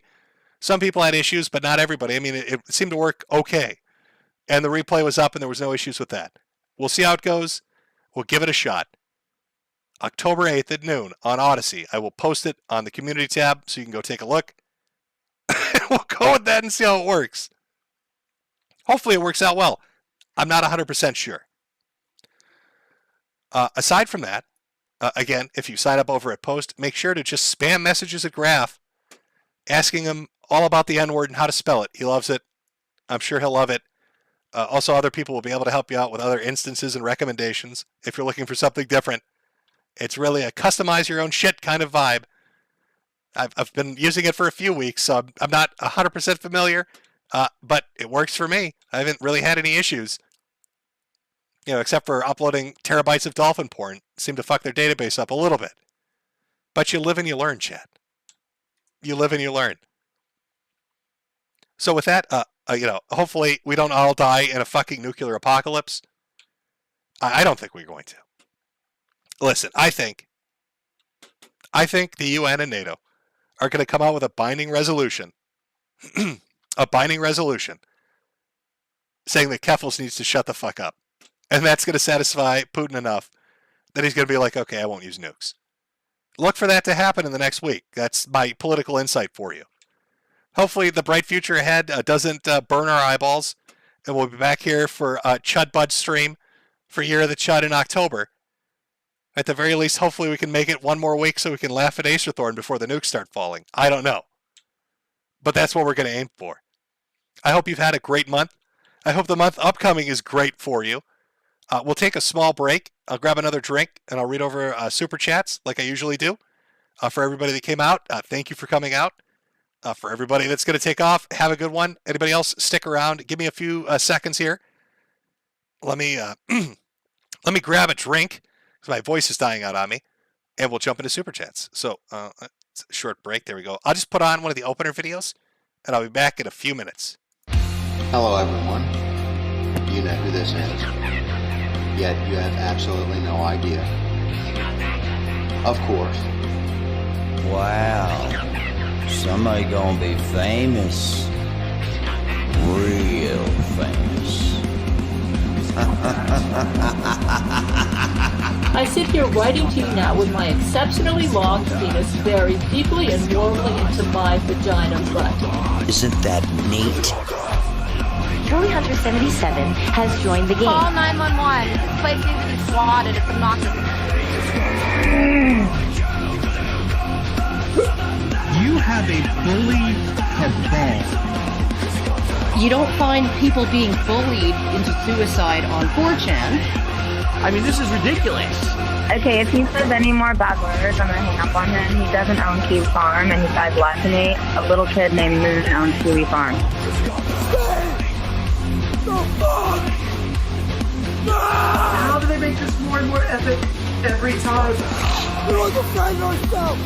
Some people had issues, but not everybody. I mean, it seemed to work okay. And the replay was up, and there was no issues with that. We'll see how it goes. We'll give it a shot. October 8th at noon on Odyssey. I will post it on the community tab so you can go take a look. We'll go with that and see how it works. Hopefully it works out well. I'm not 100% sure. Aside from that, again, if you sign up over at Post, make sure to just spam messages at Graph, asking him all about the N-word and how to spell it. He loves it. I'm sure he'll love it. Also, other people will be able to help you out with other instances and recommendations if you're looking for something different. It's really a customize your own shit kind of vibe. I've been using it for a few weeks, so I'm not 100% familiar, but it works for me. I haven't really had any issues. Except for uploading terabytes of dolphin porn. Seem to fuck their database up a little bit. But you live and you learn, chat. You live and you learn. So with that, hopefully we don't all die in a fucking nuclear apocalypse. I don't think we're going to. Listen, I think the UN and NATO are going to come out with a binding resolution. A binding resolution saying that Keffels needs to shut the fuck up. And that's going to satisfy Putin enough that he's going to be like, okay, I won't use nukes. Look for that to happen in the next week. That's my political insight for you. Hopefully the bright future ahead doesn't burn our eyeballs. And we'll be back here for Chud Bud stream for Year of the Chud in October. At the very least, hopefully we can make it one more week so we can laugh at Acerthorn before the nukes start falling. I don't know. But that's what we're going to aim for. I hope you've had a great month. I hope the month upcoming is great for you. We'll take a small break. I'll grab another drink, and I'll read over super chats like I usually do. For everybody that came out, thank you for coming out. For everybody that's going to take off, have a good one. Anybody else, stick around. Give me a few seconds here. Let me let me grab a drink, because my voice is dying out on me, and we'll jump into super chats. So, it's a short break. There we go. I'll just put on one of the opener videos, and I'll be back in a few minutes. Hello, everyone. You know who this is. Yet you have absolutely no idea. Of course. Wow. Somebody gonna be famous. Real famous. I sit here writing to you now with my exceptionally long penis very deeply and warmly into my vagina butt. Isn't that neat? Charlie Hunter 77 has joined the game. Call 911. This place needs to be swatted. It's obnoxious. You have a bully cabal. You don't find people being bullied into suicide on 4chan. I mean, this is ridiculous. Okay, if he says any more bad words, I'm gonna hang up on him. He doesn't own Kiwi Farm, and he died less than me. A little kid named Moon owns Kiwi Farm. How do they make this more and more epic every time? We'll defend ourselves!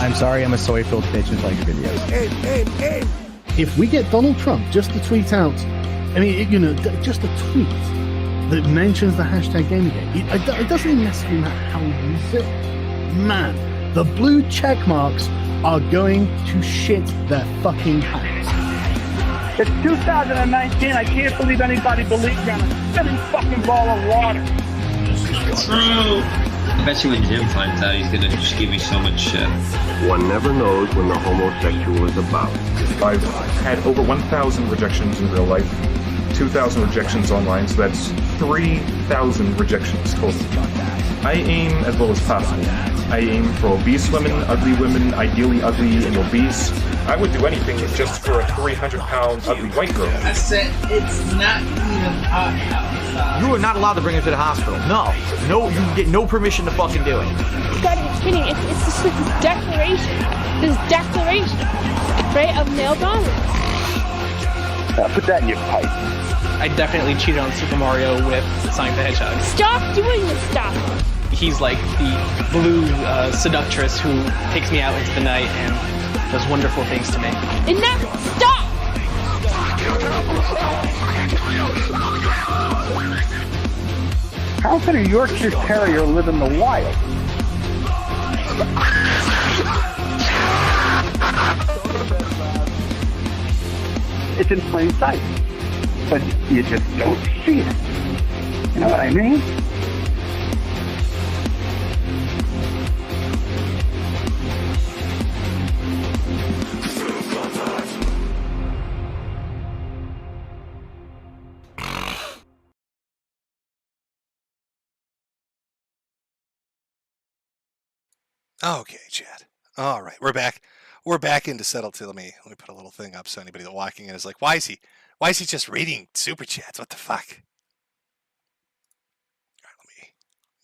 I'm sorry, I'm a soy-filled bitch and play your videos. If we get Donald Trump just to tweet out, just a tweet that mentions the hashtag Gamergate, it doesn't even necessarily matter how we use it. Man, the blue check marks are going to shit their fucking pants. It's 2019. I can't believe anybody believes me on a spinning fucking ball of water. True. I bet you when Jim finds out, he's gonna just give me so much shit. One never knows when the homosexual is about. I've had over 1,000 rejections in real life, 2,000 rejections online, so that's 3,000 rejections total. I aim as well as possible. I aim for obese women, ugly women, ideally ugly and obese. I would do anything just for a 300-pound ugly white girl. I said it's not even out. You are not allowed to bring her to the hospital. No, you get no permission to fucking do it. You gotta be kidding. It's just like this declaration, right, of male dominance. Put that in your pipe. I definitely cheated on Super Mario with Sonic the Hedgehog. Stop doing this stuff. He's like the blue seductress who takes me out into the night and does wonderful things to me. Enough! Stop! How can a Yorkshire Terrier live in the wild? It's in plain sight, but you just don't see it. You know what I mean? Okay, Chad. All right, we're back. We're back into settle to. Let me put a little thing up so anybody that walking in is like, why is he just reading super chats? What the fuck? All right, let me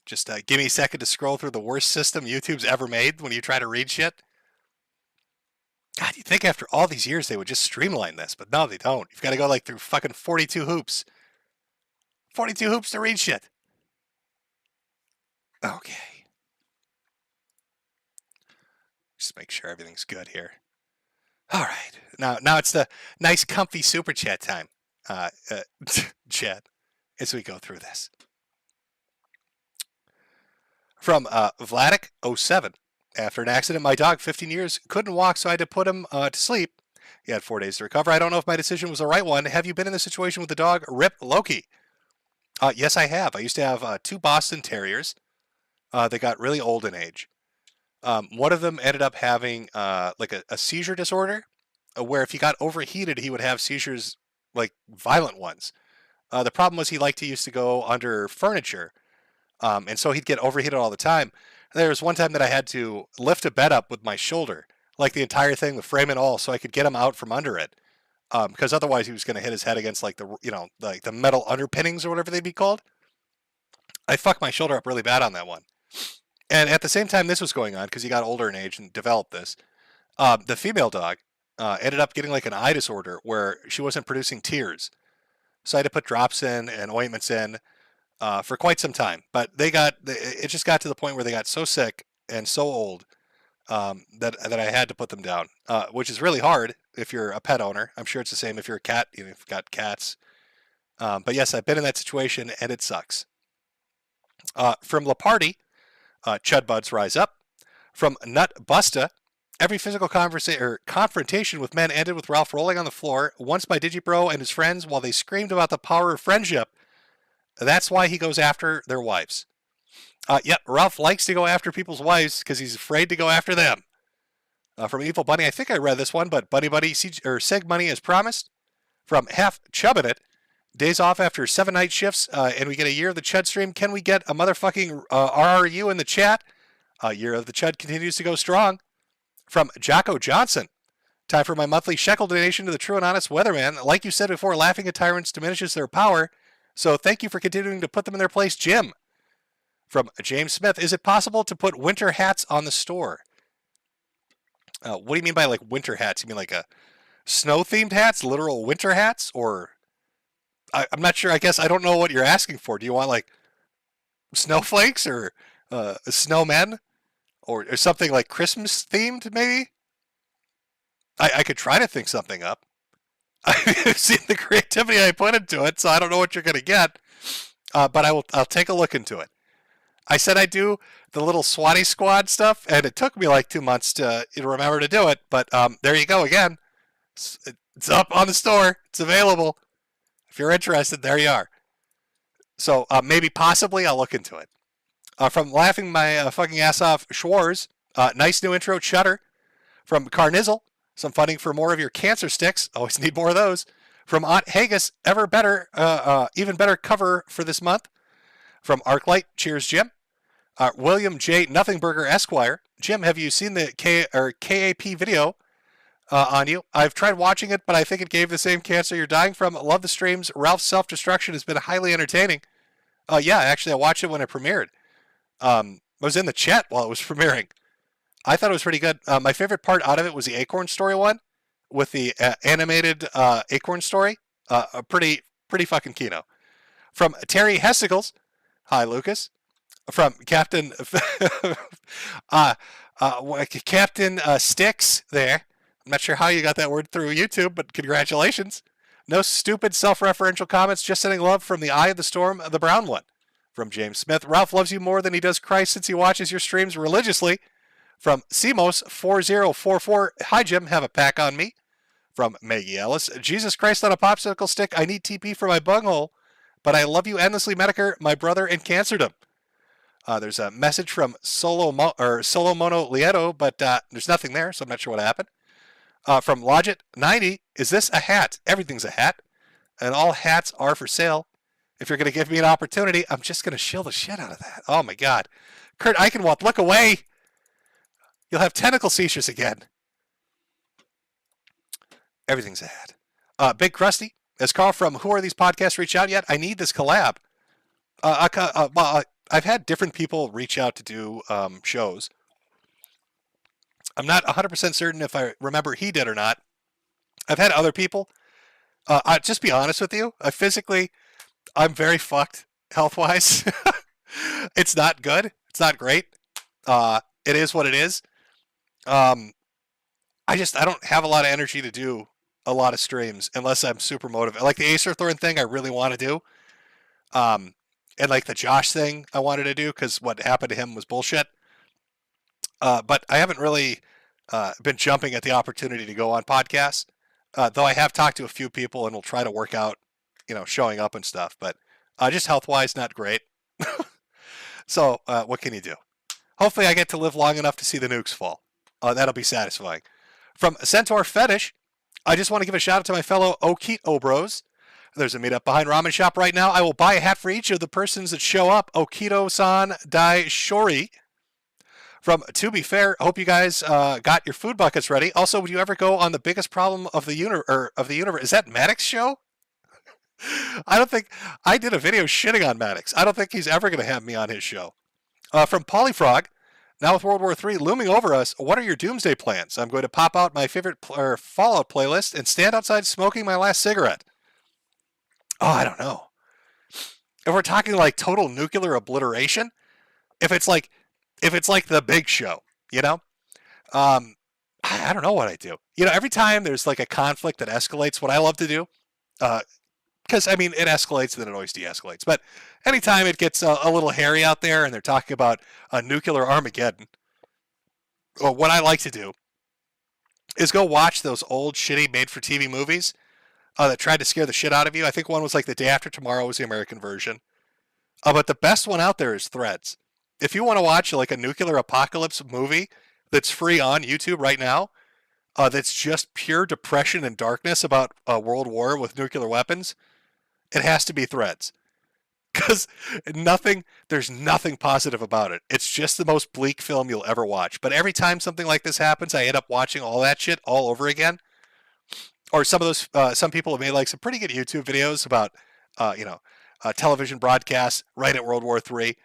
just give me a second to scroll through the worst system YouTube's ever made when you try to read shit. God, you'd think after all these years they would just streamline this, but no, they don't. You've got to go like through fucking 42 hoops. 42 hoops to read shit. Okay. Just make sure everything's good here. All right. Now it's the nice, comfy super chat time, Chad, as we go through this. From Vladik07. After an accident, my dog, 15 years, couldn't walk, so I had to put him to sleep. He had 4 days to recover. I don't know if my decision was the right one. Have you been in this situation with the dog? Rip Loki. Yes, I have. I used to have 2 Boston Terriers. They got really old in age. One of them ended up having like a seizure disorder, where if he got overheated, he would have seizures, like violent ones. The problem was he liked to used to go under furniture, and so he'd get overheated all the time. There was one time that I had to lift a bed up with my shoulder, like the entire thing, the frame and all, so I could get him out from under it, because otherwise he was going to hit his head against like the metal underpinnings or whatever they'd be called. I fucked my shoulder up really bad on that one. And at the same time this was going on, because he got older in age and developed this, the female dog ended up getting like an eye disorder where she wasn't producing tears. So I had to put drops in and ointments in for quite some time. But it just got to the point where they got so sick and so old that I had to put them down, which is really hard if you're a pet owner. I'm sure it's the same if you're a cat, if you've got cats. But yes, I've been in that situation, and it sucks. From Laparty, Chud Buds Rise Up. From Nut Busta, every physical confrontation with men ended with Ralph rolling on the floor, once by Digibro and his friends, while they screamed about the power of friendship. That's why he goes after their wives. Yep, Ralph likes to go after people's wives because he's afraid to go after them. From Evil Bunny, I think I read this one, but Bunny Seg Money as promised. From Half Chubbin' It, days off after 7 night shifts, and we get a year of the Chud stream. Can we get a motherfucking RRU in the chat? Year of the Chud continues to go strong. From Jocko Johnson, time for my monthly shekel donation to the True and Honest Weatherman. Like you said before, laughing at tyrants diminishes their power, so thank you for continuing to put them in their place, Jim. From James Smith, is it possible to put winter hats on the store? What do you mean by like winter hats? You mean like a snow-themed hats, literal winter hats, or... I'm not sure. I guess I don't know what you're asking for. Do you want like snowflakes or snowmen or something like Christmas themed? Maybe I could try to think something up. I've seen the creativity I put into it, so I don't know what you're gonna get. But I'll take a look into it. I said I'd do the little Swatty Squad stuff, and it took me like 2 months to remember to do it. But there you go again. It's up on the store. It's available. If you're interested, there you are. So maybe, possibly, I'll look into it. From Laughing My Fucking Ass Off, Schwarz, nice new intro, Shutter. From Carnizzle, some funding for more of your cancer sticks. Always need more of those. From Aunt Haggis, even better cover for this month. From Arclight, cheers, Jim. William J. Nothingburger Esquire. Jim, have you seen the KAP video on you? I've tried watching it, but I think it gave the same cancer you're dying from. Love the streams. Ralph's self-destruction has been highly entertaining. Yeah, actually, I watched it when it premiered. I was in the chat while it was premiering. I thought it was pretty good. My favorite part out of it was the Acorn Story one, with the animated Acorn Story. Pretty fucking kino. From Terry Hesticles. Hi, Lucas. From Captain Captain Sticks there. I'm not sure how you got that word through YouTube, but congratulations. No stupid self-referential comments, just sending love from the eye of the storm, the brown one. From James Smith, Ralph loves you more than he does Christ since he watches your streams religiously. From Simos4044, hi Jim, have a pack on me. From Maggie Ellis, Jesus Christ on a popsicle stick, I need TP for my bunghole, but I love you endlessly, Metokur, my brother, and cancerdom. There's a message from Solomono Lieto, but there's nothing there, so I'm not sure what happened. From Logit90, is this a hat? Everything's a hat, and all hats are for sale. If you're going to give me an opportunity, I'm just going to shill the shit out of that. Oh, my God. Kurt Eichenwald, look away. You'll have tentacle seizures again. Everything's a hat. Big Krusty, has Carl from Who Are These Podcasts reached out yet? I need this collab. I've had different people reach out to do shows. I'm not 100% certain if I remember he did or not. I've had other people. I'll just be honest with you. I'm very fucked health-wise. It's not good. It's not great. It is what it is. I don't have a lot of energy to do a lot of streams unless I'm super motivated. Like the Acer Thorn thing I really want to do. And like the Josh thing I wanted to do because what happened to him was bullshit. But I haven't really been jumping at the opportunity to go on podcasts. Though I have talked to a few people and will try to work out, showing up and stuff. But just health-wise, not great. So what can you do? Hopefully I get to live long enough to see the nukes fall. That'll be satisfying. From Centaur Fetish, I just want to give a shout out to my fellow Okito bros. There's a meetup behind Ramen Shop right now. I will buy a hat for each of the persons that show up. Okito-san Dai Shori. From To Be Fair, hope you guys got your food buckets ready. Also, would you ever go on the biggest problem of the universe? Is that Maddox show? I did a video shitting on Maddox. I don't think he's ever going to have me on his show. From Polyfrog, now with World War III looming over us, what are your doomsday plans? I'm going to pop out my favorite Fallout playlist and stand outside smoking my last cigarette. Oh, I don't know. If we're talking like total nuclear obliteration, if it's like the Big Show, I don't know what I do. Every time there's like a conflict that escalates, what I love to do, because it escalates and then it always de-escalates. But anytime it gets a little hairy out there and they're talking about a nuclear Armageddon, or what I like to do is go watch those old shitty made-for-TV movies that tried to scare the shit out of you. I think one was like The Day After Tomorrow was the American version. But the best one out there is Threads. If you want to watch like a nuclear apocalypse movie that's free on YouTube right now, that's just pure depression and darkness about a world war with nuclear weapons, it has to be Threads. Because there's nothing positive about it. It's just the most bleak film you'll ever watch. But every time something like this happens, I end up watching all that shit all over again. Or some people have made like some pretty good YouTube videos about, television broadcasts right at World War III.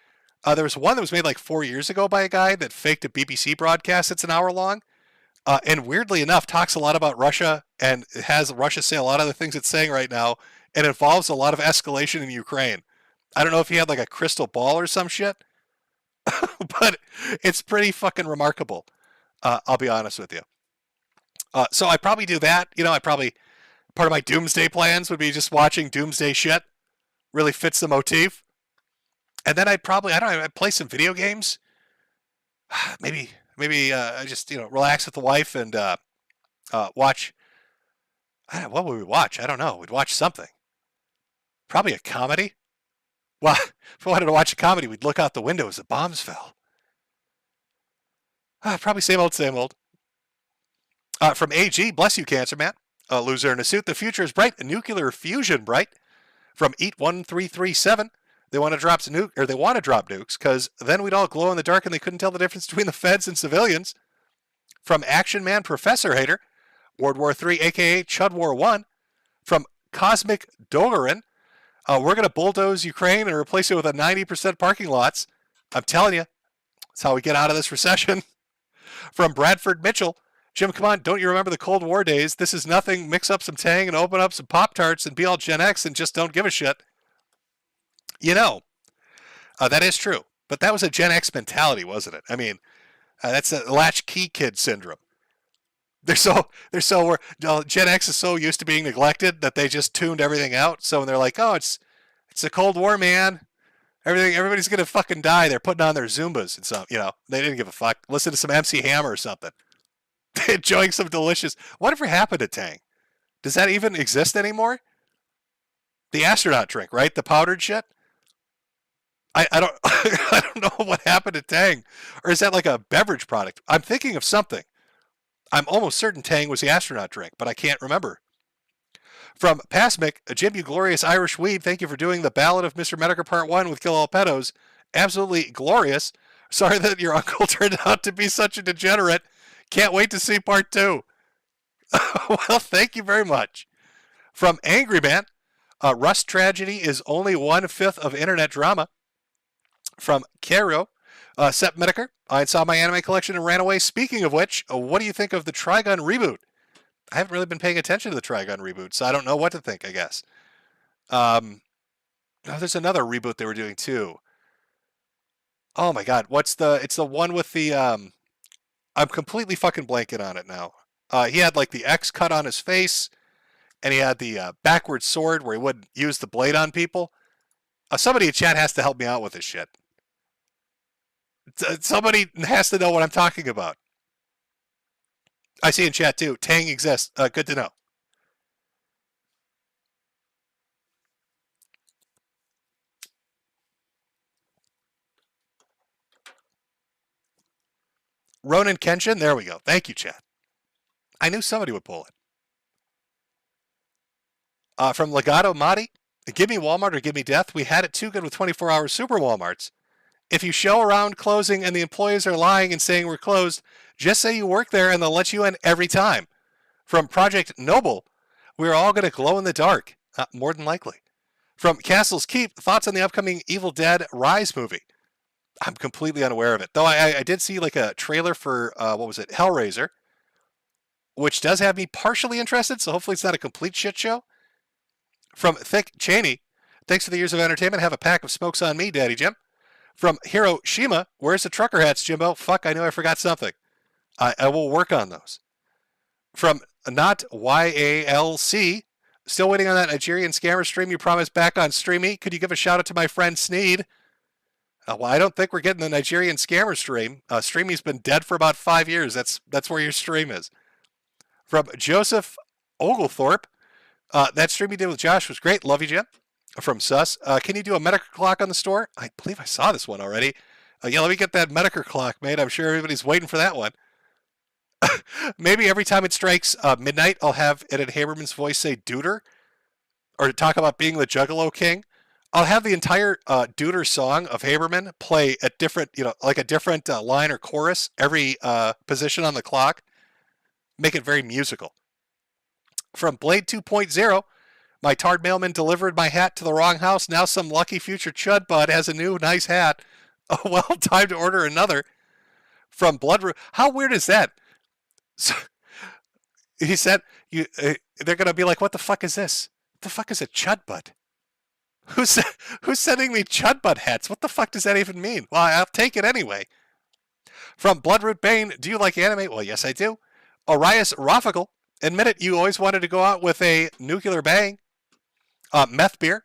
There was one that was made like 4 years ago by a guy that faked a BBC broadcast that's an hour long. And weirdly enough, talks a lot about Russia and has Russia say a lot of the things it's saying right now. And involves a lot of escalation in Ukraine. I don't know if he had like a crystal ball or some shit. But it's pretty fucking remarkable. I'll be honest with you. So I probably do that. Part of my doomsday plans would be just watching doomsday shit. Really fits the motif. And then I'd play some video games. Maybe just, relax with the wife and watch. What would we watch? I don't know. We'd watch something. Probably a comedy. Well, if we wanted to watch a comedy, we'd look out the window as the bombs fell. Probably same old, same old. From AG, bless you, Cancer Man. Loser in a suit. The future is bright. Nuclear fusion bright. From Eat1337. They want to drop nukes because then we'd all glow in the dark and they couldn't tell the difference between the feds and civilians. From Action Man Professor Hater. World War III, a.k.a. Chud War 1. From Cosmic Dolarin. We're going to bulldoze Ukraine and replace it with a 90% parking lots. I'm telling you, that's how we get out of this recession. From Bradford Mitchell. Jim, come on, don't you remember the Cold War days? This is nothing. Mix up some Tang and open up some Pop-Tarts and be all Gen X and just don't give a shit. That is true. But that was a Gen X mentality, wasn't it? That's a latchkey kid syndrome. Gen X is so used to being neglected that they just tuned everything out. So when they're like, oh, it's the Cold War, man. Everybody's gonna fucking die. They're putting on their Zumbas and some, they didn't give a fuck. Listen to some MC Hammer or something. Enjoying some delicious. Whatever happened to Tang? Does that even exist anymore? The astronaut drink, right? The powdered shit. I don't I don't know what happened to Tang, or is that like a beverage product? I'm thinking of something. I'm almost certain Tang was the astronaut drink, but I can't remember. From Pasmic, Jim, you glorious Irish weed, thank you for doing the Ballad of Mr. Metokur Part 1 with Kill All Pedos. Absolutely glorious. Sorry that your uncle turned out to be such a degenerate. Can't wait to see Part 2. Well, thank you very much. From Angry Man, Rust tragedy is only 1/5 of internet drama. From Kero, Sep Metokur, I saw my anime collection and ran away. Speaking of which, what do you think of the Trigun reboot? I haven't really been paying attention to the Trigun reboot, so I don't know what to think, I guess. There's another reboot they were doing too. Oh my god, it's the one with the, I'm completely fucking blanking on it now. He had like the X cut on his face, and he had the backward sword where he wouldn't use the blade on people. Somebody in chat has to help me out with this shit. Somebody has to know what I'm talking about. I see in chat too. Tang exists. Good to know. Ronan Kenshin. There we go. Thank you, chat. I knew somebody would pull it. From Legato Madi. Give me Walmart or give me death. We had it too good with 24-hour super Walmarts. If you show around closing and the employees are lying and saying we're closed, just say you work there and they'll let you in every time. From Project Noble, we're all going to glow in the dark. More than likely. From Castle's Keep, thoughts on the upcoming Evil Dead Rise movie. I'm completely unaware of it. Though I did see like a trailer for, Hellraiser, which does have me partially interested, so hopefully it's not a complete shit show. From Thick Cheney, thanks for the years of entertainment. Have a pack of smokes on me, Daddy Jim. From Hiroshima, where's the trucker hats, Jimbo? Fuck, I knew I forgot something. I will work on those. From Not YALC, still waiting on that Nigerian scammer stream you promised back on Streamy. Could you give a shout out to my friend Sneed? Well, I don't think we're getting the Nigerian scammer stream. Streamy's been dead for about 5 years. That's where your stream is. From Joseph Oglethorpe, that stream you did with Josh was great. Love you, Jim. From Sus, can you do a Metokur clock on the store? I believe I saw this one already. Yeah, let me get that Metokur clock, mate. I'm sure everybody's waiting for that one. Maybe every time it strikes midnight, I'll have it in Haberman's voice say Duder, or talk about being the Juggalo King. I'll have the entire Duder song of Haberman play at different, like a different line or chorus every position on the clock. Make it very musical. From Blade 2.0, my tard mailman delivered my hat to the wrong house. Now some lucky future chud bud has a new nice hat. Oh, well, time to order another. From Blood. How weird is that? So, he said, they're going to be like, what the fuck is this? What the fuck is a chud bud? Who's sending me chud bud hats? What the fuck does that even mean? Well, I'll take it anyway. From Bloodroot Bane, do you like anime? Well, yes, I do. Arias Raphael, admit it, you always wanted to go out with a nuclear bang. Meth beer.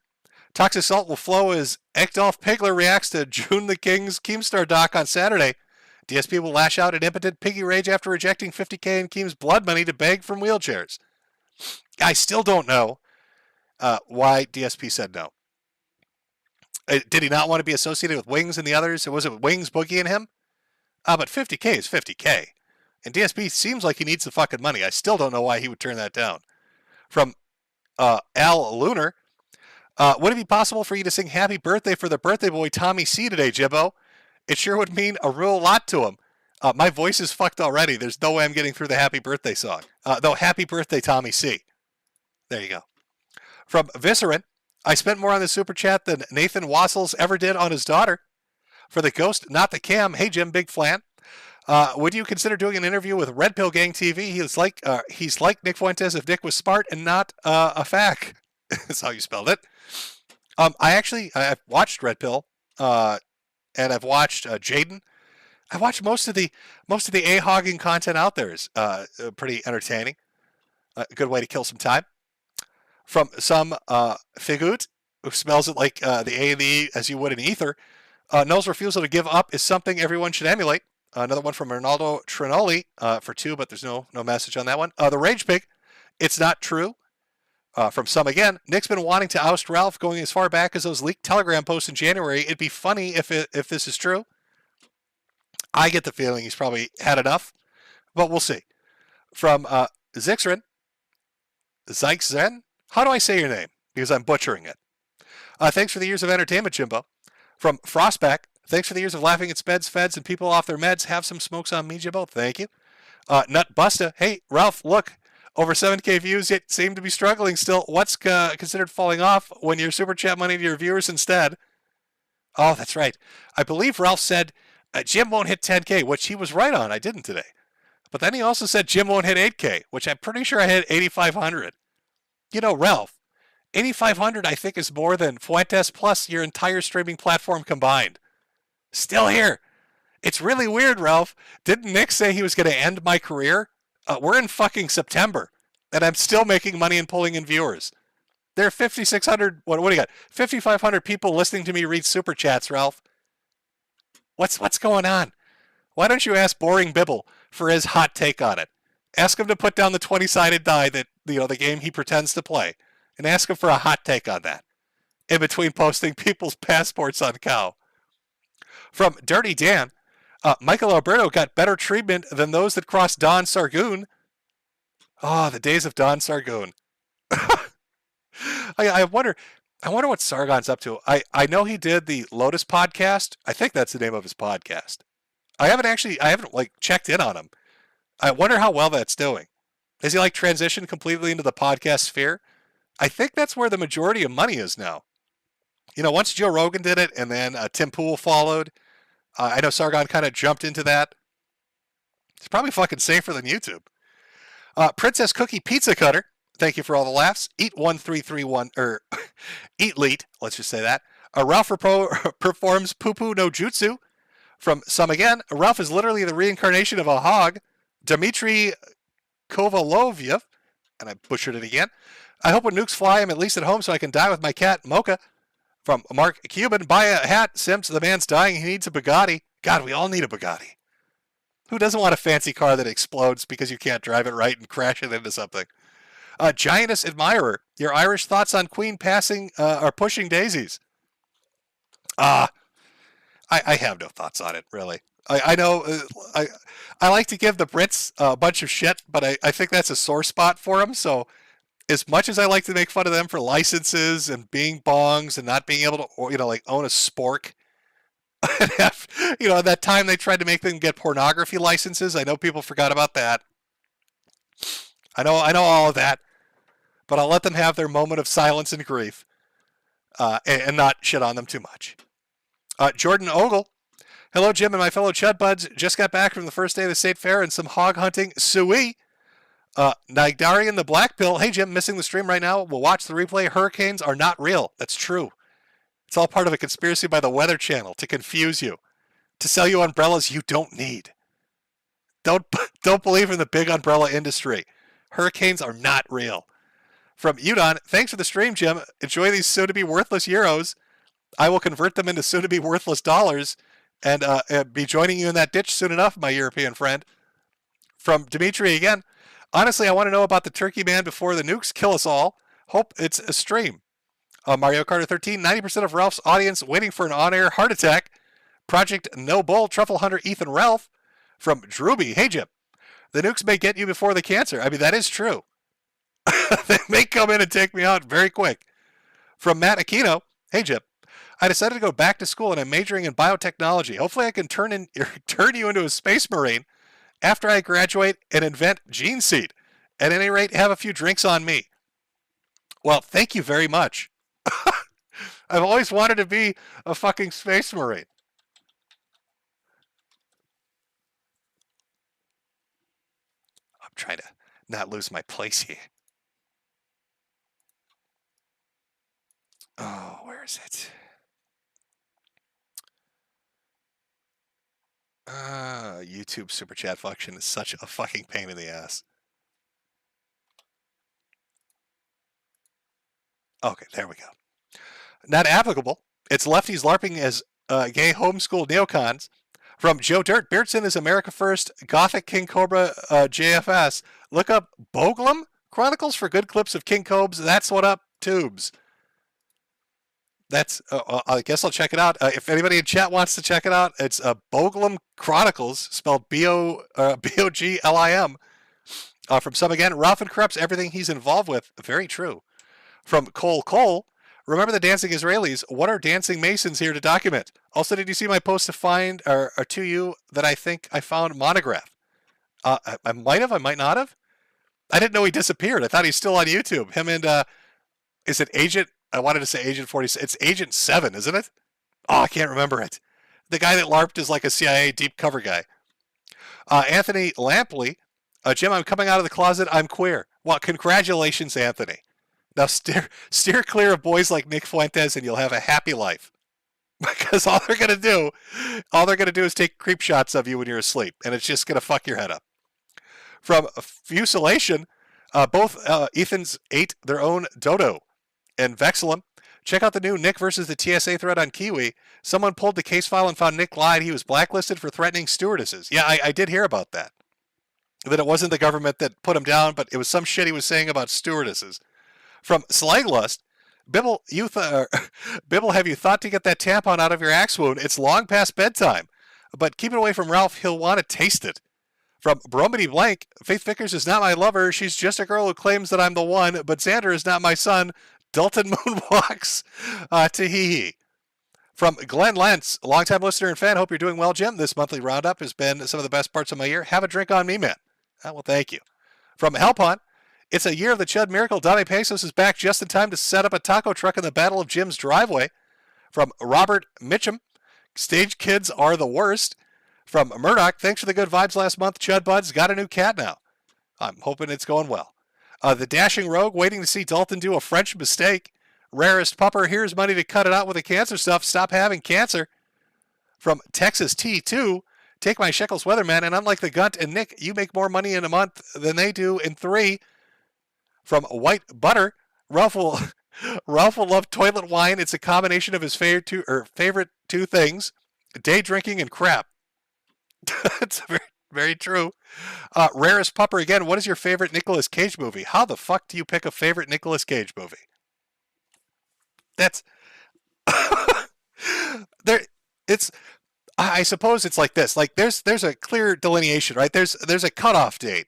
Toxic Salt will flow as Ekdolf Pigler reacts to June the King's Keemstar doc on Saturday. DSP will lash out in impotent piggy rage after rejecting $50K in Keem's blood money to beg from wheelchairs. I still don't know why DSP said no. Did he not want to be associated with Wings and the others? Was it Wings boogieing him? But 50K is 50K. And DSP seems like he needs the fucking money. I still don't know why he would turn that down. From Al Lunar, would it be possible for you to sing Happy Birthday for the birthday boy Tommy C today, Jibbo? It sure would mean a real lot to him. My voice is fucked already. There's no way I'm getting through the Happy Birthday song. Though, Happy Birthday, Tommy C. There you go. From Viscerin, I spent more on the super chat than Nathan Wassels ever did on his daughter. For the ghost, not the cam. Hey, Jim, big flan. Would you consider doing an interview with Red Pill Gang TV? He's like Nick Fuentes if Nick was smart and not a fac. That's how you spelled it. I've watched Red Pill, and I've watched Jaden. I watched most of the a-hogging content out there is pretty entertaining. A good way to kill some time. From some Figut, who smells it like the A and the E as you would an ether. Noel's refusal to give up is something everyone should emulate. Another one from Ronaldo Trinoli for 2, but there's no message on that one. The Rage Pig, it's not true. From some again, Nick's been wanting to oust Ralph going as far back as those leaked Telegram posts in January. It'd be funny if this is true. I get the feeling he's probably had enough, but we'll see. From Zixren, how do I say your name? Because I'm butchering it. Thanks for the years of entertainment, Jimbo. From Frostback, thanks for the years of laughing at speds, feds, and people off their meds. Have some smokes on me, Jimbo. Thank you. Nut Busta, hey, Ralph, look. Over 7K views, yet seem to be struggling still. What's considered falling off when you super chat money to your viewers instead? Oh, that's right. I believe Ralph said Jim won't hit 10K, which he was right on. I didn't today. But then he also said Jim won't hit 8K, which I'm pretty sure I hit 8,500. You know, Ralph, 8,500 I think is more than Fuentes plus your entire streaming platform combined. Still here. It's really weird, Ralph. Didn't Nick say he was going to end my career? We're in fucking September, and I'm still making money and pulling in viewers. There are 5,600, what do you got? 5,500 people listening to me read super chats, Ralph. What's going on? Why don't you ask Boring Bibble for his hot take on it? Ask him to put down the 20-sided die that, the game he pretends to play, and ask him for a hot take on that, in between posting people's passports on Cow. From Dirty Dan, Michael Alberto got better treatment than those that crossed Don Sargoon. Oh, the days of Don Sargoon. I wonder what Sargon's up to. I know he did the Lotus podcast. I think that's the name of his podcast. I haven't checked in on him. I wonder how well that's doing. Has he transitioned completely into the podcast sphere? I think that's where the majority of money is now. Once Joe Rogan did it, and then Tim Pool followed. I know Sargon kind of jumped into that. It's probably fucking safer than YouTube. Princess Cookie Pizza Cutter, thank you for all the laughs. Eat1331, or Eat Leet, let's just say that. Ralph performs Poo Poo no Jutsu. From some again, Ralph is literally the reincarnation of a hog. Dmitry Kovalovyev, and I butchered it again. I hope when nukes fly, I'm at least at home so I can die with my cat, Mocha. From Mark Cuban, buy a hat, Sims, the man's dying, he needs a Bugatti. God, we all need a Bugatti. Who doesn't want a fancy car that explodes because you can't drive it right and crash it into something? Giantess Admirer, your Irish thoughts on Queen passing or pushing daisies? I have no thoughts on it, really. I know I like to give the Brits a bunch of shit, but I think that's a sore spot for them, so as much as I like to make fun of them for licenses and being bongs and not being able to, own a spork, and have, that time they tried to make them get pornography licenses. I know people forgot about that. I know all of that, but I'll let them have their moment of silence and grief, and not shit on them too much. Jordan Ogle, hello Jim and my fellow Chud Buds. Just got back from the first day of the state fair and some hog hunting. Sui. Nigdarian the Black Pill. Hey Jim, missing the stream right now. We'll watch the replay. Hurricanes are not real. That's true. It's all part of a conspiracy by the Weather Channel to confuse you, to sell you umbrellas you don't need. Don't believe in the big umbrella industry. Hurricanes are not real. From Udon, thanks for the stream, Jim. Enjoy these soon-to-be worthless euros. I will convert them into soon-to-be worthless dollars and be joining you in that ditch soon enough, my European friend. From Dimitri again. Honestly, I want to know about the Turkey Man before the nukes kill us all. Hope it's a stream. Mario Kart 13, 90% of Ralph's audience waiting for an on-air heart attack. Project No Bull, Truffle Hunter Ethan Ralph. From Drooby, hey Jim, the nukes may get you before the cancer. I mean, that is true. They may come in and take me out very quick. From Matt Aquino, hey Jim, I decided to go back to school and I'm majoring in biotechnology. Hopefully I can turn you into a space marine after I graduate and invent Gene Seed. At any rate, have a few drinks on me. Well, thank you very much. I've always wanted to be a fucking space marine. I'm trying to not lose my place here. Oh, where is it? YouTube super chat function is such a fucking pain in the ass. Okay, there we go. Not applicable. It's lefties LARPing as gay homeschool neocons. From Joe Dirt, Beardson is America First, Gothic King Cobra JFS. Look up Boglum Chronicles for good clips of King Cobes. That's what up, tubes. That's, I guess I'll check it out. If anybody in chat wants to check it out, it's Boglum Chronicles, spelled Boglim. From some again, Ralph and Krebs, everything he's involved with. Very true. From Cole, remember the dancing Israelis. What are dancing Masons here to document? Also, did you see my post to find, or to you, that I think I found Monograph? I might have, I might not have. I didn't know he disappeared. I thought he's still on YouTube. Him and, is it Agent, I wanted to say Agent 46. It's Agent 7, isn't it? Oh, I can't remember it. The guy that LARPed is like a CIA deep cover guy. Anthony Lampley, Jim, I'm coming out of the closet. I'm queer. Well, congratulations, Anthony. Now steer clear of boys like Nick Fuentes, and you'll have a happy life. Because all they're gonna do is take creep shots of you when you're asleep, and it's just gonna fuck your head up. From Fusilation, both Ethans ate their own dodo. And Vexilum, check out the new Nick versus the TSA thread on Kiwi. Someone pulled the case file and found Nick lied. He was blacklisted for threatening stewardesses. Yeah, I did hear about that. That it wasn't the government that put him down, but it was some shit he was saying about stewardesses. From Slaglust, Bibble, Bibble, have you thought to get that tampon out of your axe wound? It's long past bedtime. But keep it away from Ralph. He'll want to taste it. From Bromedy Blank, Faith Vickers is not my lover. She's just a girl who claims that I'm the one, but Xander is not my son. Dalton moonwalks to hee. From Glenn Lentz, a longtime listener and fan. Hope you're doing well, Jim. This monthly roundup has been some of the best parts of my year. Have a drink on me, man. Well, thank you. From Helpon, it's a year of the Chud miracle. Donnie Pesos is back just in time to set up a taco truck in the Battle of Jim's driveway. From Robert Mitchum, stage kids are the worst. From Murdoch, thanks for the good vibes last month. Chud Buds got a new cat now. I'm hoping it's going well. The Dashing Rogue, waiting to see Dalton do a French mistake. Rarest Pupper, here's money to cut it out with the cancer stuff. Stop having cancer. From Texas T2, take my shekels, Weatherman, and unlike the Gunt and Nick, you make more money in a month than they do in 3. From White Butter, Ralph will love toilet wine. It's a combination of his favorite two things, day drinking and crap. It's very, very true. Rarest Pupper, again, what is your favorite Nicolas Cage movie? How the fuck do you pick a favorite Nicolas Cage movie? That's there. It's, I suppose it's like this. Like there's a clear delineation, right? There's a cutoff date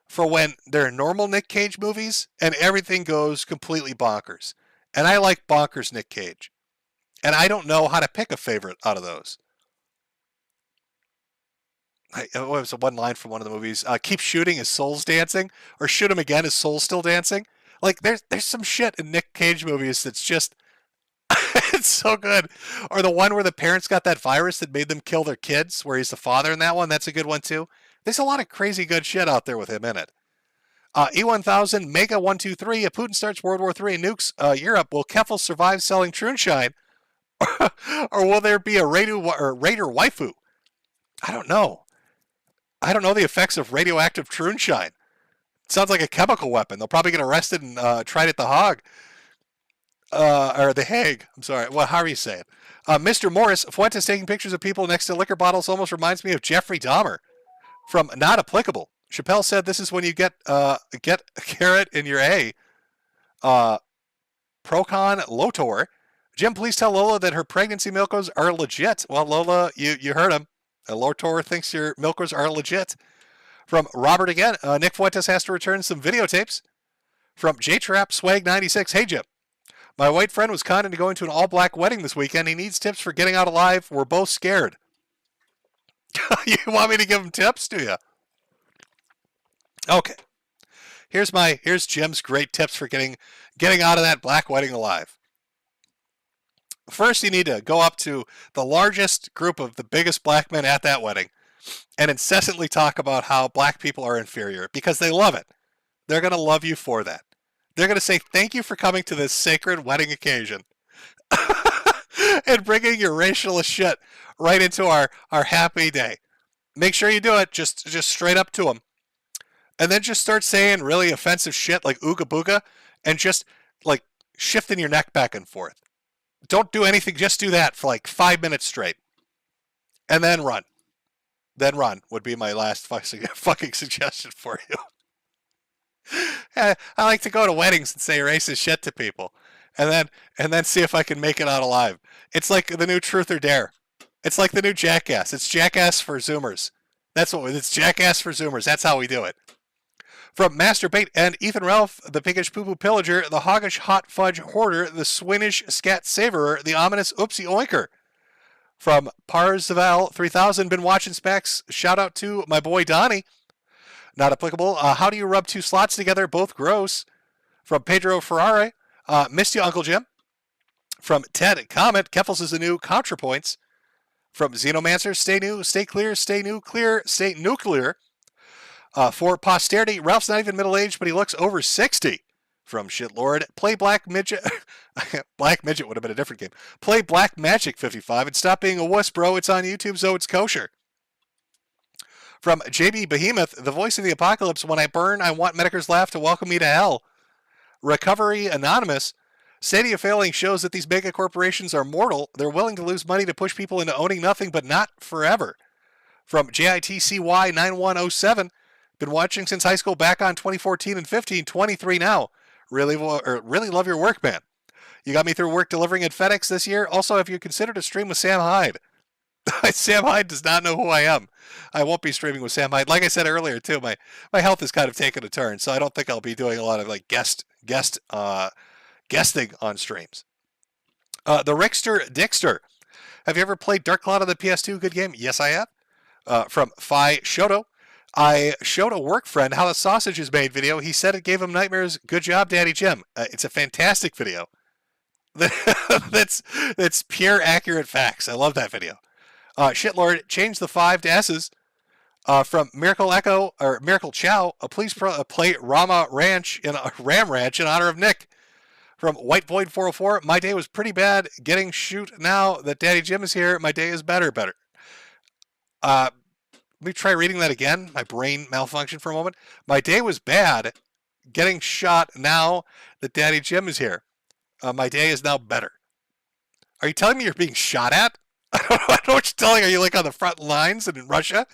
for when there are normal Nick Cage movies and everything goes completely bonkers. And I like bonkers Nick Cage. And I don't know how to pick a favorite out of those. What was one line from one of the movies? Keep shooting, his soul's dancing, or shoot him again, his soul's still dancing. Like there's some shit in Nick Cage movies that's just it's so good. Or the one where the parents got that virus that made them kill their kids, where he's the father in that one. That's a good one too. There's a lot of crazy good shit out there with him in it. E1000 Mega 123. If Putin starts World War III and nukes Europe, will Keffel survive selling Trunshine, or will there be a Raider waifu? I don't know. I don't know the effects of radioactive Trunshine. It sounds like a chemical weapon. They'll probably get arrested and tried at the Hague. Or the Hague. I'm sorry. Well, how are you saying? Mr. Morris, Fuentes taking pictures of people next to liquor bottles almost reminds me of Jeffrey Dahmer. From Not Applicable. Chappelle said this is when you get a carrot in your A. Procon Lotor. Jim, please tell Lola that her pregnancy milkers are legit. Well, Lola, you heard him. Lotor thinks your milkers are legit. From Robert again, Nick Fuentes has to return some videotapes. From J-Trap Swag 96, hey Jim, my white friend was kind into going to an all-black wedding this weekend. He needs tips for getting out alive. We're both scared. You want me to give him tips, do you? Okay. Here's Jim's great tips for getting out of that black wedding alive. First, you need to go up to the largest group of the biggest black men at that wedding and incessantly talk about how black people are inferior because they love it. They're going to love you for that. They're going to say, thank you for coming to this sacred wedding occasion and bringing your racialist shit right into our happy day. Make sure you do it just straight up to them. And then just start saying really offensive shit like ooga booga and just like shifting your neck back and forth. Don't do anything. Just do that for like 5 minutes straight. And then run. Then run would be my last fucking suggestion for you. I like to go to weddings and say racist shit to people. And then see if I can make it out alive. It's like the new Truth or Dare. It's like the new Jackass. It's Jackass for Zoomers. It's Jackass for Zoomers. That's how we do it. From Masturbate and Ethan Ralph, the Piggish Poo Poo Pillager, the Hoggish Hot Fudge Hoarder, the Swinish Scat Savorer, the Ominous Oopsie Oinker. From Parzival 3000, been watching Specs. Shout out to my boy Donnie. Not applicable. How do you rub two slots together? Both gross. From Pedro Ferrari, missed you, Uncle Jim. From Ted Comet, Keffels is the new ContraPoints. From Xenomancer, stay new, stay clear, stay nuclear, stay nuclear. For posterity, Ralph's not even middle-aged, but he looks over 60. From Shitlord, play Black Midget. Black Midget would have been a different game. Play Black Magic 55 and stop being a wuss, bro. It's on YouTube, so it's kosher. From JB Behemoth, the voice of the apocalypse. When I burn, I want Metokur's laugh to welcome me to hell. Recovery Anonymous. Stadia failing shows that these mega corporations are mortal. They're willing to lose money to push people into owning nothing, but not forever. From JITCY9107. Been watching since high school, back on 2014 and 15, 23 now. Really love your work, man. You got me through work delivering at FedEx this year. Also, have you considered a stream with Sam Hyde? Sam Hyde does not know who I am. I won't be streaming with Sam Hyde. Like I said earlier, too, my health has kind of taken a turn, so I don't think I'll be doing a lot of like guesting on streams. The Rickster Dixter. Have you ever played Dark Cloud on the PS2? Good game. Yes, I have. From Phi Shoto. I showed a work friend how the sausage is made video. He said it gave him nightmares. Good job, Daddy Jim. It's a fantastic video. That's pure accurate facts. I love that video. Shitlord, change the 5 to S's. From Miracle Echo or Miracle Chow, please play Ram Ranch in honor of Nick. From White Void 404, my day was pretty bad. Getting shoot now that Daddy Jim is here. My day is better. Let me try reading that again. My brain malfunctioned for a moment. My day was bad. Getting shot now that Daddy Jim is here. My day is now better. Are you telling me you're being shot at? I don't know what you're telling. Are you like on the front lines in Russia?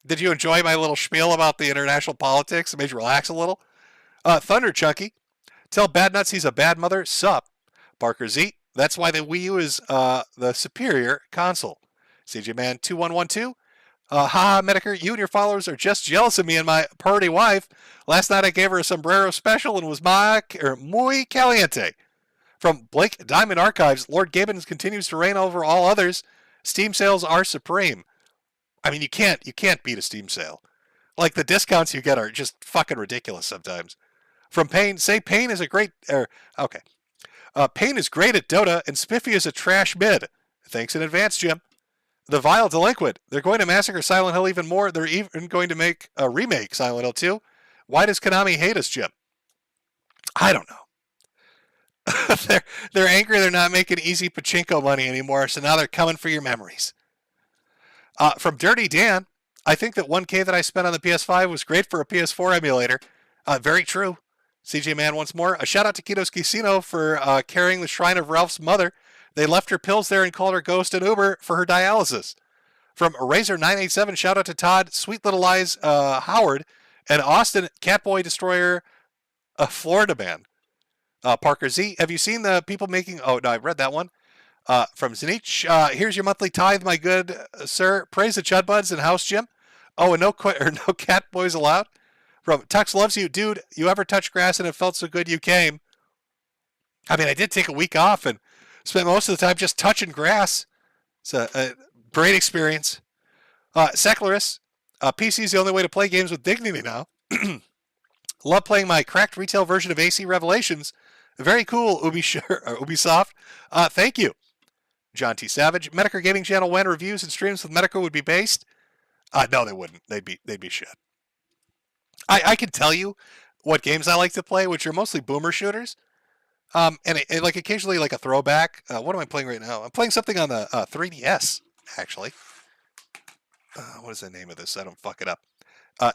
Did you enjoy my little spiel about the international politics? It made you relax a little. Thunder Chunky. Tell Bad Nuts he's a bad mother. Sup. Barker Z. That's why the Wii U is the superior console. CJ Man 2112. Haha, Metokur, you and your followers are just jealous of me and my party wife. Last night I gave her a sombrero special and was muy caliente. From Blake Diamond Archives, Lord Gibbons continues to reign over all others. Steam sales are supreme. I mean, you can't beat a Steam sale. Like, the discounts you get are just fucking ridiculous sometimes. From Payne, say Payne is a great... okay. Payne is great at Dota, and Spiffy is a trash mid. Thanks in advance, Jim. The Vile Delinquent. They're going to massacre Silent Hill even more. They're even going to make a remake Silent Hill 2. Why does Konami hate us, Jim? I don't know. They're angry they're not making easy pachinko money anymore, so now they're coming for your memories. From Dirty Dan, I think that 1K that I spent on the PS5 was great for a PS4 emulator. Very true. CJ Man once more. A shout out to Kito's Casino for carrying the shrine of Ralph's mother. They left her pills there and called her Ghost and Uber for her dialysis. From Razor987, shout out to Todd, Sweet Little Eyes Howard, and Austin, Catboy Destroyer, Florida Man. Parker Z, have you seen the people making... Oh, no, I've read that one. From Zenich, here's your monthly tithe, my good sir. Praise the Chudbuds and House Jim. Oh, and no cat boys allowed. From Tux Loves You, dude, you ever touch grass and it felt so good you came? I mean, I did take a week off and spent most of the time just touching grass. It's a great experience. Secularist, PC is the only way to play games with dignity now. Love playing my cracked retail version of AC Revelations. Very cool, Ubisoft. Thank you. John T. Savage. Metokur Gaming Channel, when reviews and streams with Metokur would be based? No, they wouldn't. They'd be shit. I can tell you what games I like to play, which are mostly boomer shooters. And like occasionally like a throwback. What am I playing right now? I'm playing something on the 3DS, actually. What is the name of this? I don't fuck it up.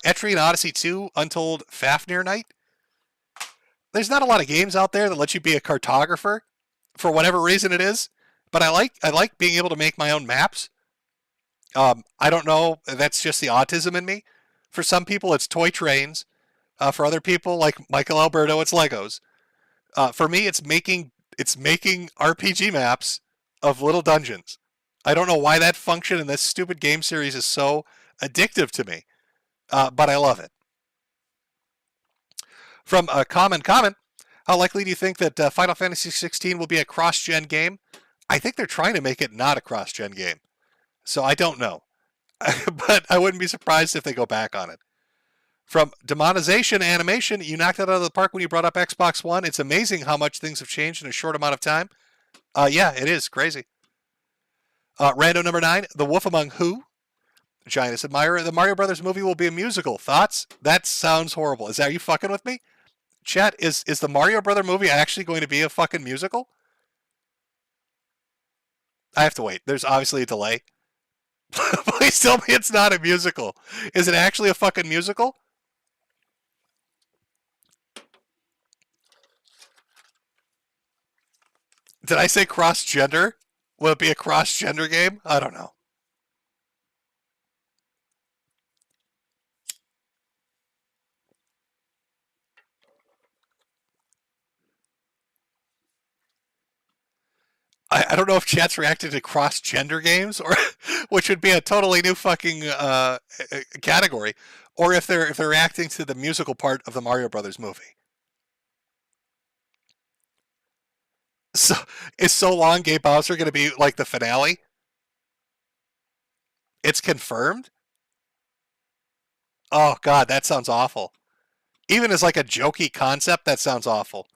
Etrian Odyssey 2, Untold Fafnir Night. There's not a lot of games out there that let you be a cartographer. for whatever reason it is. But I like being able to make my own maps. I don't know. That's just the autism in me. For some people, it's toy trains. For other people, like Michael Alberto, it's Legos. For me, it's making RPG maps of little dungeons. I don't know why that function in this stupid game series is so addictive to me, but I love it. From Common, how likely do you think that Final Fantasy XVI will be a cross-gen game? I think they're trying to make it not a cross-gen game, so I don't know. But I wouldn't be surprised if they go back on it. From Demonization Animation, you knocked it out of the park when you brought up Xbox One. It's amazing how much things have changed in a short amount of time. Yeah, it is crazy. Rando number 9, The Wolf Among Who? Giannis Admirer, the Mario Brothers movie will be a musical. Thoughts? That sounds horrible. Are you fucking with me? Chat, is the Mario Brother movie actually going to be a fucking musical? I have to wait. There's obviously a delay. Please tell me it's not a musical. Is it actually a fucking musical? Did I say cross-gender? Will it be a cross-gender game? I don't know. I don't know if chat's reacted to cross-gender games, or which would be a totally new fucking category, or if they're reacting to the musical part of the Mario Brothers movie. So is So Long Gay Bowser going to be like the finale? It's confirmed? Oh god, that sounds awful. Even as like a jokey concept, that sounds awful.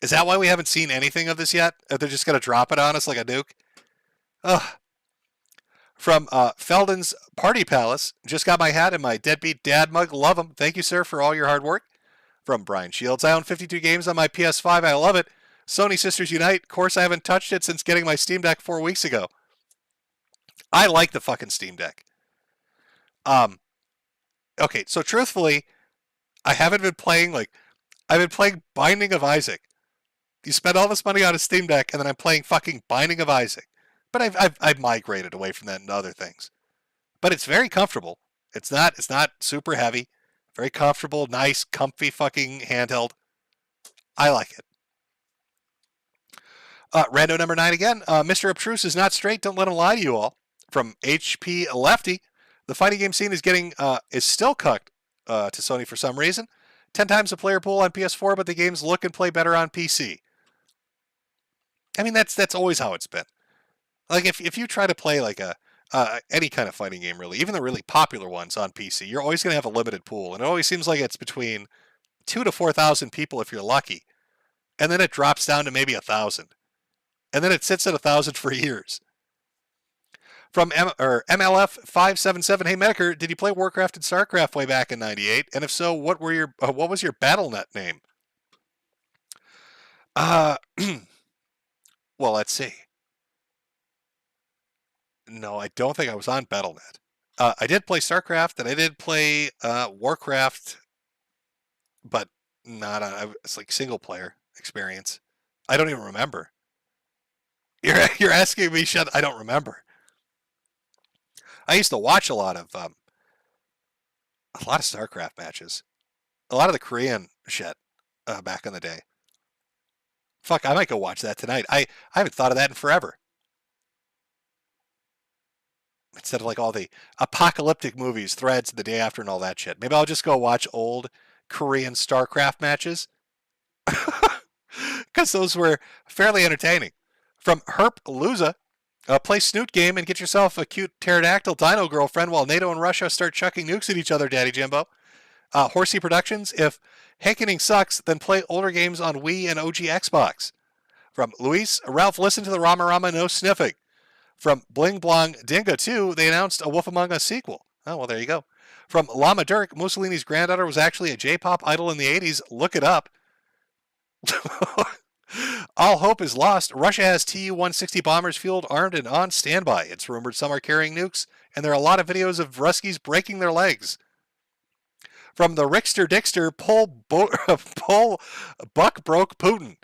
Is that why we haven't seen anything of this yet? They're just going to drop it on us like a nuke? Ugh. From Felden's Party Palace, just got my hat and my deadbeat dad mug. Love them. Thank you, sir, for all your hard work. From Brian Shields, I own 52 games on my PS5. I love it. Sony Sisters Unite. Of course, I haven't touched it since getting my Steam Deck 4 weeks ago. I like the fucking Steam Deck. Okay, so truthfully, I haven't been playing, I've been playing Binding of Isaac. You spend all this money on a Steam Deck, and then I'm playing fucking Binding of Isaac. But I've migrated away from that and other things. But it's very comfortable. It's not super heavy. Very comfortable, nice, comfy fucking handheld. I like it. Rando number 9 again. Mr. Obtruse is not straight. Don't let him lie to you all. From HP Lefty, the fighting game scene is still cucked to Sony for some reason. 10 times the player pool on PS4, but the games look and play better on PC. I mean, that's always how it's been. Like if you try to play like any kind of fighting game, really, even the really popular ones on PC, you're always going to have a limited pool, and it always seems like it's between 2,000 to 4,000 people if you're lucky, and then it drops down to maybe 1,000, and then it sits at 1,000 for years. From MLF 577, hey Metokur, did you play Warcraft and StarCraft way back in '98? And if so, what was your BattleNet name? Well, let's see. No, I don't think I was on BattleNet. I did play StarCraft, and I did play Warcraft, but not on. It's like single player experience. I don't even remember. You're asking me, shut? I don't remember. I used to watch a lot of StarCraft matches, a lot of the Korean shit back in the day. Fuck, I might go watch that tonight. I haven't thought of that in forever. Instead of like all the apocalyptic movies, Threads, The Day After, and all that shit. Maybe I'll just go watch old Korean StarCraft matches. Because those were fairly entertaining. From Herp Luza, play Snoot game and get yourself a cute pterodactyl dino girlfriend while NATO and Russia start chucking nukes at each other, Daddy Jimbo. Horsey Productions, if hankening sucks, then play older games on Wii and OG Xbox. From Luis, Ralph, listen to the Rama Rama, no sniffing. From Bling Blong Dinga 2, they announced a Wolf Among Us sequel. Oh, well, there you go. From Lama Dirk, Mussolini's granddaughter was actually a J-pop idol in the 80s. Look it up. All hope is lost. Russia has Tu-160 bombers fueled, armed, and on standby. It's rumored some are carrying nukes, and there are a lot of videos of Ruskies breaking their legs. From the Rickster Dickster, Buck broke Putin.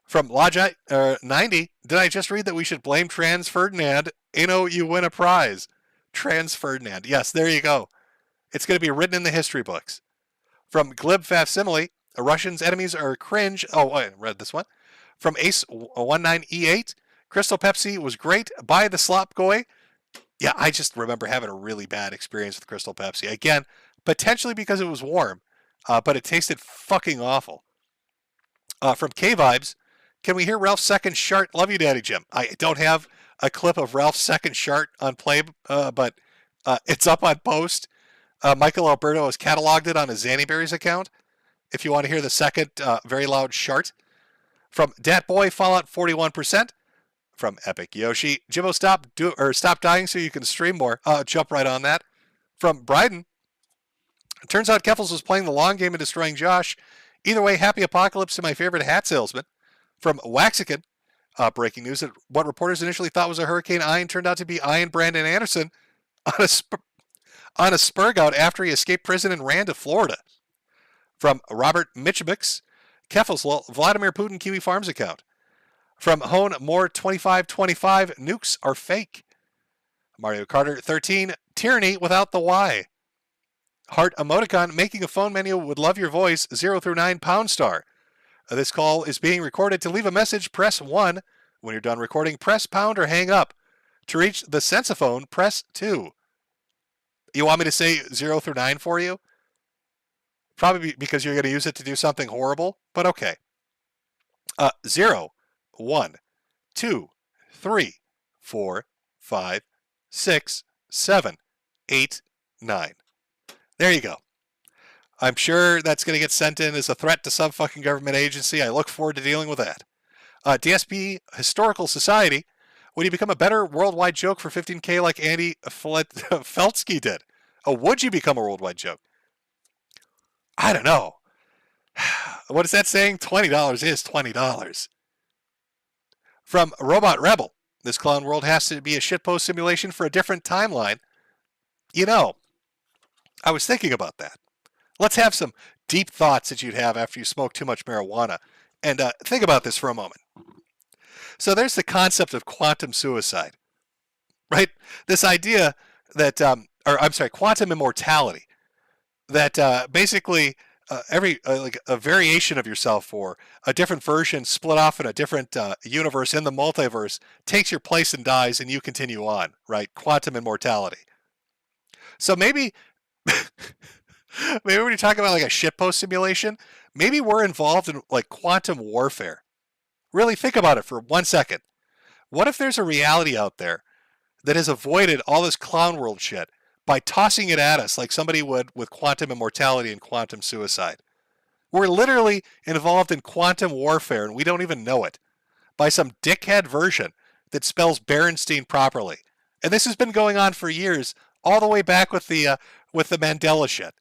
From Logi 90, did I just read that we should blame Trans Ferdinand? You win a prize. Trans Ferdinand. Yes, there you go. It's going to be written in the history books. From Glib Facsimile, Russians' enemies are cringe. Oh, I read this one. From Ace19E8, Crystal Pepsi was great. Buy the slop goy. Yeah, I just remember having a really bad experience with Crystal Pepsi. Again, potentially because it was warm, but it tasted fucking awful. From K-Vibes, can we hear Ralph's second shart? Love you, Daddy Jim. I don't have a clip of Ralph's second shart on play, but it's up on post. Michael Alberto has cataloged it on his Xaniberries account. If you want to hear the second very loud shart. From Dat Boy, Fallout 41%. From Epic Yoshi, Jimbo, stop dying so you can stream more. Jump right on that. From Bryden, it turns out Keffels was playing the long game and destroying Josh. Either way, happy apocalypse to my favorite hat salesman. From Waxican, breaking news that what reporters initially thought was a Hurricane Ian turned out to be Ian Brandon Anderson on a spurgout after he escaped prison and ran to Florida. From Robert Mitchemix, Keffels, Vladimir Putin Kiwi Farms account. From Hone More 2525, nukes are fake. Mario Carter 13, tyranny without the Y. Heart Emoticon, making a phone menu would love your voice, 0 through 9 #. This call is being recorded. To leave a message, press 1. When you're done recording, press pound or hang up. To reach the sensophone, press 2. You want me to say 0 through 9 for you? Probably because you're going to use it to do something horrible, but okay. 0, 1, 2, 3, 4, 5, 6, 7, 8, 9. There you go. I'm sure that's going to get sent in as a threat to some fucking government agency. I look forward to dealing with that. DSP Historical Society. Would you become a better worldwide joke for $15K like Andy Feltsky did? Oh, would you become a worldwide joke? I don't know. What is that saying? $20 is $20. From Robot Rebel. This clown world has to be a shitpost simulation for a different timeline. You know, I was thinking about that. Let's have some deep thoughts that you'd have after you smoke too much marijuana. And think about this for a moment. So there's the concept of quantum suicide, right? This idea that, quantum immortality. That basically every like a variation of yourself or a different version split off in a different universe in the multiverse takes your place and dies and you continue on, right? Quantum immortality. So maybe when you're talking about like a shitpost simulation, maybe we're involved in like quantum warfare. Really think about it for 1 second. What if there's a reality out there that has avoided all this clown world shit by tossing it at us like somebody would with quantum immortality and quantum suicide? We're literally involved in quantum warfare and we don't even know it by some dickhead version that spells Berenstein properly. And this has been going on for years, all the way back with the Mandela shit.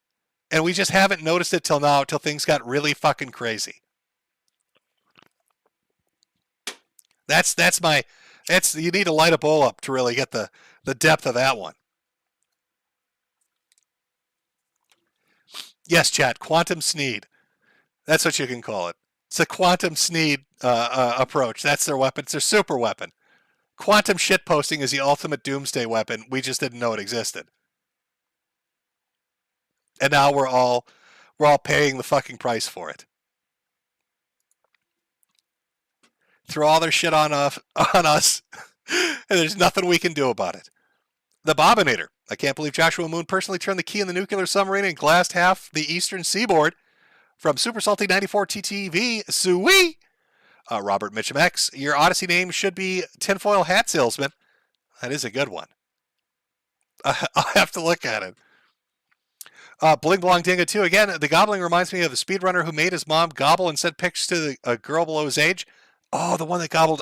And we just haven't noticed it till now, till things got really fucking crazy. You need to light a bowl up to really get the depth of that one. Yes, chat, quantum sneed. That's what you can call it. It's a quantum sneed approach. That's their weapon. It's their super weapon. Quantum shitposting is the ultimate doomsday weapon. We just didn't know it existed. And now we're all paying the fucking price for it. Throw all their shit on us, and there's nothing we can do about it. The Bobinator. I can't believe Joshua Moon personally turned the key in the nuclear submarine and glassed half the eastern seaboard. From Super Salty 94 TTV, Sui. Robert Mitchum X. Your Odyssey name should be Tinfoil Hat Salesman. That is a good one. I'll have to look at it. Bling Blong Dinga 2. Again, the gobbling reminds me of the speedrunner who made his mom gobble and sent pictures to a girl below his age. Oh, the one that gobbled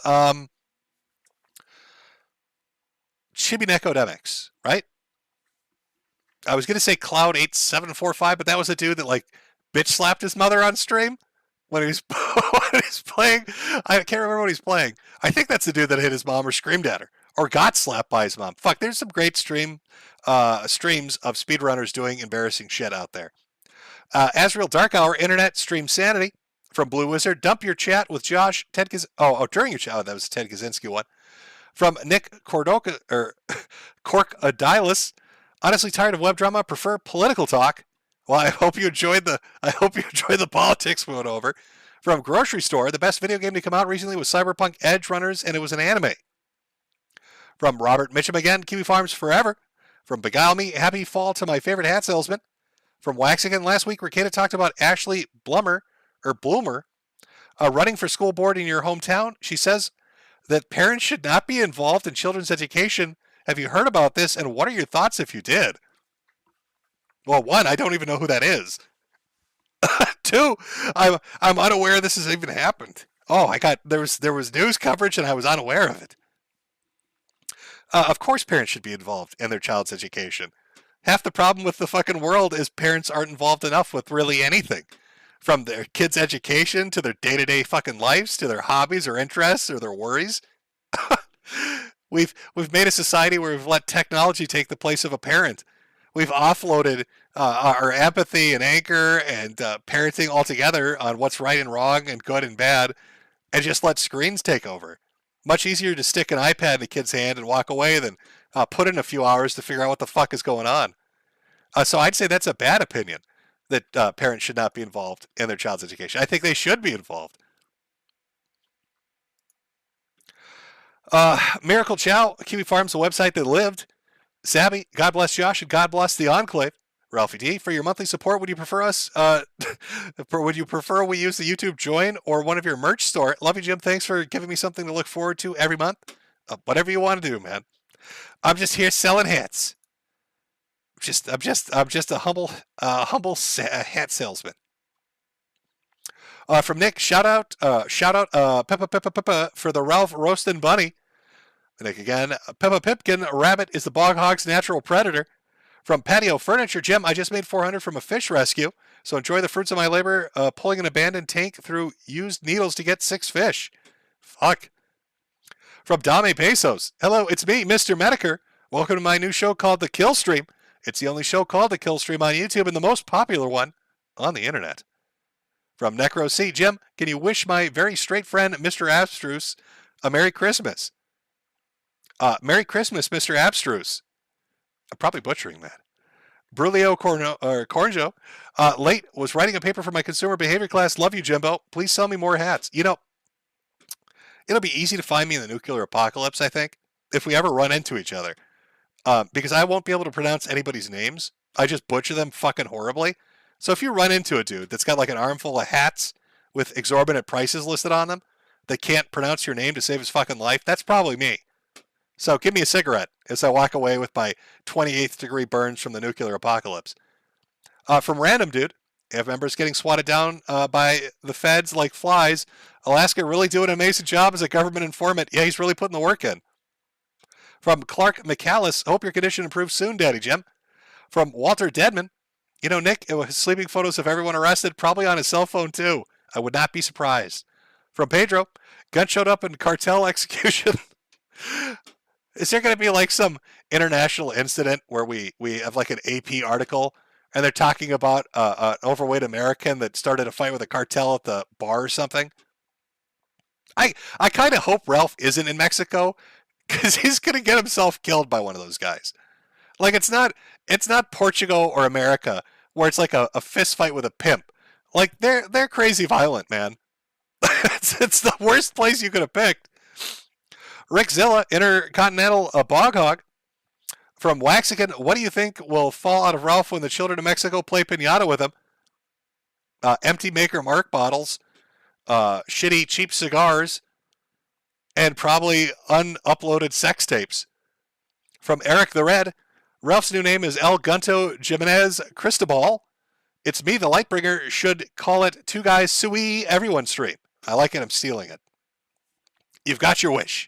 Chibinekodemics, right? I was going to say Cloud8745, but that was a dude that like bitch slapped his mother on stream when he was playing. I can't remember what he's playing. I think that's the dude that hit his mom or screamed at her or got slapped by his mom. Fuck, there's some great streams of speedrunners doing embarrassing shit out there. Azrael Dark Hour, Internet Stream Sanity. From Blue Wizard, dump your chat with Josh. During your chat. Oh, that was a Ted Kaczynski one. From Nick Cordoca, or Corkadilus, honestly tired of web drama. Prefer political talk. Well, I hope you enjoyed the politics we went over. From Grocery Store, the best video game to come out recently was Cyberpunk Edge Runners, and it was an anime. From Robert Mitchum again, Kiwi Farms forever. From Beguile Me, happy fall to my favorite hat salesman. From Waxigan, last week, Ricada talked about Ashley Bloomer, running for school board in your hometown. She says that parents should not be involved in children's education. Have you heard about this, and what are your thoughts if you did? Well, one, I don't even know who that is. Two, I'm unaware this has even happened. Oh, there was news coverage and I was unaware of it. Of course parents should be involved in their child's education. Half the problem with the fucking world is parents aren't involved enough with really anything. From their kids' education to their day-to-day fucking lives, to their hobbies or interests or their worries. We've made a society where we've let technology take the place of a parent. We've offloaded our empathy and anger and parenting altogether on what's right and wrong and good and bad, and just let screens take over. Much easier to stick an iPad in a kid's hand and walk away than put in a few hours to figure out what the fuck is going on. So I'd say that's a bad opinion, that parents should not be involved in their child's education. I think they should be involved. Miracle Chow, Kiwi Farms, a website that lived. Sabby, God bless Josh, and God bless the Enclave. Ralphie D, for your monthly support, would you prefer we use the YouTube join or one of your merch store? Love you, Jim. Thanks for giving me something to look forward to every month. Whatever you want to do, man. I'm just here selling hats. I'm just a humble hat salesman. From Nick, shout out, Peppa for the Ralph Roastin' Bunny. Nick again, Peppa Pipkin, rabbit is the bog hog's natural predator. From Patio Furniture, Jim, I just made 400 from a fish rescue, so enjoy the fruits of my labor pulling an abandoned tank through used needles to get 6 fish. Fuck. From Dame Pesos, hello, it's me, Mr. Metokur. Welcome to my new show called The Kill Stream. It's the only show called The Kill Stream on YouTube and the most popular one on the internet. From Necro C, Jim, can you wish my very straight friend, Mr. Abstruse, a Merry Christmas? Merry Christmas, Mr. Abstruse. I'm probably butchering that. Brulio Cornjo, late, was writing a paper for my consumer behavior class. Love you, Jimbo. Please sell me more hats. You know, it'll be easy to find me in the nuclear apocalypse, I think, if we ever run into each other. Because I won't be able to pronounce anybody's names. I just butcher them fucking horribly. So if you run into a dude that's got like an armful of hats with exorbitant prices listed on them that can't pronounce your name to save his fucking life, that's probably me. So give me a cigarette as I walk away with my 28th degree burns from the nuclear apocalypse. From Random Dude, if members getting swatted down by the feds like flies, Alaska really doing an amazing job as a government informant. Yeah, he's really putting the work in. From Clark McCallis, hope your condition improves soon, Daddy Jim. From Walter Deadman, you know, Nick, it was sleeping photos of everyone arrested, probably on his cell phone too. I would not be surprised. From Pedro, gun showed up in cartel execution. Is there going to be like some international incident where we have like an AP article and they're talking about an overweight American that started a fight with a cartel at the bar or something? I kind of hope Ralph isn't in Mexico because he's going to get himself killed by one of those guys. Like it's not Portugal or America where it's like a fist fight with a pimp. Like they're crazy violent, man. it's the worst place you could have picked. Rick Zilla, Intercontinental Bog Hog. From Waxican, what do you think will fall out of Ralph when the children of Mexico play piñata with him? Empty Maker Mark bottles, shitty cheap cigars, and probably unuploaded sex tapes. From Eric the Red, Ralph's new name is El Gunto Jimenez Cristobal. It's me, the Lightbringer, should call it Two Guys Sui Everyone Stream. I like it, I'm stealing it. You've got your wish.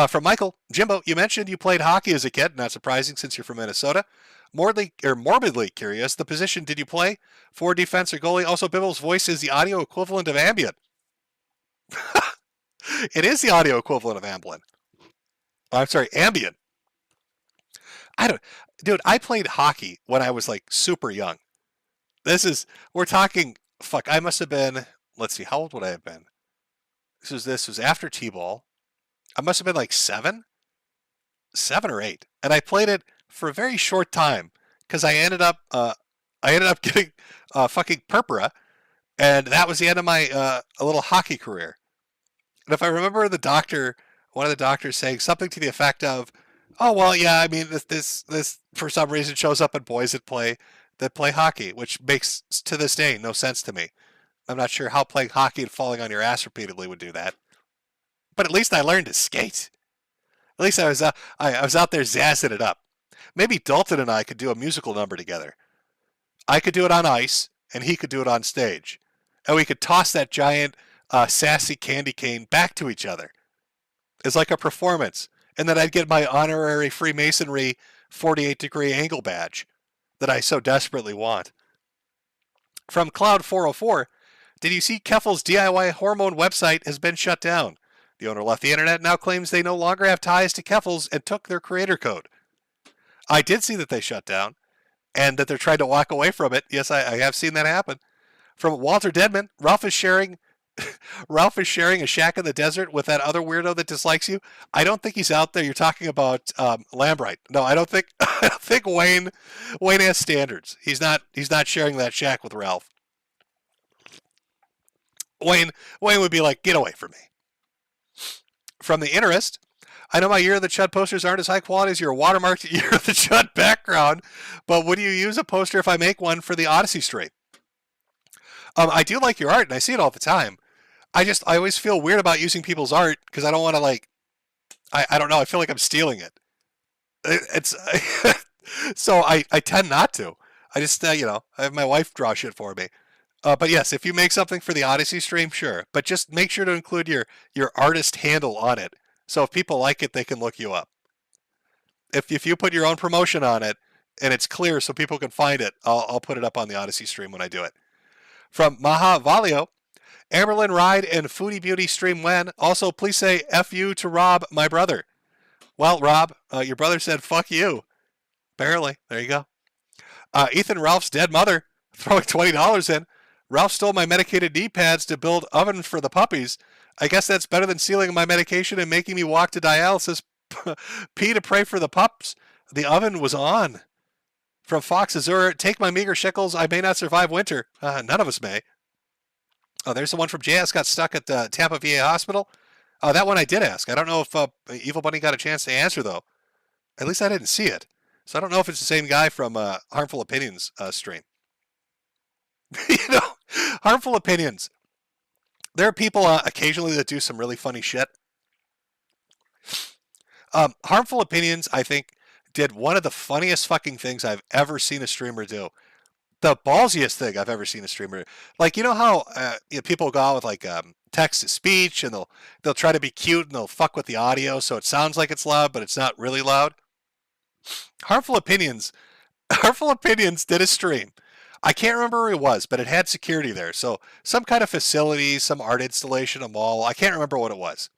From Michael, Jimbo, you mentioned you played hockey as a kid. Not surprising since you're from Minnesota. Morbidly curious, the position did you play? For defense or goalie? Also, Bibble's voice is the audio equivalent of ambient. It is the audio equivalent of ambient. I'm sorry, ambient. Dude, I played hockey when I was like super young. We're talking, I must have been, let's see, how old would I have been? This was after T-ball. I must have been like 7 or 8, and I played it for a very short time because I ended up getting fucking purpura, and that was the end of my a little hockey career. And if I remember one of the doctors saying something to the effect of, "Oh well, yeah, I mean this for some reason shows up in boys that play hockey," which makes to this day no sense to me. I'm not sure how playing hockey and falling on your ass repeatedly would do that. But at least I learned to skate. At least I was out there zazzing it up. Maybe Dalton and I could do a musical number together. I could do it on ice, and he could do it on stage. And we could toss that giant, sassy candy cane back to each other. It's like a performance. And then I'd get my honorary Freemasonry 48-degree angle badge that I so desperately want. From Cloud404, did you see Keffel's DIY hormone website has been shut down? The owner left the internet and now claims they no longer have ties to Keffel's and took their creator code. I did see that they shut down and that they're trying to walk away from it. Yes, I have seen that happen. From Walter Deadman, Ralph is sharing a shack in the desert with that other weirdo that dislikes you. I don't think he's out there. You're talking about Lambright. No, I don't think Wayne has standards. He's not sharing that shack with Ralph. Wayne would be like, get away from me. From the Interest, I know my Year of the Chud posters aren't as high quality as your watermarked Year of the Chud background, but would you use a poster if I make one for the Odyssey stream? I do like your art, and I see it all the time. I always feel weird about using people's art because I don't want to I don't know. I feel like I'm stealing it. So I tend not to. I just I have my wife draw shit for me. But yes, if you make something for the Odyssey stream, sure. But just make sure to include your artist handle on it. So if people like it, they can look you up. If you put your own promotion on it and it's clear so people can find it, I'll put it up on the Odyssey stream when I do it. From Maha Valio, Amberlyn Ride and Foodie Beauty stream when. Also, please say F you to Rob, my brother. Well, Rob, your brother said fuck you. Apparently. There you go. Ethan Ralph's dead mother throwing $20 in. Ralph stole my medicated knee pads to build oven for the puppies. I guess that's better than stealing my medication and making me walk to dialysis. P to pray for the pups. The oven was on. From Fox Azure, take my meager shekels. I may not survive winter. None of us may. Oh, there's the one from JS got stuck at the Tampa VA hospital. That one I did ask. I don't know if Evil Bunny got a chance to answer, though. At least I didn't see it. So I don't know if it's the same guy from Harmful Opinions stream. Harmful Opinions. There are people occasionally that do some really funny shit. Harmful Opinions, I think, did one of the funniest fucking things I've ever seen a streamer do. The ballsiest thing I've ever seen a streamer do. You know how people go out with text to speech and they'll try to be cute and they'll fuck with the audio so it sounds like it's loud but it's not really loud. Harmful Opinions did a stream. I can't remember where it was, but it had security there. So some kind of facility, some art installation, a mall. I can't remember what it was.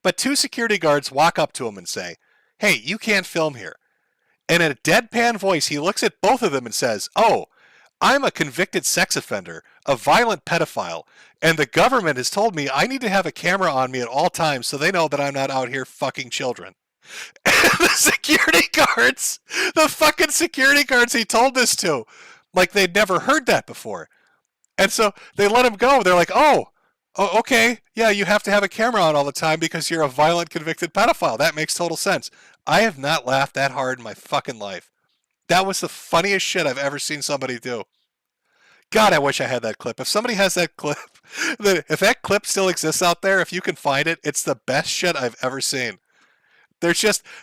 But 2 security guards walk up to him and say, "Hey, you can't film here." And in a deadpan voice, he looks at both of them and says, "Oh, I'm a convicted sex offender, a violent pedophile, and the government has told me I need to have a camera on me at all times so they know that I'm not out here fucking children." And the fucking security guards he told this to, they'd never heard that before. And so they let him go. They're like, oh, okay. Yeah, you have to have a camera on all the time because you're a violent convicted pedophile. That makes total sense. I have not laughed that hard in my fucking life. That was the funniest shit I've ever seen somebody do. God, I wish I had that clip. If somebody has that clip, if that clip still exists out there, if you can find it, it's the best shit I've ever seen.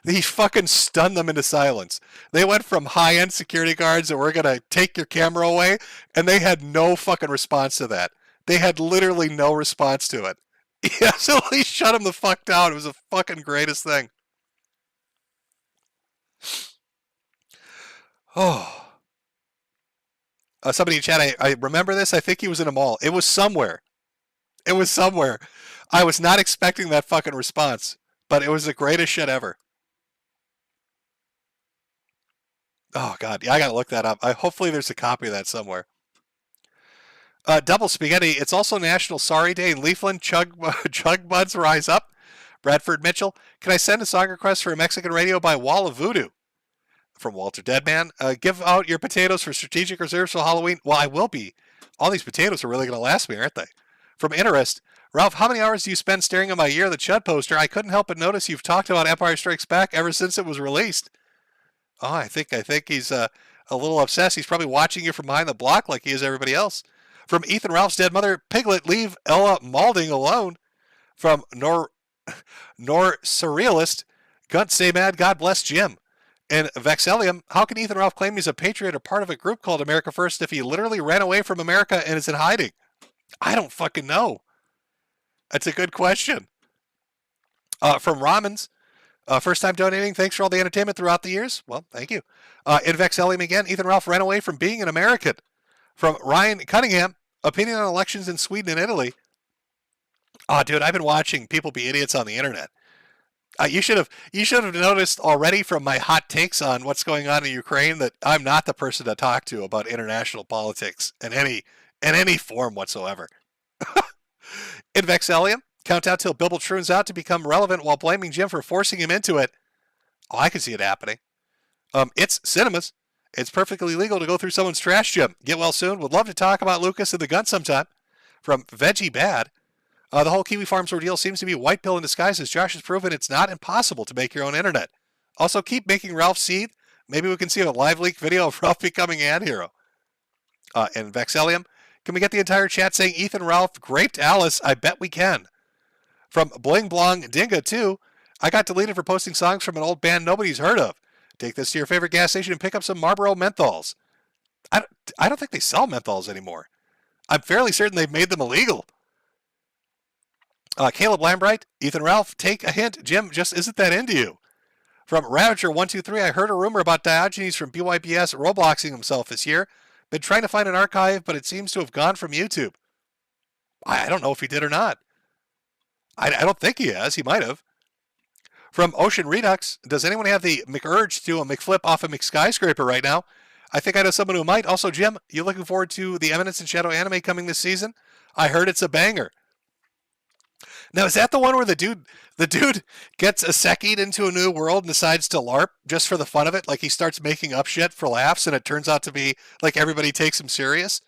He fucking stunned them into silence. They went from high-end security guards that were going to take your camera away, and they had no fucking response to that. They had literally no response to it. He absolutely shut him the fuck down. It was the fucking greatest thing. Oh. Somebody in chat, I remember this. I think he was in a mall. It was somewhere. I was not expecting that fucking response. But it was the greatest shit ever. Oh, God. Yeah, I got to look that up. Hopefully there's a copy of that somewhere. Double spaghetti. It's also National Sorry Day in Leafland. Chug buds rise up. Bradford Mitchell. Can I send a song request for a Mexican radio by Wall of Voodoo? From Walter Deadman. Give out your potatoes for strategic reserves for Halloween. Well, I will be. All these potatoes are really going to last me, aren't they? From Interest. Ralph, how many hours do you spend staring at my Year of the Chud poster? I couldn't help but notice you've talked about Empire Strikes Back ever since it was released. Oh, I think he's a little obsessed. He's probably watching you from behind the block like he is everybody else. From Ethan Ralph's dead mother, Piglet, leave Ella Malding alone. From Nor Surrealist, Gunt, stay mad, God bless Jim. And Vexelium, how can Ethan Ralph claim he's a patriot or part of a group called America First if he literally ran away from America and is in hiding? I don't fucking know. That's a good question. From Ramens, first time donating. Thanks for all the entertainment throughout the years. Well, thank you. In Vexelium again, Ethan Ralph ran away from being an American. From Ryan Cunningham, opinion on elections in Sweden and Italy. Oh, dude, I've been watching people be idiots on the internet. You should have noticed already from my hot takes on what's going on in Ukraine that I'm not the person to talk to about international politics in any form whatsoever. In Vexelium, countdown till Bibble turns out to become relevant while blaming Jim for forcing him into it. Oh, I can see it happening. It's Cinemas. It's perfectly legal to go through someone's trash, Jim. Get well soon. Would love to talk about Lucas and the gun sometime. From Veggie Bad. The whole Kiwi Farms ordeal seems to be a white pill in disguise, as Josh has proven it's not impossible to make your own internet. Also, keep making Ralph seethe. Maybe we can see a live leak video of Ralph becoming an hero. And Vexelium, can we get the entire chat saying Ethan Ralph graped Alice? I bet we can. From Bling Blong Dinga 2, I got deleted for posting songs from an old band nobody's heard of. Take this to your favorite gas station and pick up some Marlboro menthols. I don't think they sell menthols anymore. I'm fairly certain they've made them illegal. Caleb Lambright, Ethan Ralph, take a hint. Jim just isn't that into you. From Ravager123, I heard a rumor about Diogenes from BYBS Robloxing himself this year. Been trying to find an archive, but it seems to have gone from YouTube. I don't know if he did or not. I don't think he has. He might have. From Ocean Redux, does anyone have the McUrge to do a McFlip off a McSkyscraper right now? I think I know someone who might. Also, Jim, you looking forward to the Eminence and Shadow anime coming this season? I heard it's a banger. Now, is that the one where the dude gets Iseki'd into a new world and decides to LARP just for the fun of it? Like he starts making up shit for laughs and it turns out to be like everybody takes him serious?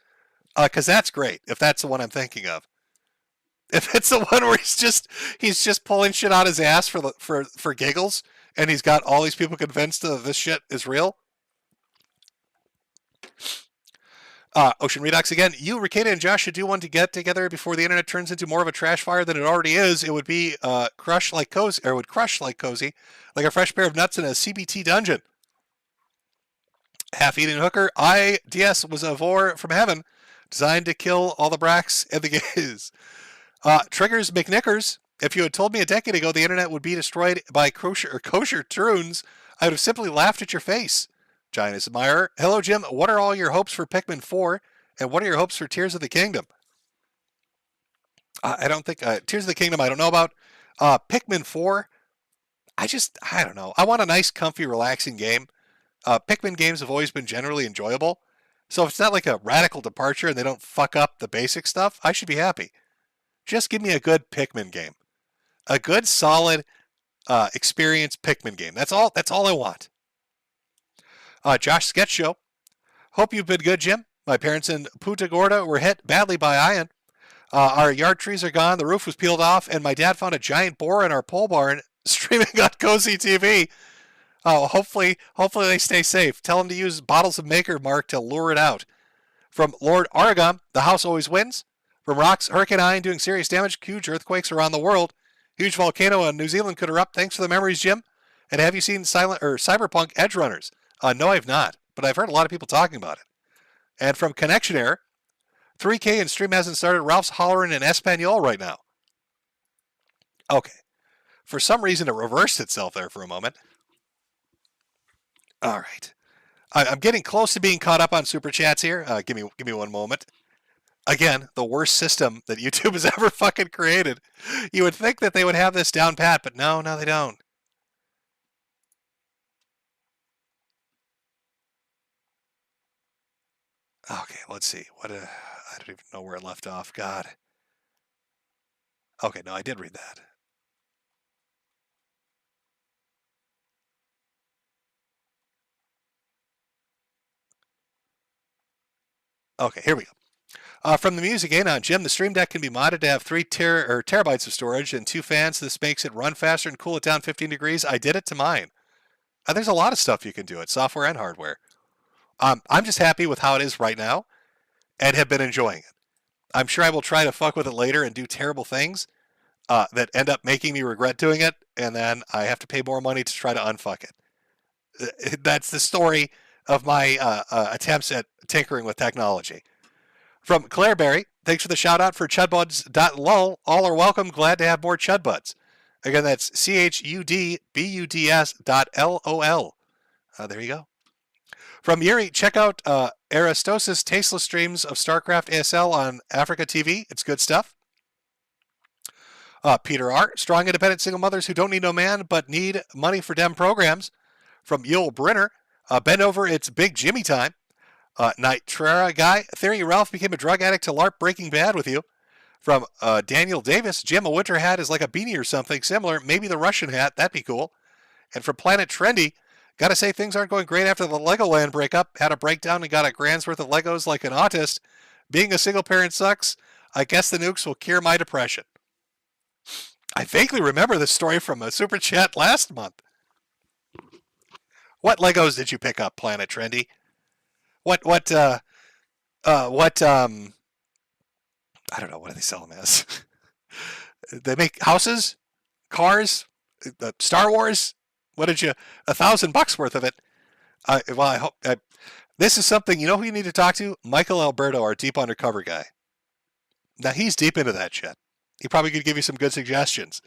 Because that's great, if that's the one I'm thinking of. If it's the one where he's just pulling shit out his ass for giggles and he's got all these people convinced that this shit is real. Ocean Redux again. You, Ricada, and Josh should do one to get together before the internet turns into more of a trash fire than it already is. It would be crush like cozy, like a fresh pair of nuts in a CBT dungeon. Half-eating hooker. DS was a vor from heaven, designed to kill all the bracks and the gays. Triggers McNickers. If you had told me a decade ago the internet would be destroyed by kosher tunes, I would have simply laughed at your face. Giant Admirer. Hello, Jim. What are all your hopes for Pikmin 4? And what are your hopes for Tears of the Kingdom? I don't think... Tears of the Kingdom I don't know about. Pikmin 4, I don't know. I want a nice, comfy, relaxing game. Pikmin games have always been generally enjoyable. So if it's not like a radical departure and they don't fuck up the basic stuff, I should be happy. Just give me a good Pikmin game. A good, solid, experienced Pikmin game. That's all I want. Josh Sketch Show. Hope you've been good, Jim. My parents in Punta Gorda were hit badly by iron. Our yard trees are gone. The roof was peeled off, and my dad found a giant boar in our pole barn streaming on Cozy TV. Hopefully they stay safe. Tell them to use bottles of Maker Mark to lure it out. From Lord Oregon, the house always wins. From Rocks, Hurricane Ian doing serious damage. Huge earthquakes around the world. Huge volcano in New Zealand could erupt. Thanks for the memories, Jim. And have you seen Cyberpunk Edge Runners? No, I've not, but I've heard a lot of people talking about it. And from Connection Error, 3K and stream hasn't started. Ralph's hollering in Espanol right now. Okay. For some reason, it reversed itself there for a moment. All right. I'm getting close to being caught up on Super Chats here. Give me one moment. Again, the worst system that YouTube has ever fucking created. You would think that they would have this down pat, but no, they don't. Okay, let's see. I don't even know where it left off. God. Okay, no, I did read that. Okay, here we go. From the music in on Jim, the Stream Deck can be modded to have 3 terabytes of storage and 2 fans. This makes it run faster and cool it down 15 degrees. I did it to mine. There's a lot of stuff you can do it, software and hardware. I'm just happy with how it is right now and have been enjoying it. I'm sure I will try to fuck with it later and do terrible things that end up making me regret doing it, and then I have to pay more money to try to unfuck it. That's the story of my attempts at tinkering with technology. From Claire Berry, thanks for the shout out for chudbuds.lol. All are welcome. Glad to have more chudbuds. Again, that's CHUDBUDS.LOL. There you go. From Yuri, check out Aristosis tasteless streams of StarCraft ASL on Africa TV. It's good stuff. Peter R. Strong, independent single mothers who don't need no man but need money for dem programs. From Yul Brenner, bend over, it's Big Jimmy time. Nitrera Guy, Theory Ralph became a drug addict to LARP Breaking Bad with you. From Daniel Davis, Jim, a winter hat is like a beanie or something similar. Maybe the Russian hat, that'd be cool. And from Planet Trendy, gotta say things aren't going great after the Legoland breakup. Had a breakdown and got a grand's worth of Legos like an autist. Being a single parent sucks. I guess the nukes will cure my depression. I vaguely remember this story from a super chat last month. What Legos did you pick up, Planet Trendy? What I don't know, what do they sell them as? They make houses, cars, Star Wars. What did you, $1,000 worth of it? Well, I hope, this is something, you know who you need to talk to? Michael Alberto, our deep undercover guy. Now, he's deep into that shit. He probably could give you some good suggestions.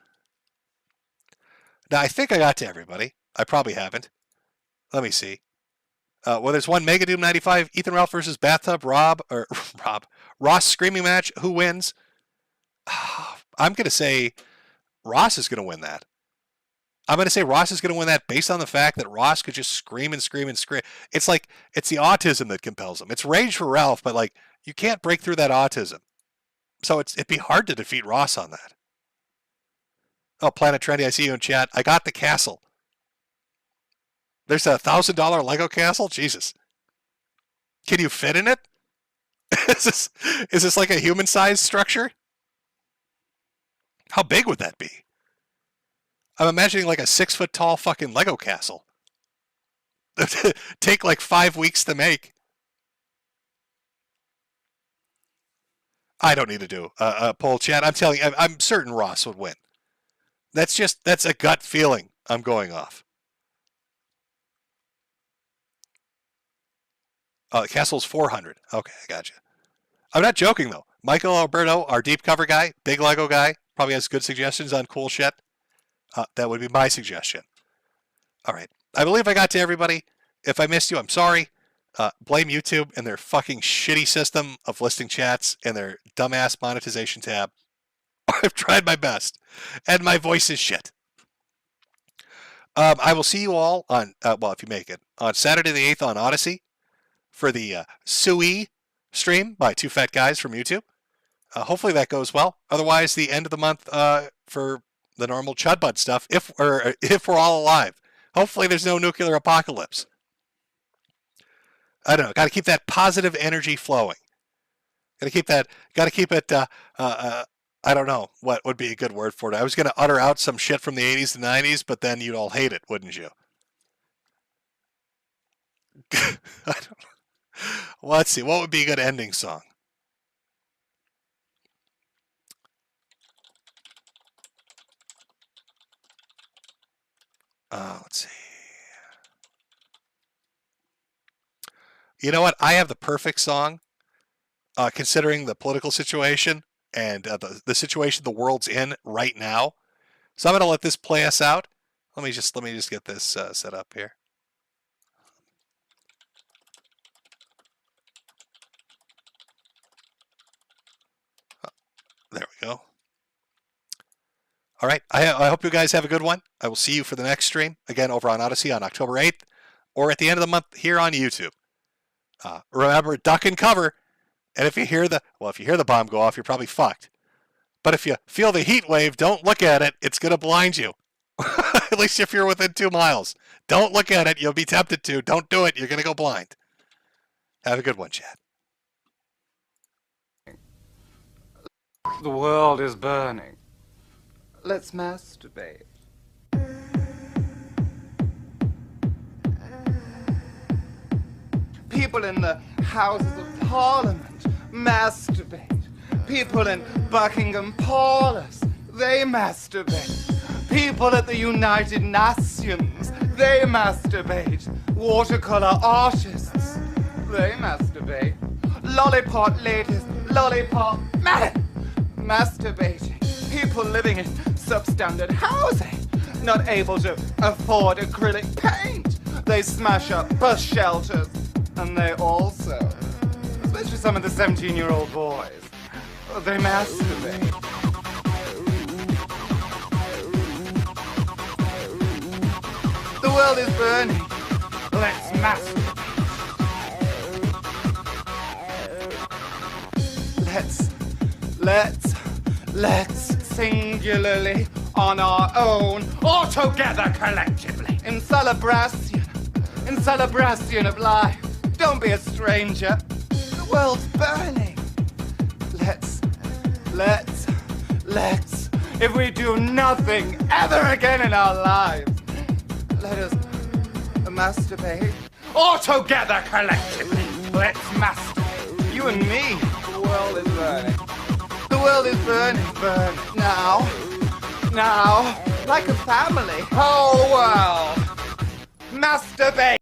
Now, I think I got to everybody. I probably haven't. Let me see. Well, there's one Mega Doom 95, Ethan Ralph versus Bathtub Ross screaming match. Who wins? I'm going to say Ross is going to win that. I'm going to say Ross is going to win that based on the fact that Ross could just scream and scream and scream. It's like, it's the autism that compels him. It's rage for Ralph, but like, you can't break through that autism. So it'd be hard to defeat Ross on that. Oh, Planet Trendy, I see you in chat. I got the castle. There's a $1,000 Lego castle? Jesus. Can you fit in it? Is this like a human-sized structure? How big would that be? I'm imagining like a 6-foot-tall fucking Lego castle. Take like 5 weeks to make. I don't need to do a poll chat. I'm telling you, I'm certain Ross would win. That's a gut feeling I'm going off. The castle's 400. Okay, I got you. I'm not joking though. Michael Alberto, our deep cover guy, big Lego guy, probably has good suggestions on cool shit. That would be my suggestion. All right. I believe I got to everybody. If I missed you, I'm sorry. Blame YouTube and their fucking shitty system of listing chats and their dumbass monetization tab. I've tried my best, and my voice is shit. I will see you all on, well, if you make it, on Saturday the 8th on Odyssey for the Sui stream by two fat guys from YouTube. Hopefully that goes well. Otherwise, the end of the month for the normal Chudbud stuff, if we're all alive. Hopefully there's no nuclear apocalypse. I don't know. Got to keep that positive energy flowing. Got to keep it, I don't know what would be a good word for it. I was going to utter out some shit from the 80s and 90s, but then you'd all hate it, wouldn't you? I don't know. Well, let's see. What would be a good ending song? Let's see. You know what? I have the perfect song, considering the political situation and the situation the world's in right now. So I'm going to let this play us out. Let me just get this set up here. There we go. All right. I hope you guys have a good one. I will see you for the next stream, again, over on Odyssey on October 8th, or at the end of the month here on YouTube. Remember, duck and cover. And if you hear the bomb go off, you're probably fucked. But if you feel the heat wave, don't look at it. It's going to blind you. At least if you're within 2 miles. Don't look at it. You'll be tempted to. Don't do it. You're going to go blind. Have a good one, Chad. The world is burning. Let's masturbate. People in the Houses of Parliament masturbate. People in Buckingham Palace, they masturbate. People at the United Nations, they masturbate. Watercolor artists, they masturbate. Lollipop ladies, lollipop men, masturbating. People living in substandard housing, not able to afford acrylic paint. They smash up bus shelters, and they also, especially some of the 17-year-old boys, they masturbate. The world is burning. Let's masturbate. Let's singularly on our own or together collectively in celebration of life. Don't be a stranger. The world's burning. Let's, if we do nothing ever again in our lives, let us masturbate. Or together collectively, let's masturbate. You and me. The world is burning. The world is burning. Now, like a family. Whole world. Masturbate.